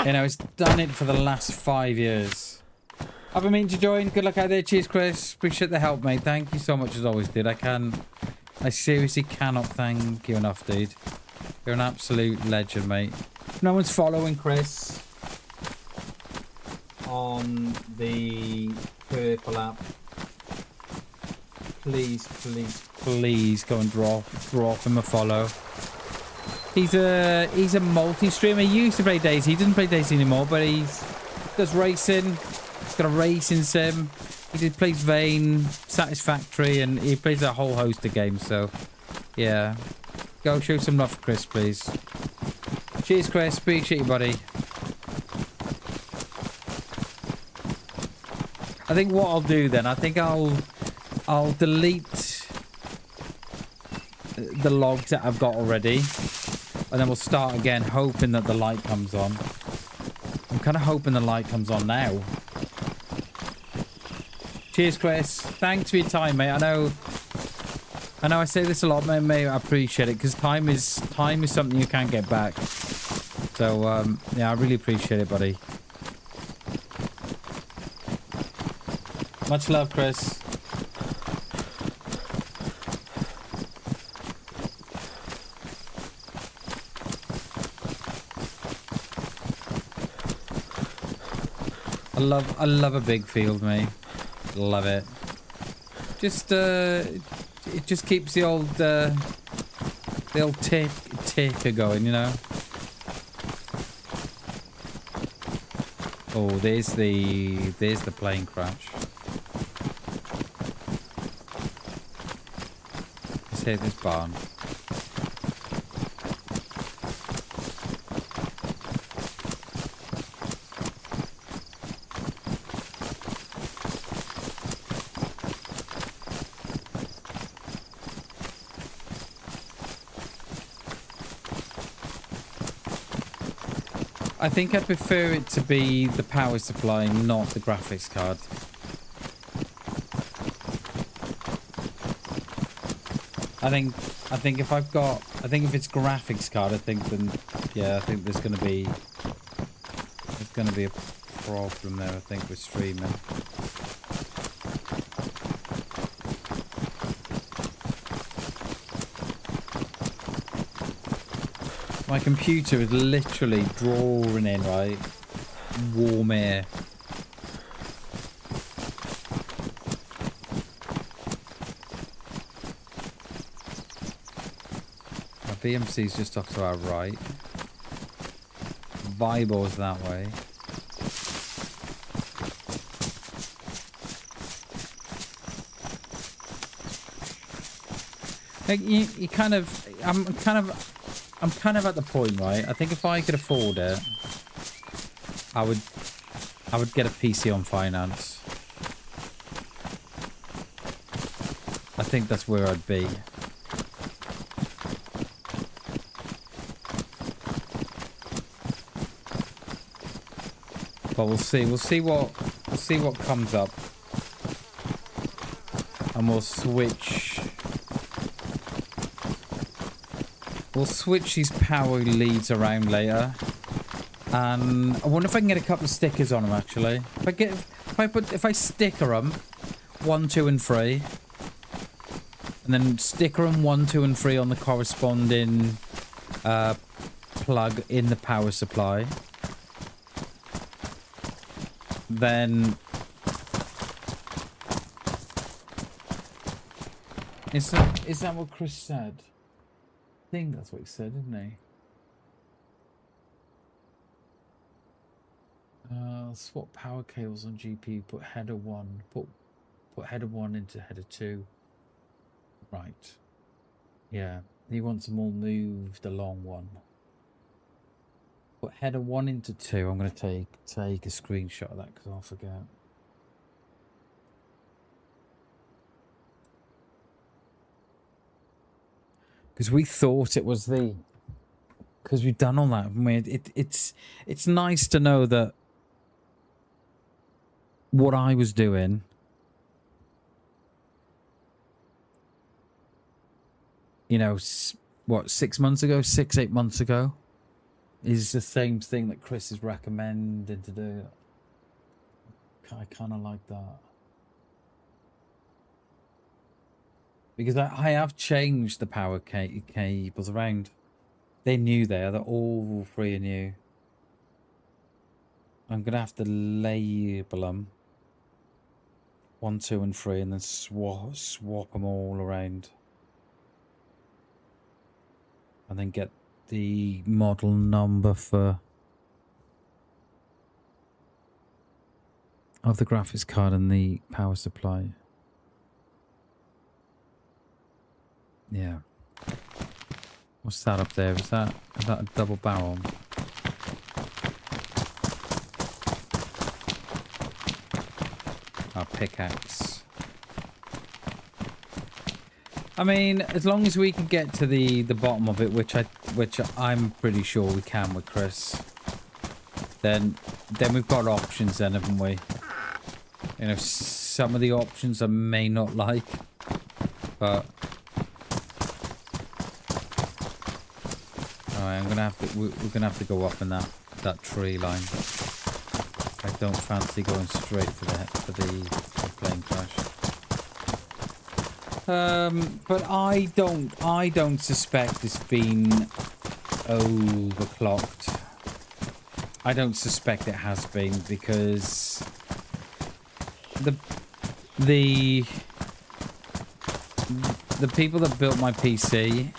[SPEAKER 2] You know, it's done it for the last 5 years. I've been meaning to join. Good luck out there. Cheers, Chris. Appreciate the help, mate. Thank you so much as always, dude. I seriously cannot thank you enough, dude. You're an absolute legend, mate. If no one's following Chris on the purple app, please go and drop him a follow. He's a multi-streamer. He used to play DayZ. He doesn't play DayZ anymore, but he does racing. He's got a racing sim. He plays Vane, Satisfactory, and he plays a whole host of games. So, yeah, go show some love for Chris, please. Cheers, Chris. Appreciate you, buddy. I think what I'll do then, I think I'll delete the logs that I've got already, and then we'll start again, hoping that the light comes on. I'm kind of hoping the light comes on now. Cheers, Chris. Thanks for your time, mate. I know I say this a lot, mate. I appreciate it because time is something you can't get back. So yeah, I really appreciate it, buddy. Much love, Chris. I love a big field, mate. Love it. Just it just keeps the old ticker going, you know. Oh, there's the plane crash. Let's hit this barn. I think I'd prefer it to be the power supply, not the graphics card. I think if it's graphics card, I think there's gonna be a problem there, I think, with streaming. My computer is literally drawing in, right, warm air. My BMC's just off to our right. of eyeballs that way. Like you kind of, I'm kind of at the point, right? I think if I could afford it, I would get a PC on finance. I think that's where I'd be. But we'll see. We'll see what comes up, and we'll switch. We'll switch these power leads around later. And I wonder if I can get a couple of stickers on them, actually. If I sticker them 1, 2, and 3, and then sticker them 1, 2, and 3 on the corresponding plug in the power supply, then is that what Chris said? I think that's what he said, didn't he? Swap power cables on GPU. Put header 1. Put header 1 into header 2. Right. Yeah. He wants them all moved along one. Put header 1 into 2. I'm going to take a screenshot of that because I'll forget. Because we thought it was because we've done all that. It's nice to know that what I was doing, you know, what, 6 months ago, 8 months ago, is the same thing that Chris is recommending to do. I kind of like that. Because I have changed the power cables around. They're new there. They're all 3 are new. I'm going to have to label them 1, 2, and 3 and then swap them all around. And then get the model number of the graphics card and the power supply. Yeah. What's that up there? Is that a double barrel? Our pickaxe. I mean, as long as we can get to the bottom of it, which I'm pretty sure we can with Chris, then we've got options then, haven't we? You know, some of the options I may not like, but we're gonna have to go up in that tree line. I don't fancy going straight for the plane crash. But I don't suspect it's been overclocked. I don't suspect it has been, because the people that built my PC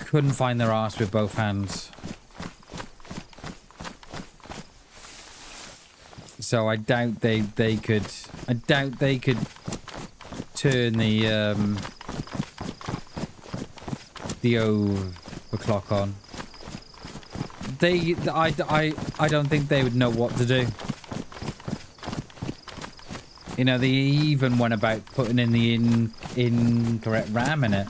[SPEAKER 2] couldn't find their arse with both hands. So I doubt they could turn the overclock on. I don't think they would know what to do. You know, they even went about putting in the incorrect RAM in it.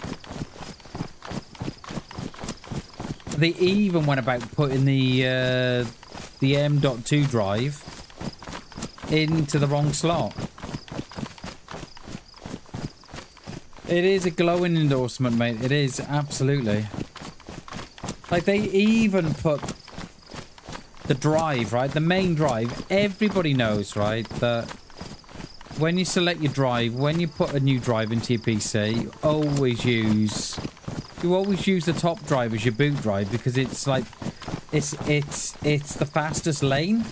[SPEAKER 2] They even went about putting the M.2 drive into the wrong slot. It is a glowing endorsement, mate. It is, absolutely. Like, they even put the drive, right? The main drive. Everybody knows, right, that when you select your drive, when you put a new drive into your PC, you always use the top drive as your boot drive, because it's like it's the fastest lane,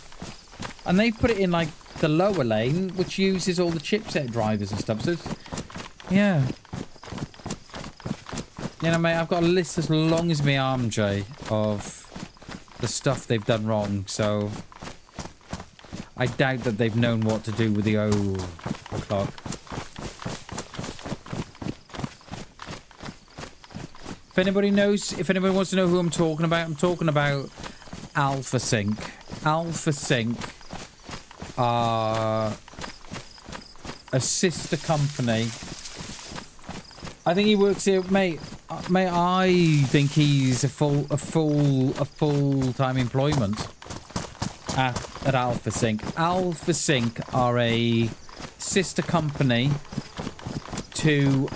[SPEAKER 2] and they put it in like the lower lane, which uses all the chipset drivers and stuff. So it's, yeah, you know, mate, I've got a list as long as my arm, Jay, of the the stuff they've done wrong, so I doubt that they've known what to do with the o'clock. If anybody wants to know who I'm talking about AlphaSync. AlphaSync are a sister company. I think he works here, mate. Mate, I think he's a full-time employment at AlphaSync. AlphaSync are a sister company to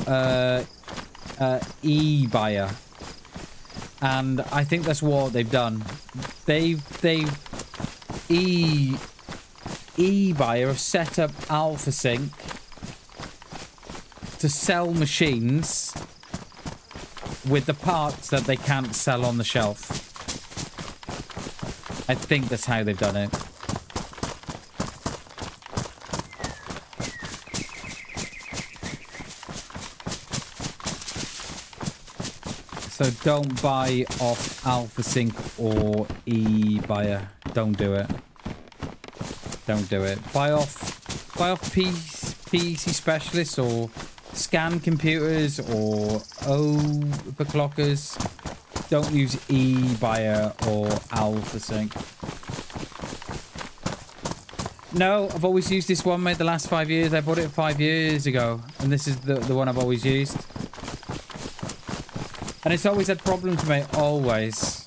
[SPEAKER 2] eBuyer, and I think that's what they've done. eBuyer have set up AlphaSync to sell machines with the parts that they can't sell on the shelf. I think that's how they've done it. So don't buy off AlphaSync or eBuyer. Don't do it. Don't do it. Buy off PC specialists or scan computers or overclockers. Don't use eBuyer or AlphaSync. No, I've always used this one, mate. The last 5 years. I bought it 5 years ago, and this is the one I've always used. And it's always had problems, mate. Always.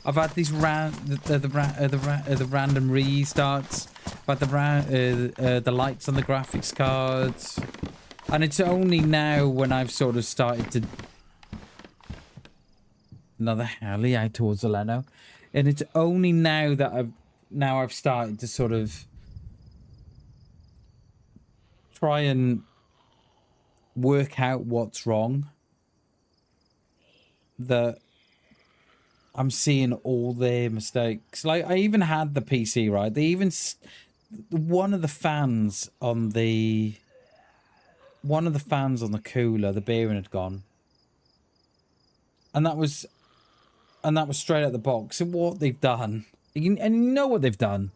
[SPEAKER 2] I've had these random restarts. I've had the lights on the graphics cards. And it's only now when I've sort of started to... Another heli out towards the Leno. And it's only now that I've started to sort of try and work out what's wrong, that I'm seeing all their mistakes. Like, I even had the PC, right? They even... One of the fans on the cooler, the bearing had gone. And that was straight out the box. And what they've done... And you know what they've done.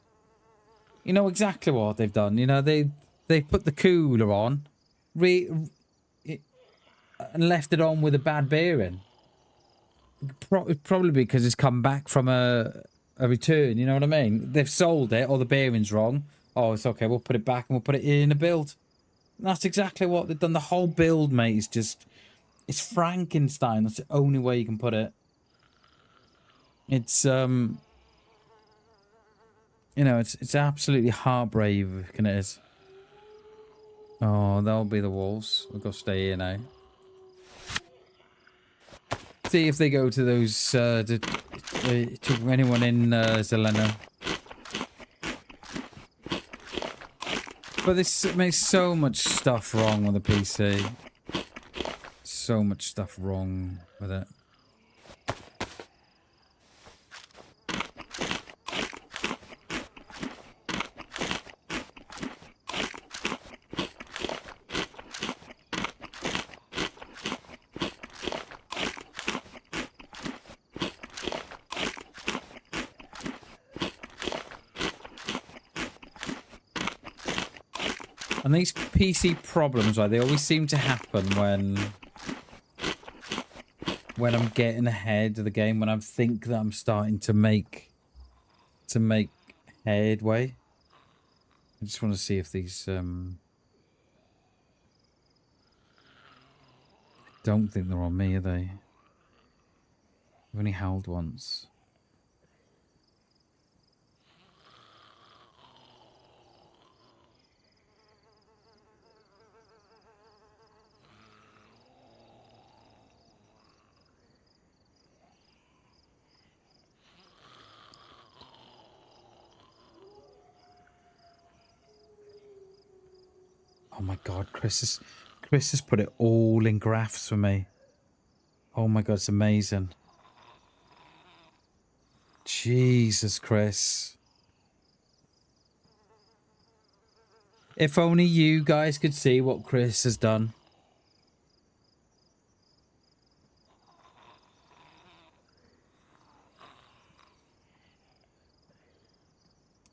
[SPEAKER 2] You know exactly what they've done. You know, they put the cooler on... and left it on with a bad bearing. Probably because it's come back from a return, you know what I mean? They've sold it, or the bearing's wrong. Oh, it's okay, we'll put it back and we'll put it in a build. And that's exactly what they've done. The whole build, mate, is just... It's Frankenstein. That's the only way you can put it. It's, you know, it's absolutely heartbreaking, it is. Oh, that'll be the wolves. We'll go stay here now. See if they go to those, to anyone in Zelena. But this makes so much stuff wrong with the PC. So much stuff wrong with it. And these PC problems, right, they always seem to happen when I'm getting ahead of the game, when I think that I'm starting to make headway. I just want to see if these don't think they're on me, are they? I've only held once. Oh my god, Chris has put it all in graphs for me. Oh my god, it's amazing. Jesus, Chris. If only you guys could see what Chris has done.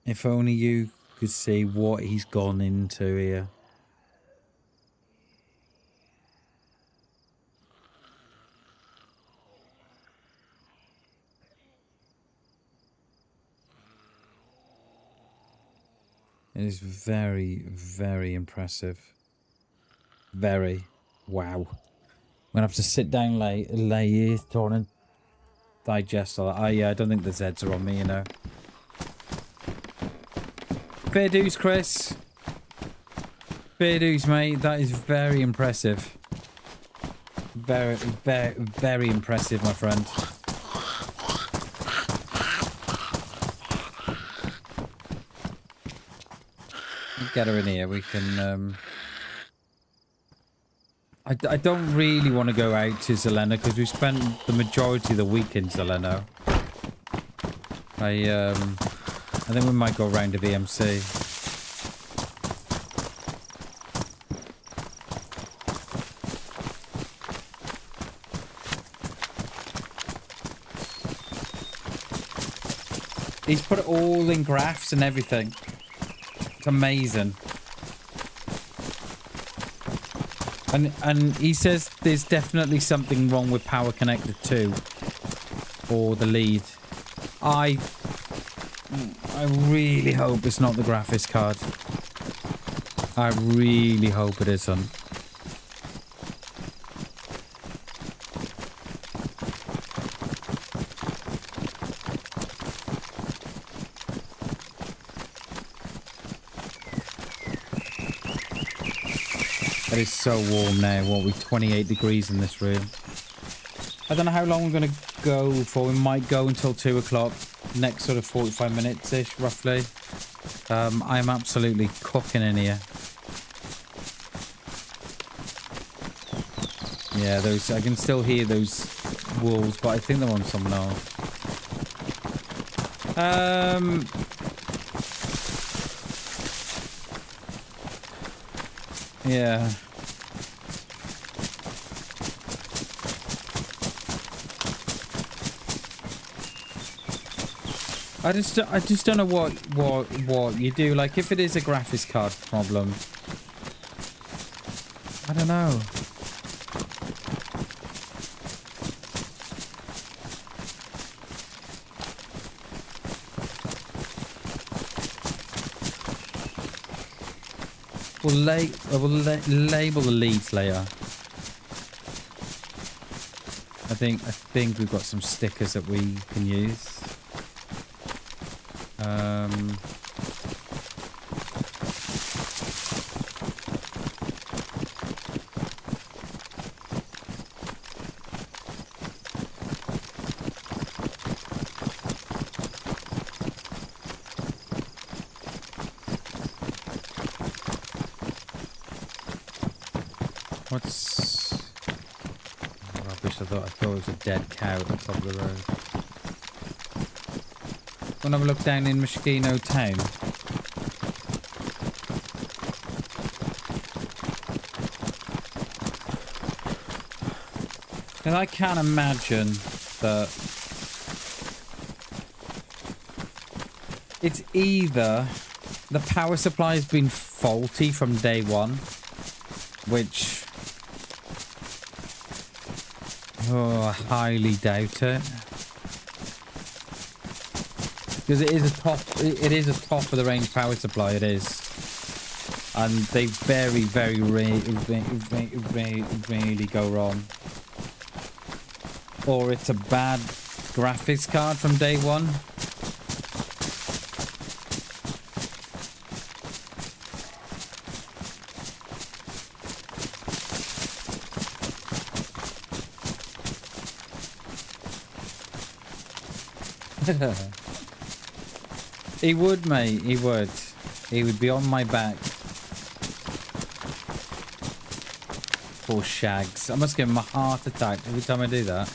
[SPEAKER 2] If only you could see what he's gone into here. It is very, very impressive. Very. Wow. I'm going to have to sit down lay here, trying to digest all that. Oh, yeah, I don't think the Zeds are on me, you know. Fair dues, Chris. Fair dues, mate. That is very impressive. Very, very, very impressive, my friend. Get her in here. We can... I don't really want to go out to Zelena because we spent the majority of the week in Zelena. I think we might go around to VMC. He's put it all in graphs and everything. It's amazing. And he says there's definitely something wrong with Power Connector 2 or the lead. I really hope it's not the graphics card. I really hope it isn't. It is so warm now. What, we 28 degrees in this room. I don't know how long we're going to go for. We might go until 2 o'clock. Next sort of 45 minutes-ish, roughly. I'm absolutely cooking in here. Yeah, those. I can still hear those wolves, but I think they're on someone else. Yeah. I just don't know what you do. Like, if it is a graphics card problem, I don't know. We'll label the leads later. I think we've got some stickers that we can use. What's rubbish? I thought it was a dead cow at the top of the road. Want to have a look down in Moschino town? And I can't imagine that it's either the power supply has been faulty from day one, which I highly doubt it. Because it is a top of the range power supply, it is. And they very, very rarely go wrong. Or it's a bad graphics card from day one. He would, mate. He would. He would be on my back. Poor Shags. I must give him a heart attack every time I do that.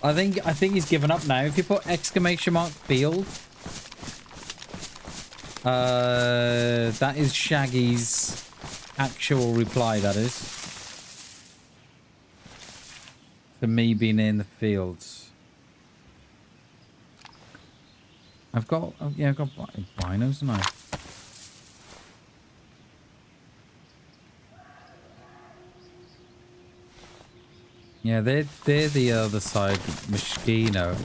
[SPEAKER 2] I think he's given up now. If you put exclamation mark field, that is Shaggy's actual reply. That is to me being in the fields. I've got, oh, yeah, I've got binos, haven't I? Yeah, they're the other side, Moschino.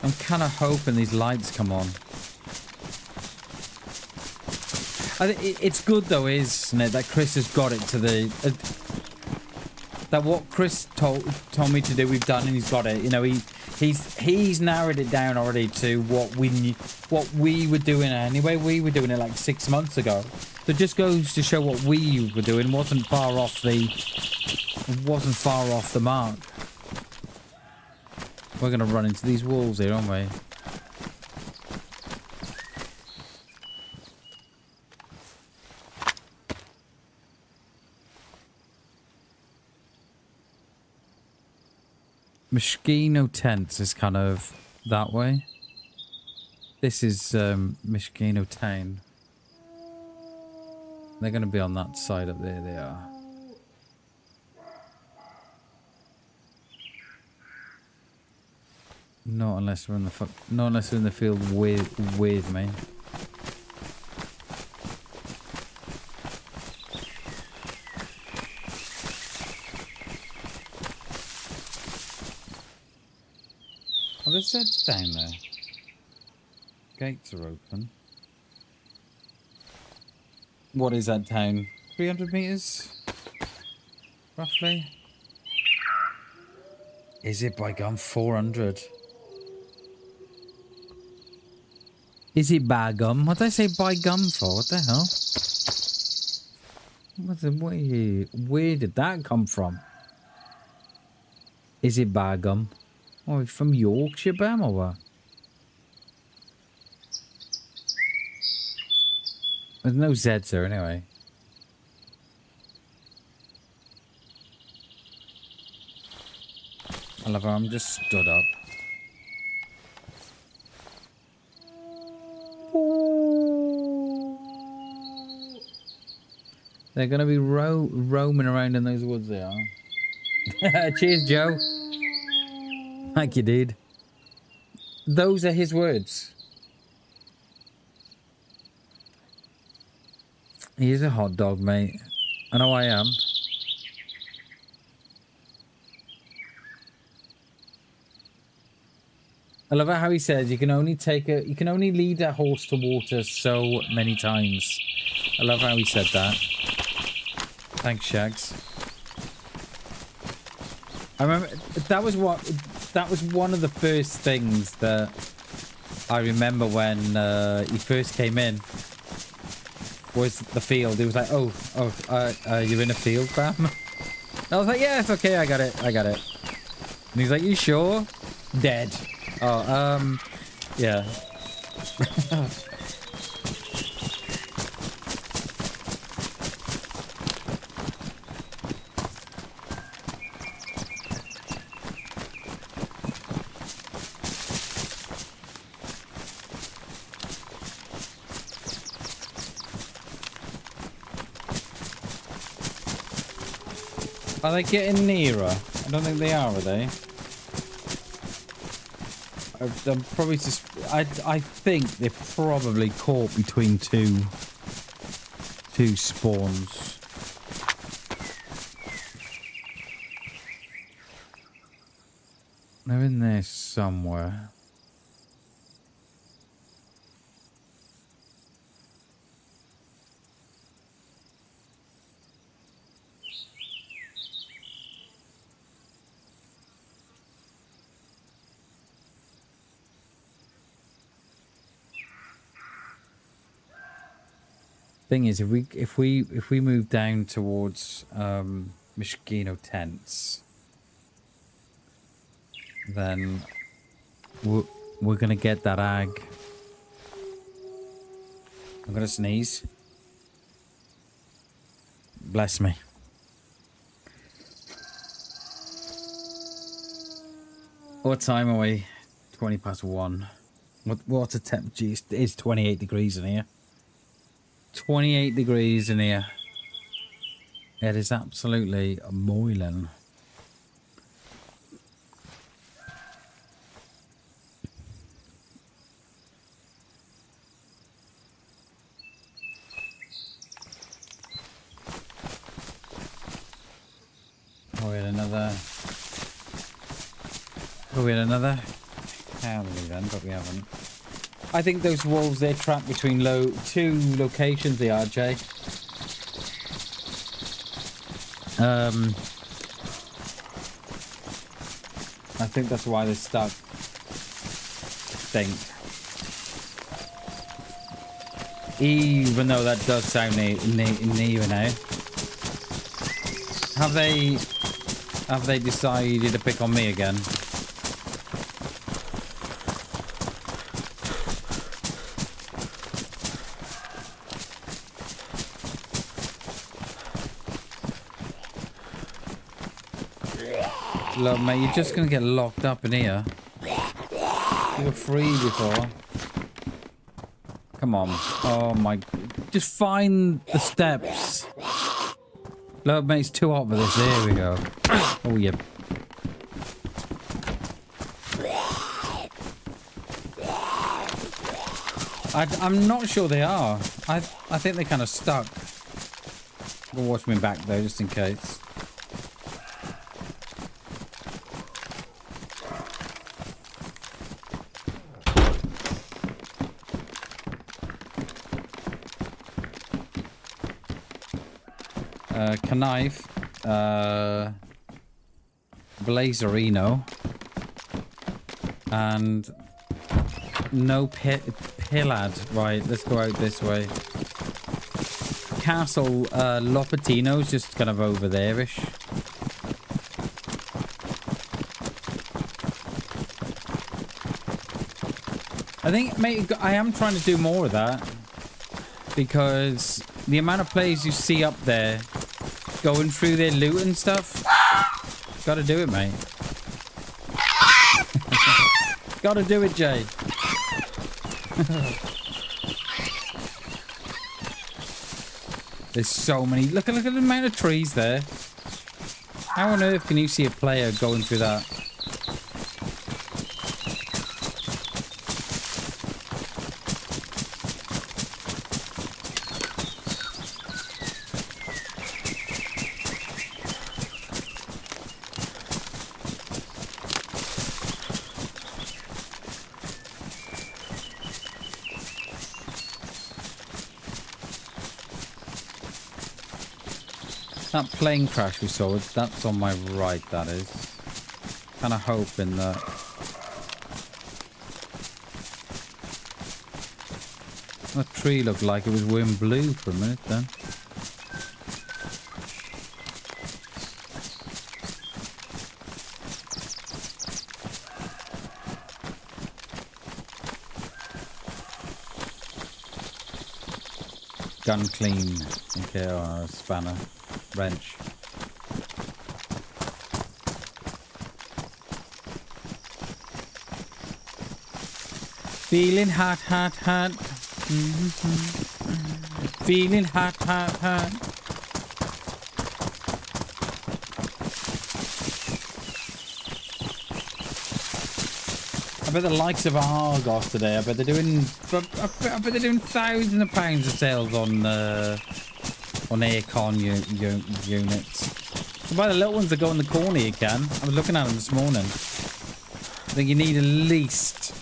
[SPEAKER 2] I'm kind of hoping these lights come on. I think it's good though, isn't it, that Chris has got it to the that what Chris told me to do, we've done, and he's got it. You know, he's narrowed it down already to what we were doing anyway. We were doing it like 6 months ago. So it just goes to show what we were doing wasn't far off the mark. We're gonna run into these walls here, aren't we? Moschino tents is kind of that way. This is Moschino town. They're going to be on that side up there. They are. Not unless we're in the field with me. Oh, there's Zeds down there. Gates are open. What is that town? 300 meters? Roughly? Is it by gum? 400. Is it by gum? What did I say by gum for? What the hell? Where did that come from? Is it by gum? Oh, from Yorkshire, Bam, or what? There's no Zeds there anyway. I love how I'm just stood up. They're going to be roaming around in those woods, they are. Cheers, Joe. Thank you, dude. Those are his words. He is a hot dog, mate. I know I am. I love how he says you can only lead a horse to water so many times. I love how he said that. Thanks, Shags. I remember that was one of the first things that I remember when he first came in. Was the field. He was like, you're in a field, Bam? And I was like, yeah, it's okay, I got it. And he's like, you sure? Dead. Oh, yeah. Are they getting nearer? I don't think they are they? I'm probably just. I think they're probably caught between two spawns. They're in there somewhere. Thing is, if we move down towards Moschino tents, then we're gonna get that ag. I'm gonna sneeze. Bless me. What time are we? 1:20. What's a temperature? It's 28 degrees in here. 28 degrees in here. It is absolutely boiling. Oh, we had another. Oh, we had another. Apparently then, but we haven't. I think those wolves, they're trapped between two locations, they are, Jay. I think that's why they're stuck. I think. Even though that does sound near now. Have they decided to pick on me again? Look, mate, you're just gonna get locked up in here. You were free before. Come on. Oh my. Just find the steps. Look, mate, it's too hot for this. There we go. Oh, yeah. I'm not sure they are. I think they're kind of stuck. I'll watch me back, though, just in case. Knife, Blazerino, and no Pillad. Right, let's go out this way. Castle Lopatino's just kind of over there-ish. I think, mate, I am trying to do more of that because the amount of players you see up there going through their loot and stuff. Gotta do it, mate. Gotta do it, Jay. There's so many. Look at the amount of trees there. How on earth can you see a player going through that? That plane crash we saw, that's on my right, that is. Kind of hoping that... That tree looked like it was wearing blue for a minute then. Gun clean. Okay, or a spanner. Wrench. Feeling hot, hot, hot. Feeling hot, hot, hot. I bet the likes of Argos today. I bet they're doing thousands of pounds of sales on aircon units. By the little ones that go in the corner, you can. I was looking at them this morning. I think you need at least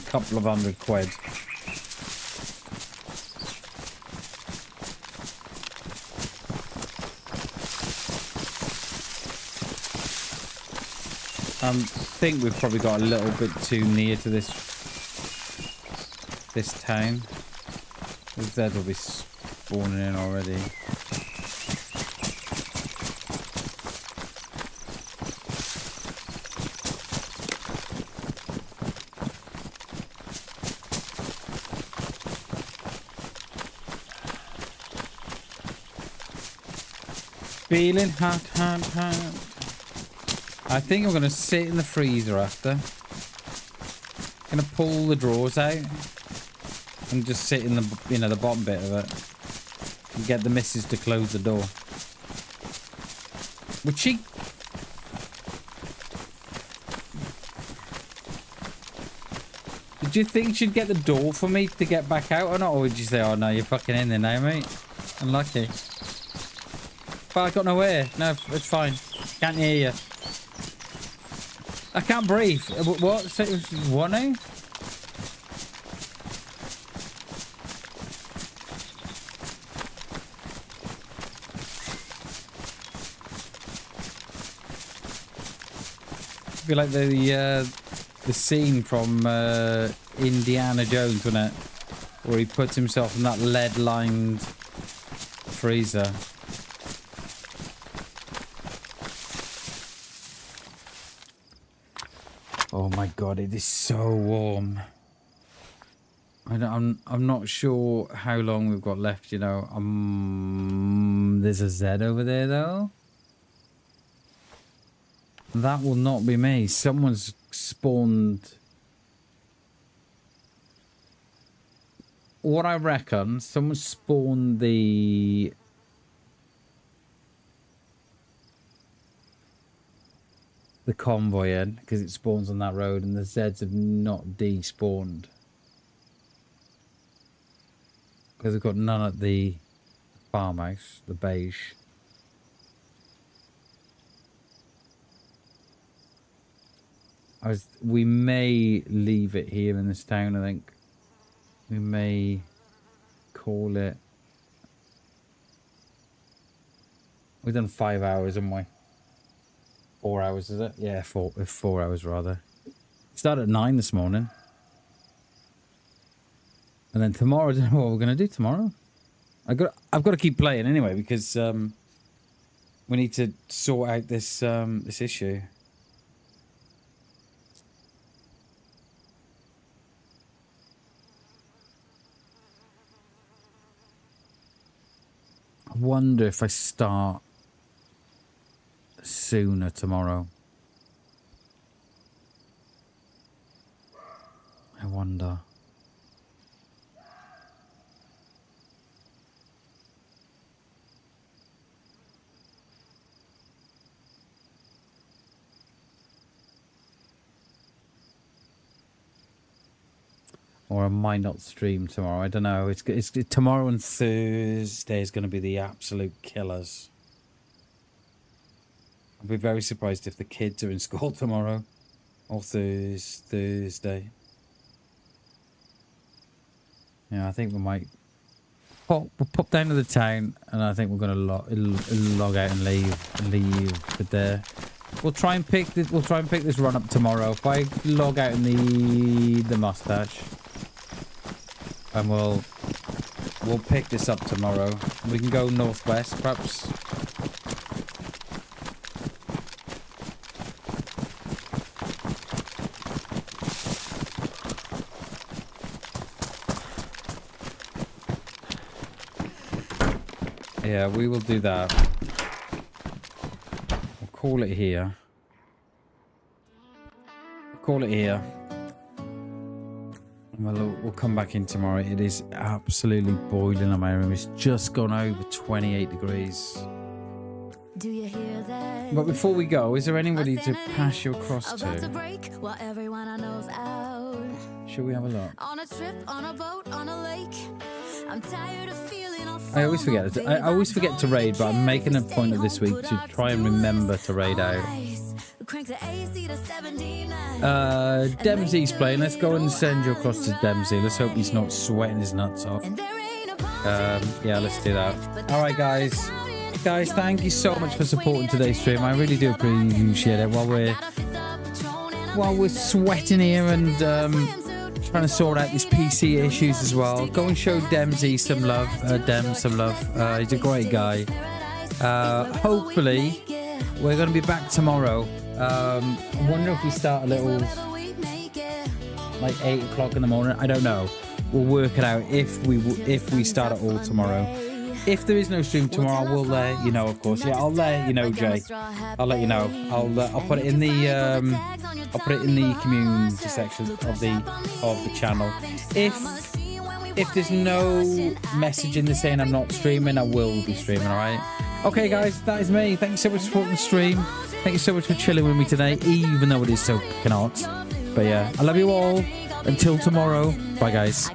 [SPEAKER 2] a couple of £100. I think we've probably got a little bit too near to this town. The Zed will be spawning in already. Feeling hot, hot, hot. I think I'm going to sit in the freezer after. Gonna pull the drawers out and just sit in the, the bottom bit of it and get the missus to close the door. Would she? Did you think she'd get the door for me to get back out or not? Or would you say, oh no, you're fucking in there now, mate? Unlucky. But I got nowhere. No, it's fine. Can't hear you. I can't breathe. What? What now? I feel like the scene from Indiana Jones, wasn't it? Where he puts himself in that lead-lined freezer. Oh my god, it is so warm. I'm not sure how long we've got left, you know. There's a Z over there though. That will not be me. Someone's spawned. What I reckon, someone spawned the convoy in because it spawns on that road, and the Zeds have not despawned because they've got none at the farmhouse, the beige. We may leave it here in this town. I think we may call it. We've done 5 hours, haven't we? 4 hours, is it? Yeah, 4 hours rather. Started at 9 this morning. And then tomorrow, I don't know what we're going to do tomorrow. I've got to keep playing anyway because we need to sort out this this issue. I wonder if I start sooner tomorrow. I wonder. Or I might not stream tomorrow. I don't know. It's tomorrow and Thursday is going to be the absolute killers. I'll be very surprised if the kids are in school tomorrow or Thursday. Yeah, I think we might we'll pop down to the town, and I think we're going to log out and leave the day. We'll try and pick this run up tomorrow. If I log out in the mustache, and we'll pick this up tomorrow. We can go northwest, perhaps. Yeah, we will do that. We'll call it here. We'll come back in tomorrow. It is absolutely boiling in my room. It's just gone over 28 degrees.
[SPEAKER 1] Do you hear that?
[SPEAKER 2] But before we go, is there anybody to pass you across to?
[SPEAKER 1] While everyone I know's out.
[SPEAKER 2] Should we have a look?
[SPEAKER 1] On a trip, on a boat, on a lake. I'm tired of feeling
[SPEAKER 2] I always forget it. I always forget to raid, but I'm making a point of this week to try and remember to raid out. Dempsey's playing. Let's go and send you across to Dempsey. Let's hope he's not sweating his nuts off. Yeah, let's do that. All right, guys. Guys, thank you so much for supporting today's stream. I really do appreciate it. While we're sweating here and trying to sort out these PC issues as well, go and show Dempsey some love. He's a great guy. Hopefully, we're going to be back tomorrow. I wonder if we start a little like 8 o'clock in the morning. I don't know. We'll work it out if we start at all tomorrow. If there is no stream tomorrow, I will let you know, of course. Yeah, I'll let you know, Jay. I'll let you know. I'll put it in the community section of the channel. If there's no message in there saying I'm not streaming, I will be streaming, alright? Okay, guys, that is me. Thank you so much for supporting the stream. Thank you so much for chilling with me today, even though it is so fucking hot. But yeah, I love you all. Until tomorrow. Bye, guys.